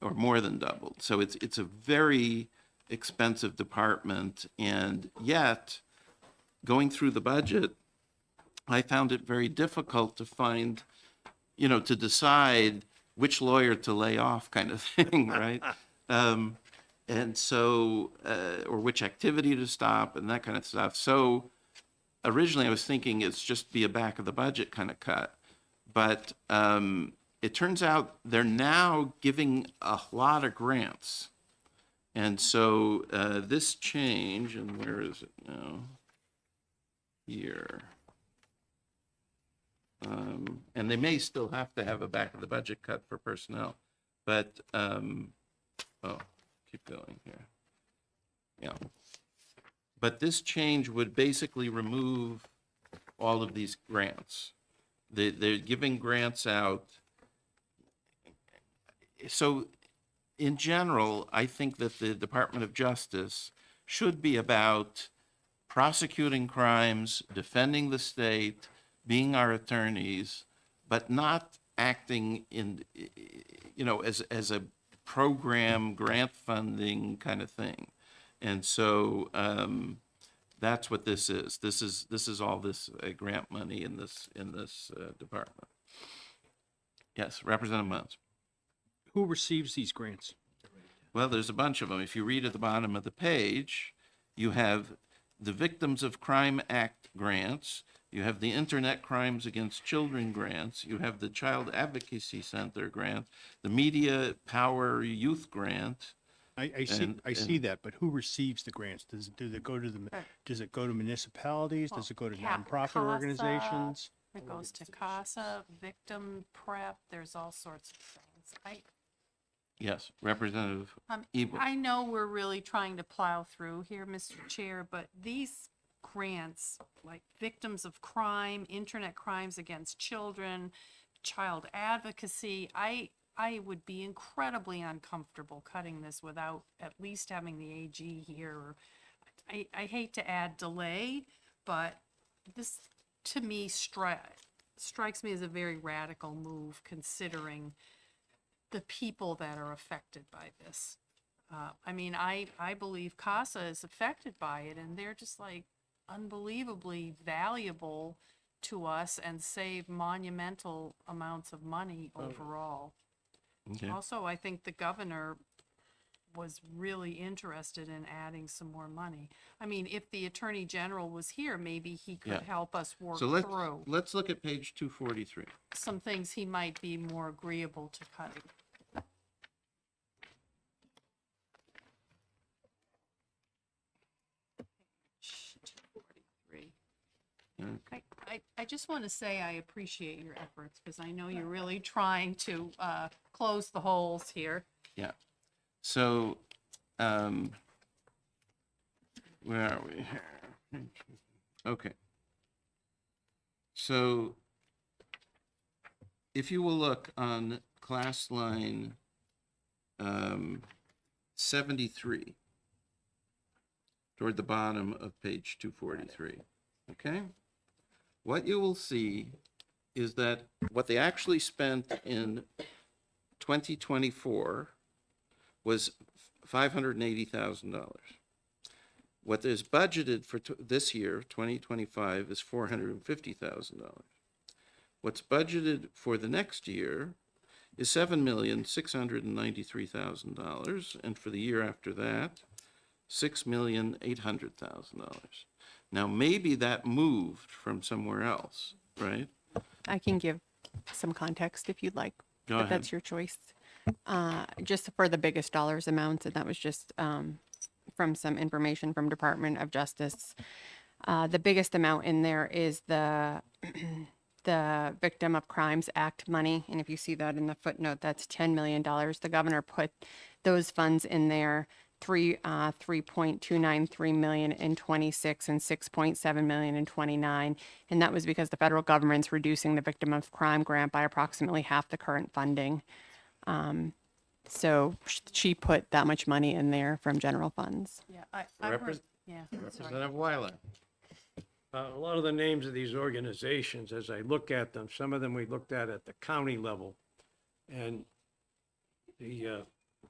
Or more than doubled. So it's a very expensive department, and yet, going through the budget, I found it very difficult to find, to decide which lawyer to lay off, kind of thing, right? And so, or which activity to stop, and that kind of stuff. So originally, I was thinking it's just be a back of the budget kind of cut, but it turns out they're now giving a lot of grants. And so this change, and where is it now? Here. And they may still have to have a back of the budget cut for personnel. But, keep going here. Yeah. But this change would basically remove all of these grants. They're giving grants out. So, in general, I think that the Department of Justice should be about prosecuting crimes, defending the state, being our attorneys, but not acting in, as a program grant funding kind of thing. And so that's what this is. This is all this grant money in this department. Yes, Representative Mons. Who receives these grants? Well, there's a bunch of them. If you read at the bottom of the page, you have the Victims of Crime Act grants, you have the Internet Crimes Against Children grants, you have the Child Advocacy Center grant, the Media Power Youth grant. I see that, but who receives the grants? Does it go to municipalities? Does it go to nonprofit CASA. organizations? It goes to CASA, victim prep, there's all sorts of things. Yes, Representative Ebel. I know we're really trying to plow through here, Mr. Chair, but these grants, like victims of crime, internet crimes against children, child advocacy, I would be incredibly uncomfortable cutting this without at least having the AG here. I hate to add delay, but this, to me, strikes me as a very radical move, considering the people that are affected by this. I believe CASA is affected by it, and they're just like unbelievably valuable to us and save monumental amounts of money overall. Okay. Also, I think the governor was really interested in adding some more money. I mean, if the Attorney General was here, maybe he could Yeah. help us work So through let's look at page 243. some things he might be more agreeable to cutting. I just want to say I appreciate your efforts because I know you're really trying to close the holes here. Yeah. So, where are we here? Okay. So, if you will look on class line 73, toward the bottom of page 243, okay? What you will see is that what they actually spent in 2024 was $580,000. What is budgeted for this year, 2025, is $450,000. What's budgeted for the next year is $7,693,000, and for the year after that, $6,800,000. Now, maybe that moved from somewhere else, right? I can give some context if you'd like. Go but ahead. That's your choice. Just for the biggest dollars amounts, and that was just from some information from Department of Justice. The biggest amount in there is the the Victim of Crimes Act money, and if you see that in the footnote, that's $10 million. The governor put those funds in there. 3.293 million in 26 and 6.7 million in 29, and that was because the federal government's reducing the victim of crime grant by approximately half the current funding. So she put that much money in there from general funds. Yeah, I heard, yeah. Sorry. Representative Weiler. A lot of the names of these organizations, as I look at them, some of them we looked at the county level, and the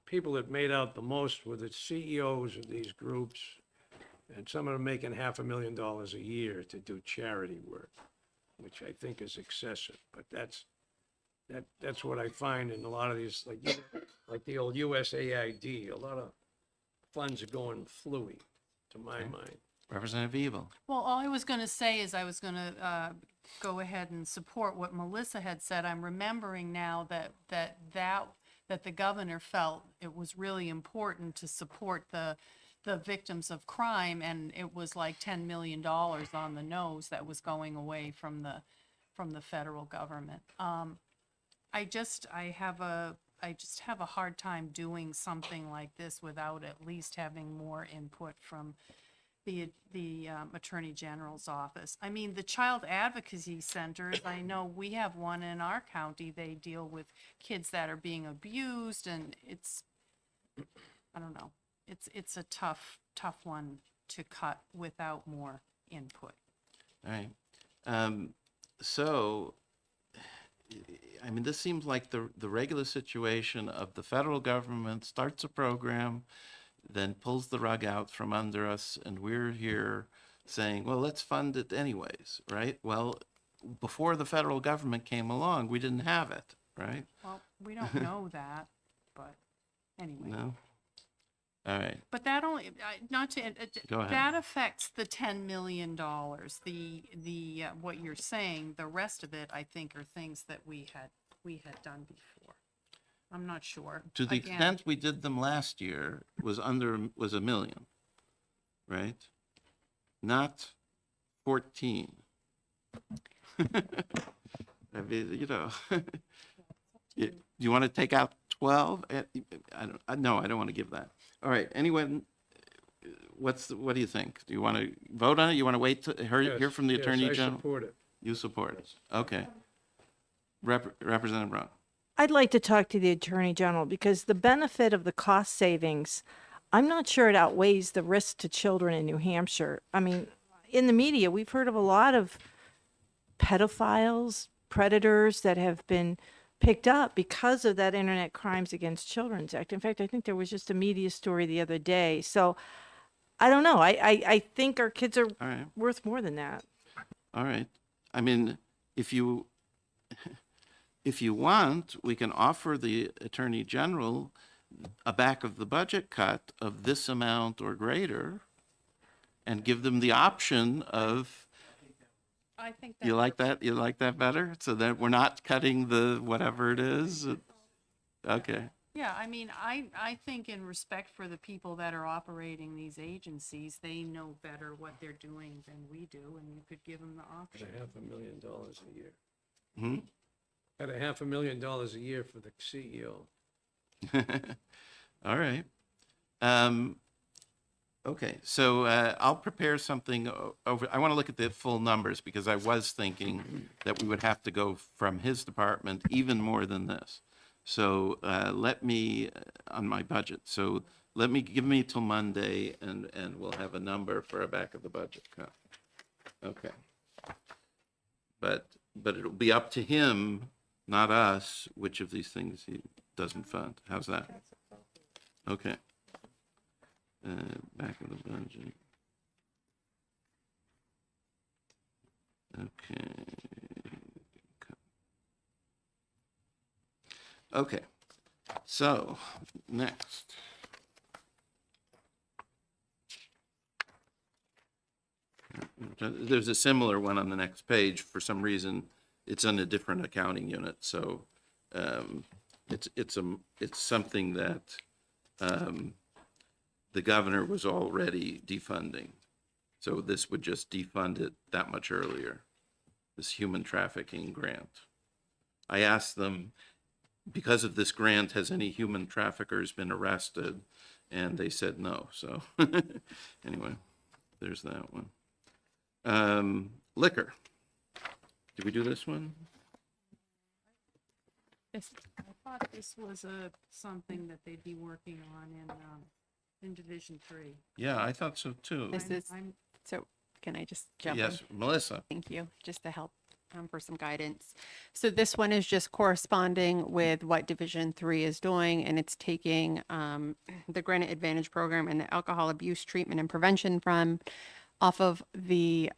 people that made out the most were the CEOs of these groups, and some of them making $500,000 a year to do charity work, which I think is excessive. But that's what I find in a lot of these, like the old USAID. A lot of funds are going fluey, to my mind. Representative Evil. Well, all I was going to say is I was going to go ahead and support what Melissa had said. I'm remembering now that the governor felt it was really important to support the victims of crime, and it was like $10 million on the nose that was going away from the federal government. I just have a hard time doing something like this without at least having more input from the Attorney General's office. I mean, the child advocacy centers, I know we have one in our county. They deal with kids that are being abused, and it's, I don't know, it's a tough one to cut without more input. All right. So, I mean, this seems like the regular situation of the federal government starts a program, then pulls the rug out from under us, and we're here saying, well, let's fund it anyways, right? Well, before the federal government came along, we didn't have it, right? Well, we don't know that, but anyway. No? All right. But that only, not to, Go ahead. that affects the $10 million. The what you're saying, the rest of it, I think, are things that we had done before. I'm not sure. To the Again, extent we did them last year was $1 million, right? Not 14. I mean, you know, you want to take out 12? I don't want to give that. All right. Anyone, what do you think? Do you want to vote on it? You want to wait to hear from the Attorney Yes, I General? support it. You support it. Okay. Representative Brown. I'd like to talk to the Attorney General because the benefit of the cost savings, I'm not sure it outweighs the risk to children in New Hampshire. I mean, in the media, we've heard of a lot of pedophiles, predators that have been picked up because of that Internet Crimes Against Children's Act. In fact, I think there was just a media story the other day. So I don't know. I think our kids are All right. worth more than that. All right. I mean, if you want, we can offer the Attorney General a back of the budget cut of this amount or greater and give them the option of, I think that you like that? You like that better? So that we're not cutting the whatever it is? Okay. Yeah, I mean, I think in respect for the people that are operating these agencies, they know better what they're doing than we do, and you could give them the At option. $500,000 a year. Hmm? At $500,000 a year for the CEO. All right. Okay, so I'll prepare something over, I want to look at the full numbers because I was thinking that we would have to go from his department even more than this. So let me, on my budget, so give me till Monday and we'll have a number for a back of the budget cut. Okay. But it'll be up to him, not us, which of these things he doesn't fund. How's that? Okay. Back of the budget. Okay. Okay. So, next. There's a similar one on the next page. For some reason, it's on a different accounting unit. So, it's something that the governor was already defunding. So this would just defund it that much earlier, this human trafficking grant. I asked them, because of this grant, has any human traffickers been arrested? And they said no. So anyway, there's that one. Liquor. Did we do this one? Yes, I thought this was something that they'd be working on in Division 3. Yeah, I thought so too. This is, I'm so can I just jump in? Yes, Melissa. Thank you, just to help for some guidance. So this one is just corresponding with what Division 3 is doing, and it's taking the Granite Advantage Program and the Alcohol Abuse Treatment and Prevention Fund off of the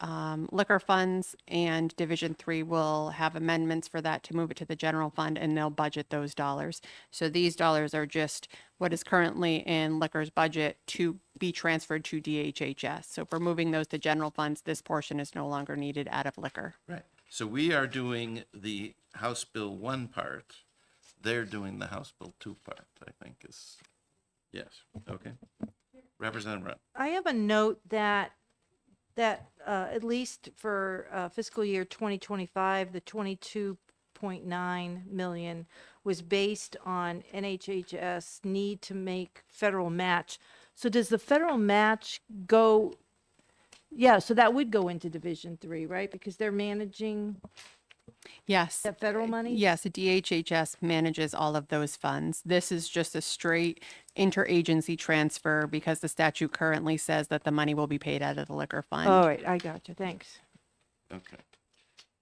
liquor funds, and Division 3 will have amendments for that to move it to the general fund, and they'll budget those dollars. So these dollars are just what is currently in liquor's budget to be transferred to DHHS. So if we're moving those to general funds, this portion is no longer needed out of liquor. Right. So we are doing the House Bill 1 part. They're doing the House Bill 2 part, I think is, yes. Okay. Representative Rudd. I have a note that at least for fiscal year 2025, the 22.9 million was based on NHHS need to make federal match. So does the federal match go? Yeah, so that would go into Division 3, right? Because they're managing Yes. that federal money? Yes, DHHS manages all of those funds. This is just a straight interagency transfer because the statute currently says that the money will be paid out of the liquor fund. All right, I got you. Thanks. Okay.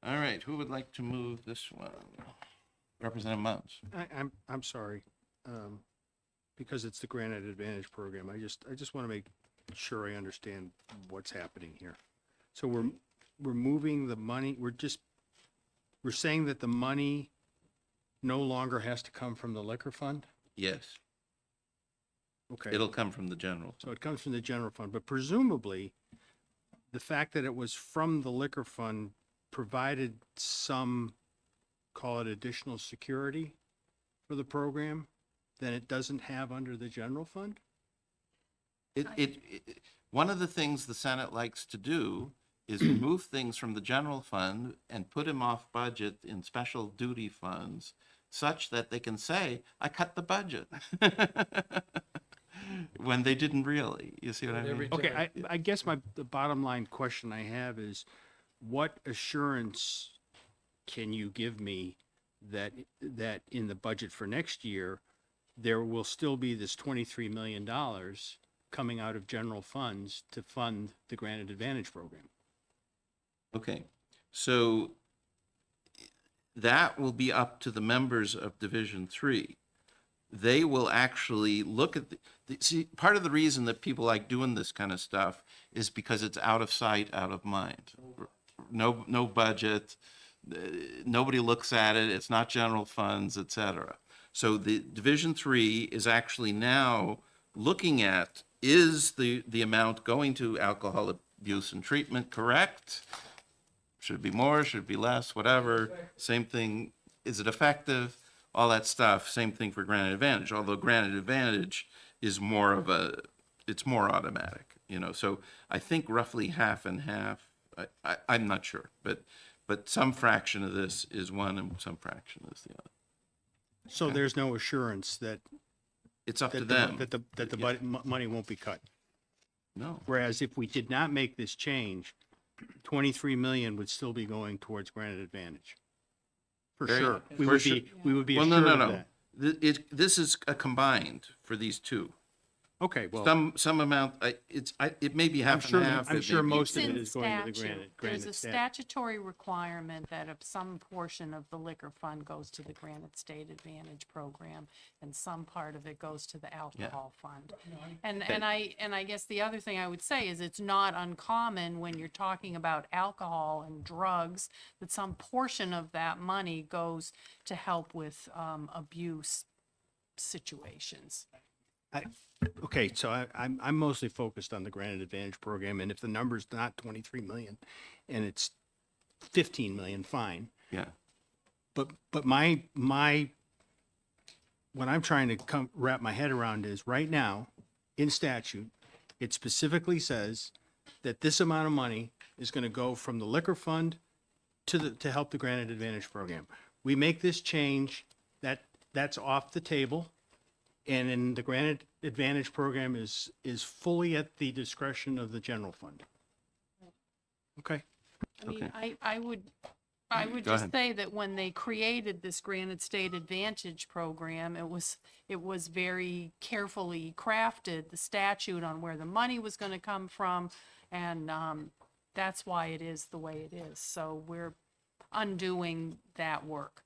All right, who would like to move this one? Representative Mons. I'm sorry, because it's the Granite Advantage Program. I just want to make sure I understand what's happening here. So we're moving the money, we're saying that the money no longer has to come from the liquor fund? Yes, Okay. it'll come from the general. So it comes from the general fund, but presumably, the fact that it was from the liquor fund provided some, call it additional security for the program that it doesn't have under the general fund? One of the things the Senate likes to do is remove things from the general fund and put them off budget in special duty funds such that they can say, I cut the budget. When they didn't really, you see what I mean? Okay, I guess the bottom line question I have is, what assurance can you give me that in the budget for next year, there will still be this $23 million coming out of general funds to fund the Granite Advantage Program? Okay, so that will be up to the members of Division 3. They will actually look at see, part of the reason that people like doing this kind of stuff is because it's out of sight, out of mind. No budget, nobody looks at it, it's not general funds, etc. So the Division 3 is actually now looking at, is the amount going to alcohol abuse and treatment correct? Should it be more, should it be less, whatever, same thing, is it effective? all that stuff. Same thing for Granite Advantage, although Granite Advantage is more of it's more automatic, so I think roughly half and half. I'm not sure, but some fraction of this is one and some fraction is the other. So there's no assurance that, It's up to that them. the money won't be cut. No, Whereas if we did not make this change, 23 million would still be going towards Granite Advantage. For Very- sure. We for would sure. be well, no, assured no, of no. that. This is a combined for these two. Okay, well, Some amount. It may be half sure and that- half. I'm it sure may be- most of It's it in is going to the statute. Granite There's a State. statutory requirement that if some portion of the liquor fund goes to the Granite State Advantage Program, and some part of it goes to the alcohol fund. And I guess the other thing I would say is it's not uncommon when you're talking about alcohol and drugs, that some portion of that money goes to help with abuse situations. Okay, so I'm mostly focused on the Granite Advantage program, and if the number's not 23 million and it's 15 million, fine. Yeah. But what I'm trying to wrap my head around is right now, in statute, it specifically says that this amount of money is going to go from the liquor fund to help the Granite Advantage program. We make this change, that's off the table. And then the Granite Advantage program is fully at the discretion of the general fund. Okay. I mean, Okay. I would Go just ahead. say that when they created this Granite State Advantage program, it was very carefully crafted, the statute on where the money was going to come from, and that's why it is the way it is. So we're undoing that work.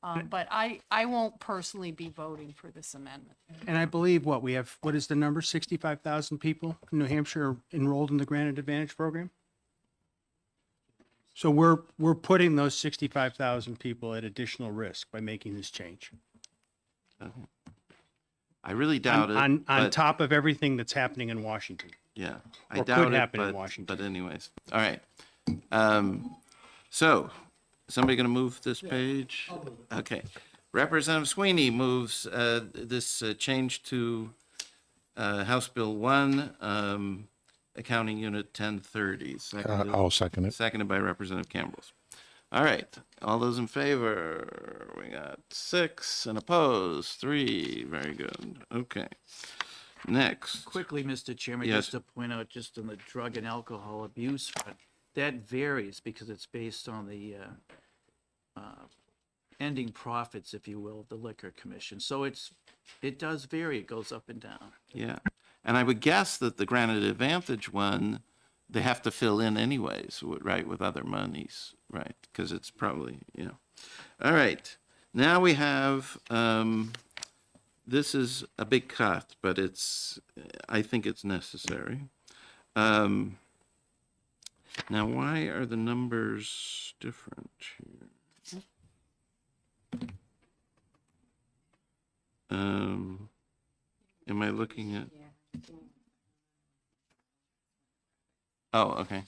But I won't personally be voting for this amendment. And I believe what is the number? 65,000 people in New Hampshire enrolled in the Granite Advantage program? So we're putting those 65,000 people at additional risk by making this change. I really doubt it. On but- top of everything that's happening in Washington. Yeah, I Or could doubt it, happen in but, Washington. but anyways, all right. So, somebody going to move this page? Okay. Representative Sweeney moves this change to House Bill 1, Accounting Unit 1030. I'll second it. Seconded by Representative Campbell. All right, all those in favor? We got 6 and opposed, 3. Very good. Okay. Next. Quickly, Mr. Chairman, Yes. just to point out, just on the drug and alcohol abuse front, that varies because it's based on the ending profits, if you will, of the Liquor Commission. So it does vary. It goes up and down. Yeah, and I would guess that the Granite Advantage one, they have to fill in anyways, right, with other monies, right? Because it's probably, All right, now we have, this is a big cut, but I think it's necessary. Now, why are the numbers different here? Am I looking at? Oh, okay.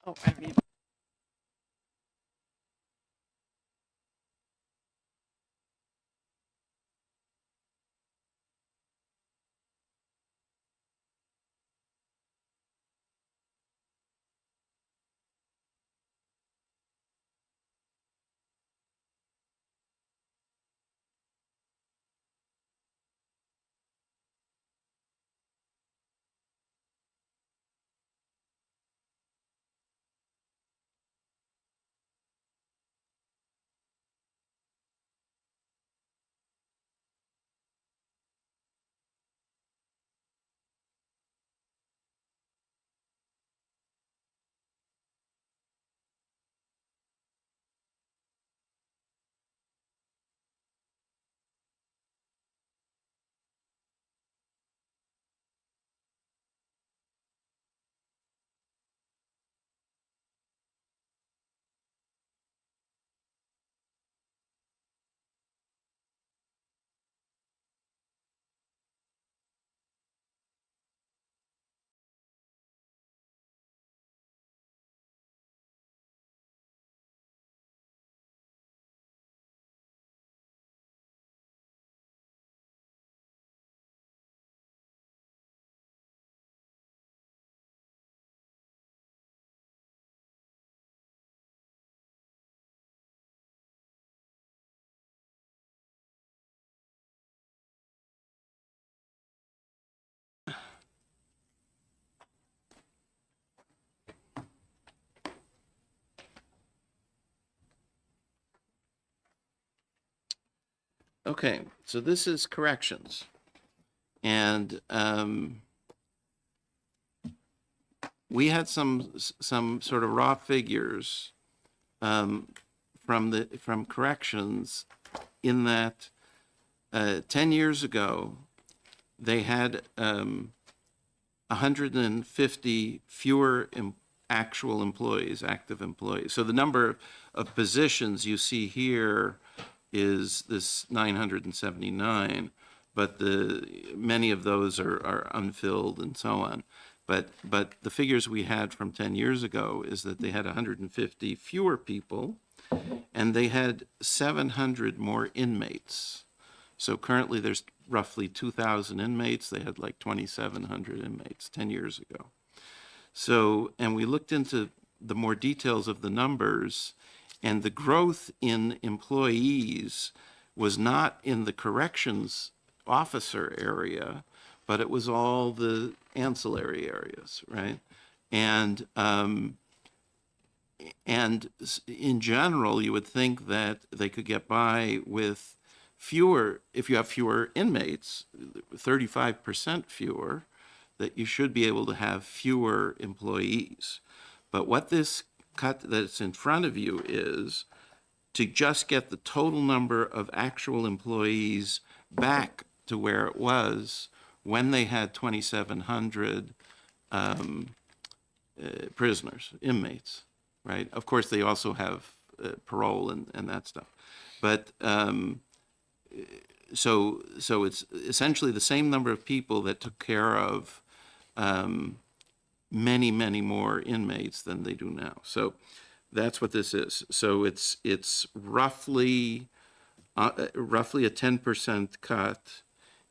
Oh, I don't need. Okay, so this is corrections. And we had some sort of raw figures from corrections, in that 10 years ago they had 150 fewer actual employees, active employees. So the number of positions you see here is this 979, but many of those are unfilled and so on. But the figures we had from 10 years ago is that they had 150 fewer people, and they had 700 more inmates. So currently there's roughly 2,000 inmates. They had like 2,700 inmates 10 years ago. So, and we looked into the more details of the numbers, and the growth in employees was not in the corrections officer area, but it was all the ancillary areas, right? And in general, you would think that they could get by with fewer, if you have fewer inmates, 35% fewer, that you should be able to have fewer employees. But what this cut that's in front of you is to just get the total number of actual employees back to where it was when they had 2,700 prisoners, inmates, right? Of course, they also have parole and that stuff. But so it's essentially the same number of people that took care of many, many more inmates than they do now. So that's what this is. So it's roughly a 10% cut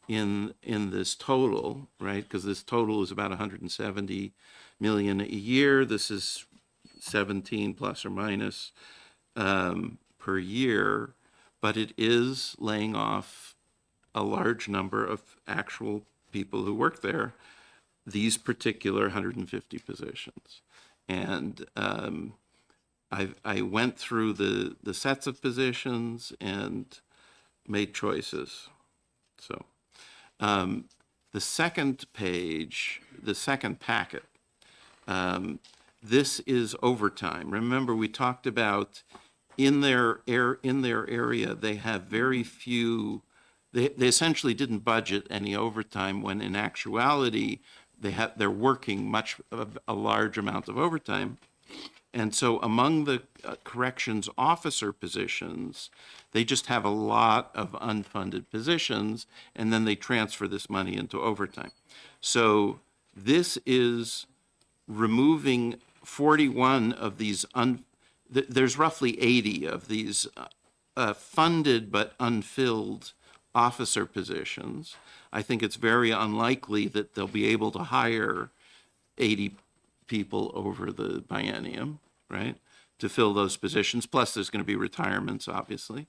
in this total, right? Because this total is about 170 million a year. This is 17 plus or minus per year, but it is laying off a large number of actual people who work there, these particular 150 positions. And I went through the sets of positions and made choices. So the second page, the second packet, this is overtime. Remember, we talked about in their area, they have very few. They essentially didn't budget any overtime, when in actuality they're working a large amount of overtime. And so among the corrections officer positions, they just have a lot of unfunded positions, and then they transfer this money into overtime. So this is removing 41 of these, there's roughly 80 of these funded but unfilled officer positions. I think it's very unlikely that they'll be able to hire 80 people over the biennium, right, to fill those positions. Plus, there's going to be retirements, obviously.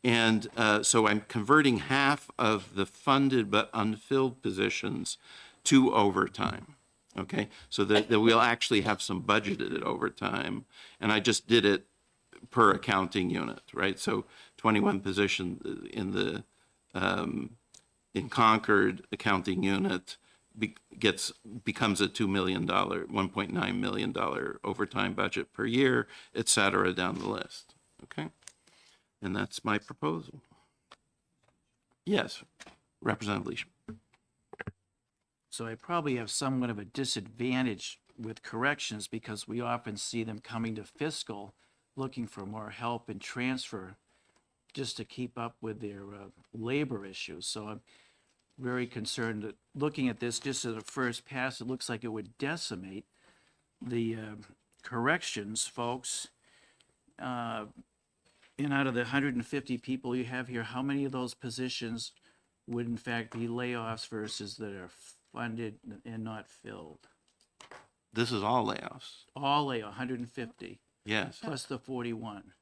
And so I'm converting half of the funded but unfilled positions to overtime. Okay, so that we'll actually have some budgeted overtime. And I just did it per accounting unit, right? So 21 positions in the in Concord accounting unit becomes a $2 million, $1.9 million overtime budget per year, et cetera, down the list. Okay, and that's my proposal. Yes, Representative Leishman. So I probably have somewhat of a disadvantage with corrections because we often see them coming to fiscal looking for more help and transfer just to keep up with their labor issues. So I'm very concerned that looking at this just as a first pass, it looks like it would decimate the corrections folks. And out of the 150 people you have here, how many of those positions would in fact be layoffs versus that are funded and not filled? This is all layoffs. All 150, Yes. plus the 41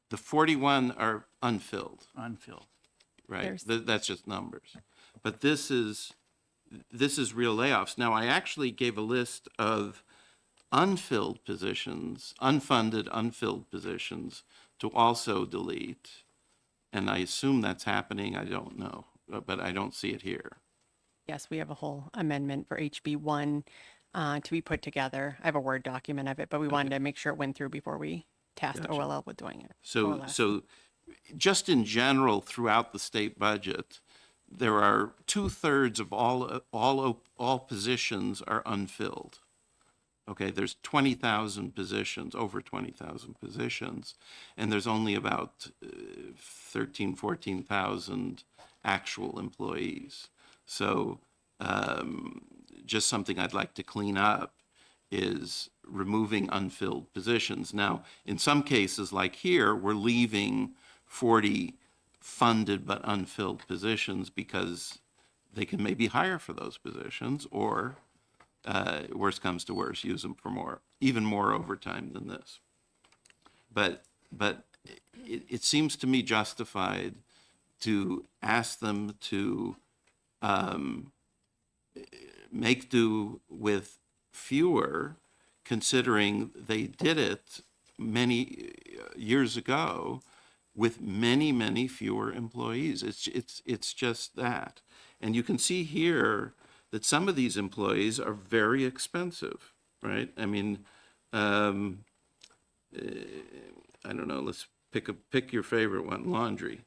The 41 are unfilled, unfilled. right? That's just numbers. But this is real layoffs. Now, I actually gave a list of unfilled positions, unfunded, unfilled positions to also delete. And I assume that's happening. I don't know, but I don't see it here. Yes, we have a whole amendment for HB 1 to be put together. I have a Word document of it, but we wanted to make sure it went through before we tasked OLL with doing it. So just in general, throughout the state budget, there are 2/3 of all positions are unfilled. Okay, there's 20,000 positions, over 20,000 positions, and there's only about 14,000 actual employees. So just something I'd like to clean up is removing unfilled positions. Now, in some cases, like here, we're leaving 40 funded but unfilled positions because they can maybe hire for those positions, or worst comes to worst, use them for even more overtime than this. But it seems to me justified to ask them to make do with fewer, considering they did it many years ago with many fewer employees. It's just that. And you can see here that some of these employees are very expensive, right? I mean, I don't know, let's pick your favorite one, laundry.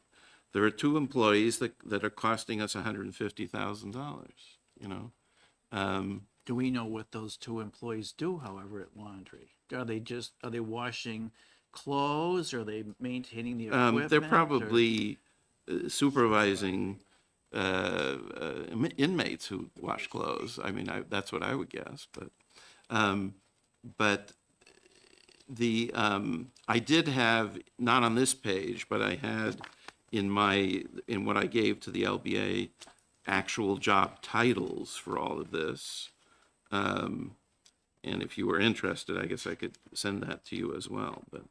There are 2 employees that are costing us $150,000, you know? Do we know what those 2 employees do, however, at laundry? Are they washing clothes? Are they maintaining the equipment? They're probably supervising inmates who wash clothes. I mean, that's what I would guess. But I did have, not on this page, but I had in what I gave to the LBA actual job titles for all of this. And if you were interested, I guess I could send that to you as well. But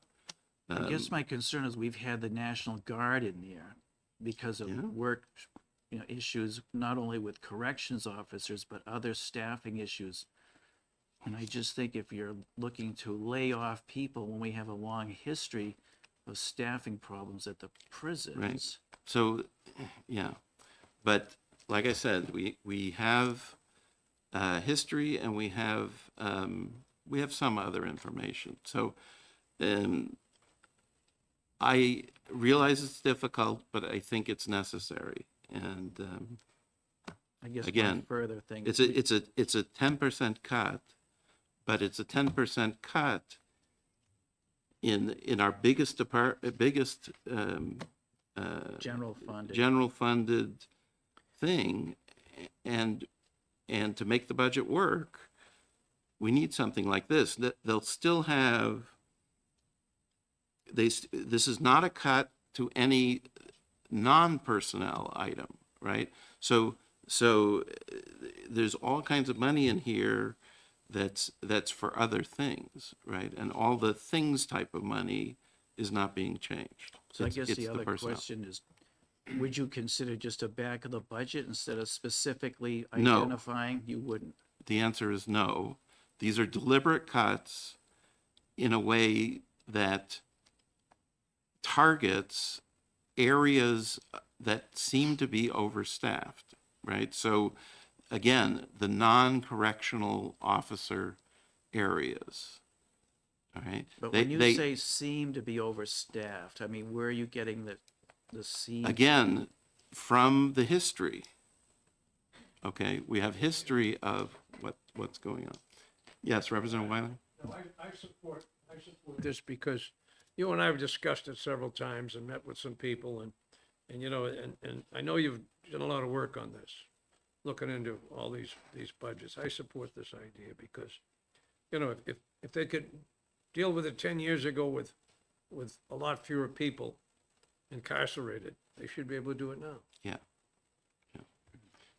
I guess my concern is we've had the National Guard in there because of work, issues, not only with corrections officers, but other staffing issues. And I just think if you're looking to lay off people when we have a long history of staffing problems at the prisons. Right. So, yeah. But like I said, we have history and we have some other information. So I realize it's difficult, but I think it's necessary. And I guess again, one further thing. it's a 10% cut, but it's a 10% cut in our biggest general funded thing, and to make the budget work, we need something like this. They'll still have, this is not a cut to any non-personnel item, right? So there's all kinds of money in here that's for other things, right? And all the things type of money is not being changed. So I It's- guess it's the other personnel. question is, would you consider just a back of the budget instead of specifically No. identifying? You wouldn't. The answer is no. These are deliberate cuts in a way that targets areas that seem to be overstaffed, right? So again, the non-correctional officer areas, all right? But They- when you they- say seem to be overstaffed, I mean, where are you getting the seem? Again, from the history, okay? We have history of what's going on. Yes, Representative Wiley? I support this because you and I have discussed it several times and met with some people and you know, and I know you've done a lot of work on this, looking into all these budgets. I support this idea because, you know, if they could deal with it 10 years ago with a lot fewer people incarcerated, they should be able to do it now. Yeah.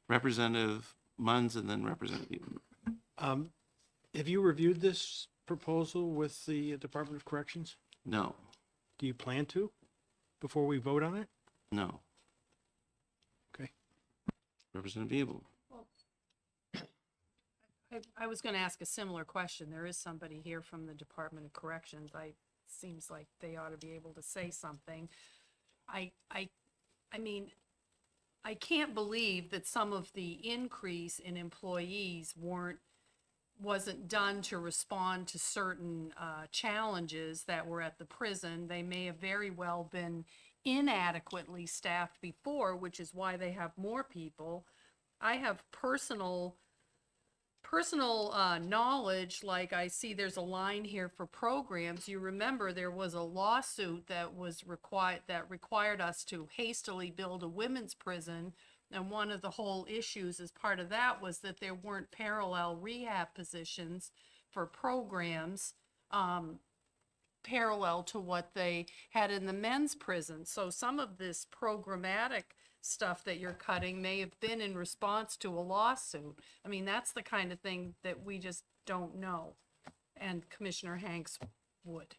Representative Munns and then Representative Eaton. Have you reviewed this proposal with the Department of Corrections? No, Do you plan to before we vote on it? no. Okay. Representative Evil. I was going to ask a similar question. There is somebody here from the Department of Corrections. Seems like they ought to be able to say something. I mean, I can't believe that some of the increase in employees wasn't done to respond to certain challenges that were at the prison. They may have very well been inadequately staffed before, which is why they have more people. I have personal knowledge, like I see there's a line here for programs. You remember there was a lawsuit that required us to hastily build a women's prison. And one of the whole issues as part of that was that there weren't parallel rehab positions for programs parallel to what they had in the men's prison. So some of this programmatic stuff that you're cutting may have been in response to a lawsuit. I mean, that's the kind of thing that we just don't know. And Commissioner Hanks would.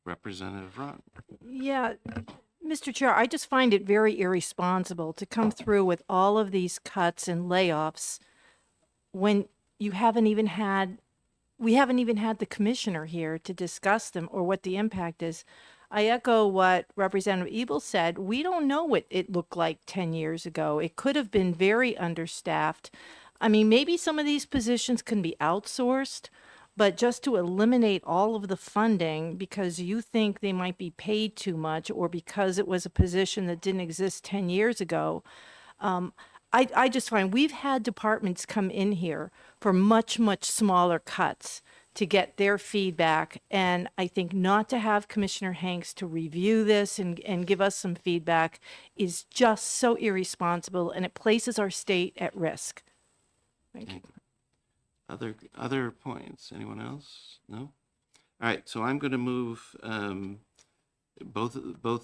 Representative Rock. Yeah, Mr. Chair, I just find it very irresponsible to come through with all of these cuts and layoffs when we haven't even had the commissioner here to discuss them or what the impact is. I echo what Representative Ebel said. We don't know what it looked like 10 years ago. It could have been very understaffed. I mean, maybe some of these positions can be outsourced, but just to eliminate all of the funding because you think they might be paid too much or because it was a position that didn't exist 10 years ago, I just find we've had departments come in here for much, much smaller cuts to get their feedback. And I think not to have Commissioner Hanks to review this and give us some feedback is just so irresponsible, and it places our state at risk. Thank you. Other points? Anyone else? No? All right, so I'm going to move both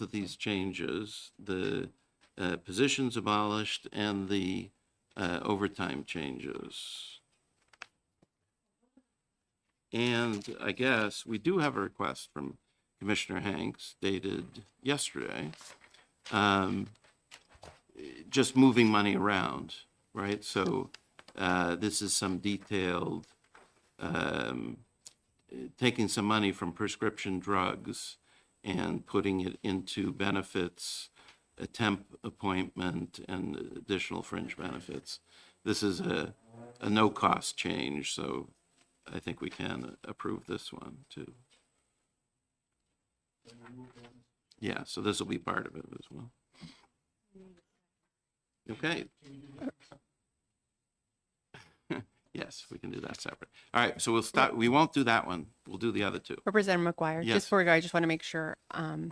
of these changes, the positions abolished and the overtime changes. And I guess we do have a request from Commissioner Hanks dated yesterday, just moving money around, right? So this is some detailed, taking some money from prescription drugs and putting it into benefits, a temp appointment, and additional fringe benefits. This is a no-cost change, so I think we can approve this one too. Yeah, so this will be part of it as well. Okay. Yes, we can do that separate. All right, so we'll start. We won't do that one. We'll do the other two. Representative McGuire, Yes. just before we go, I just want to make sure I'm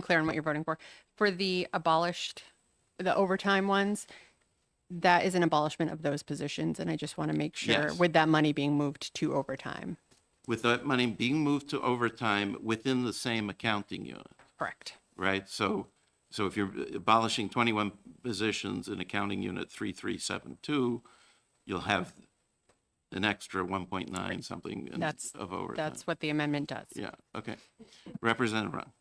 clear on what you're voting for. For the abolished, the overtime ones, that is an abolishment of those positions, and I just want to make sure Yes. with that money being moved to overtime. With that money being moved to overtime within the same accounting unit, Correct. right? So if you're abolishing 21 positions in accounting unit 3372, you'll have an extra 1.9 something That's, of overtime. that's what the amendment does. Yeah, okay. Representative Run.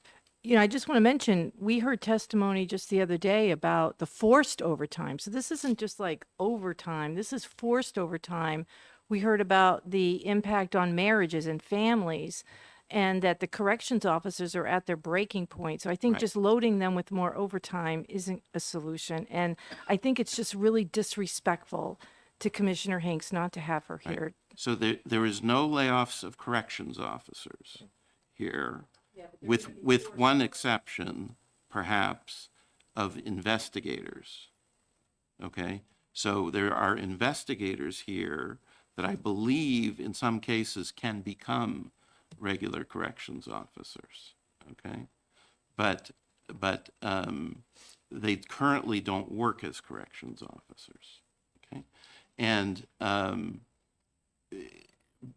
You know, I just want to mention, we heard testimony just the other day about the forced overtime. So this isn't just like overtime, this is forced overtime. We heard about the impact on marriages and families, and that the corrections officers are at their breaking point. So I think Right. just loading them with more overtime isn't a solution. And I think it's just really disrespectful to Commissioner Hanks not to have her here. So there is no layoffs of corrections officers here, with one exception, perhaps, of investigators. Okay? So there are investigators here that I believe in some cases can become regular corrections officers. Okay? But they currently don't work as corrections officers. Okay? And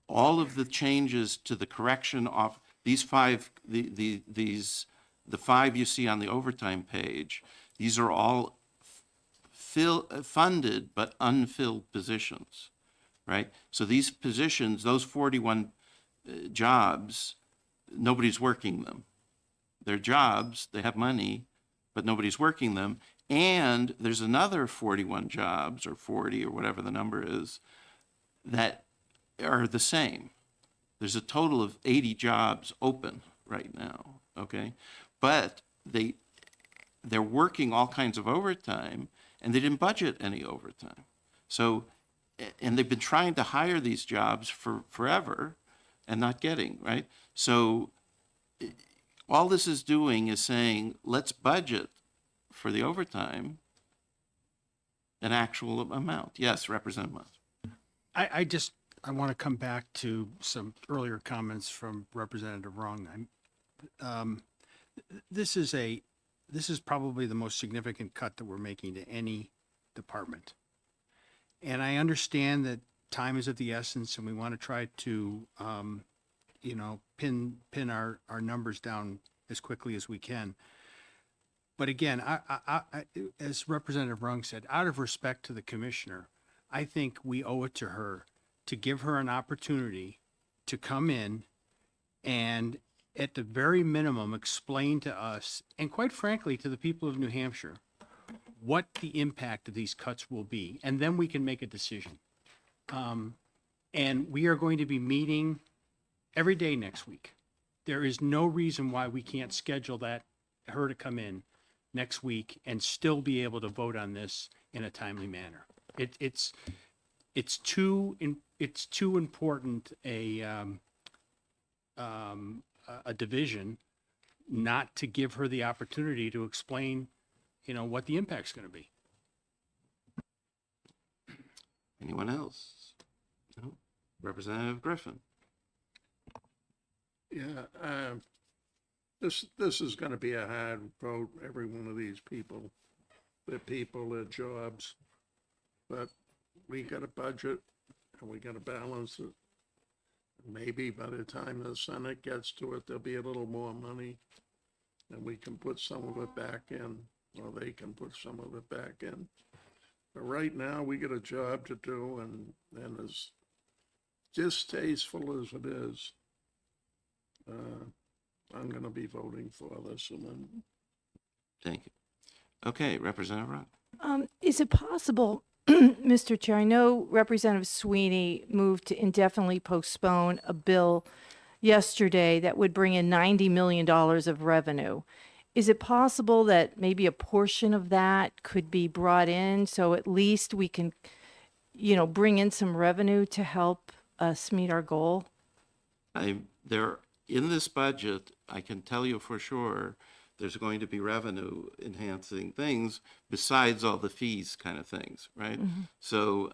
all of the changes to the correction of these five, the five you see on the overtime page, these are all funded but unfilled positions, right? So these positions, those 41 jobs, nobody's working them. They're jobs, they have money, but nobody's working them. And there's another 41 jobs, or 40, or whatever the number is, that are the same. There's a total of 80 jobs open right now, okay? But they're working all kinds of overtime, and they didn't budget any overtime. So, and they've been trying to hire these jobs for forever and not getting, right? So all this is doing is saying, let's budget for the overtime an actual amount. Yes, Representative Musk. I want to come back to some earlier comments from Representative Rung. This is probably the most significant cut that we're making to any department. And I understand that time is of the essence, and we want to try to, pin our numbers down as quickly as we can. But again, I, as Representative Rung said, out of respect to the commissioner, I think we owe it to her to give her an opportunity to come in and, at the very minimum, explain to us, and quite frankly, to the people of New Hampshire, what the impact of these cuts will be. And then we can make a decision. And we are going to be meeting every day next week. There is no reason why we can't schedule her to come in next week and still be able to vote on this in a timely manner. It's too important a division not to give her the opportunity to explain, what the impact's going to be. Anyone else? No? Representative Griffin. Yeah, this is gonna be a hard vote, every one of these people. They're people, they're jobs. But we got a budget and we gotta balance it. Maybe by the time the Senate gets to it, there'll be a little more money and we can put some of it back in, or they can put some of it back in. But right now, we got a job to do, and as distasteful as it is, I'm gonna be voting for this amendment. Thank you. Okay, Representative Rock. Is it possible, Mr. Chair, I know Representative Sweeney moved to indefinitely postpone a bill yesterday that would bring in $90 million of revenue. Is it possible that maybe a portion of that could be brought in, so at least we can, bring in some revenue to help us meet our goal? In this budget, I can tell you for sure, there's going to be revenue enhancing things besides all the fees kind of things, right? Mm-hmm. So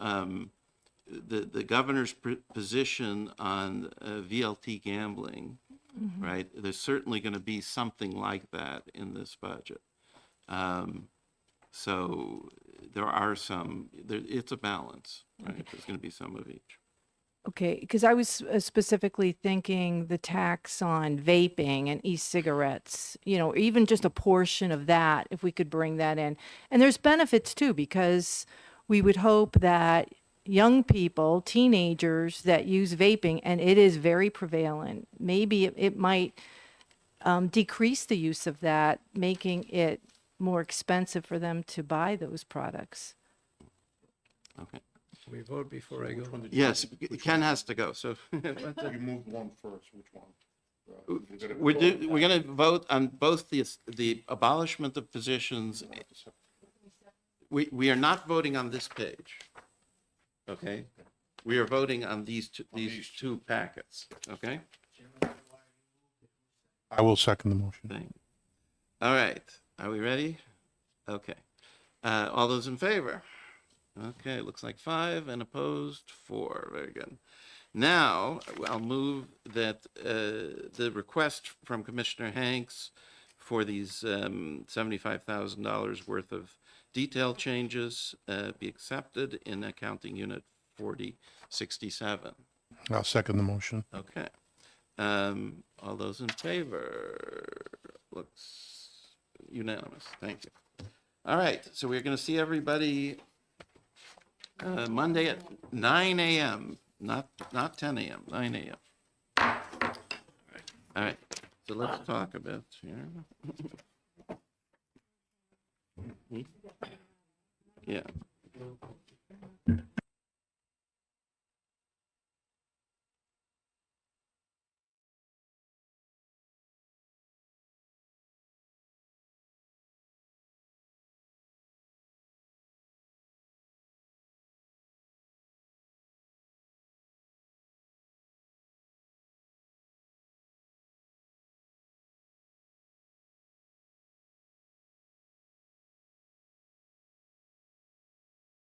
the governor's position on VLT gambling, mm-hmm. right? There's certainly going to be something like that in this budget. So there are some, it's a balance, right? There's going to be some of each. Okay, because I was specifically thinking the tax on vaping and e-cigarettes, you know, even just a portion of that, if we could bring that in. And there's benefits too, because we would hope that young people, teenagers that use vaping, and it is very prevalent, maybe it might decrease the use of that, making it more expensive for them to buy those products. Okay. We vote before I go. Yes, Ken has to go, so. You moved one first, which one? We're going to vote on both the abolishment of positions. We are not voting on this page, okay? We are voting on these two packets, okay? I will second the motion. Thank you. All right, are we ready? Okay. All those in favor? Okay, looks like 5, and opposed 4. Very good. Now, I'll move that the request from Commissioner Hanks for these $75,000 worth of detail changes be accepted in Accounting Unit 4067. I'll second the motion. Okay. All those in favor? Looks unanimous. Thank you. All right, so we're going to see everybody Monday at 9 a.m., not 10 a.m., 9 a.m. All right, so let's talk about here.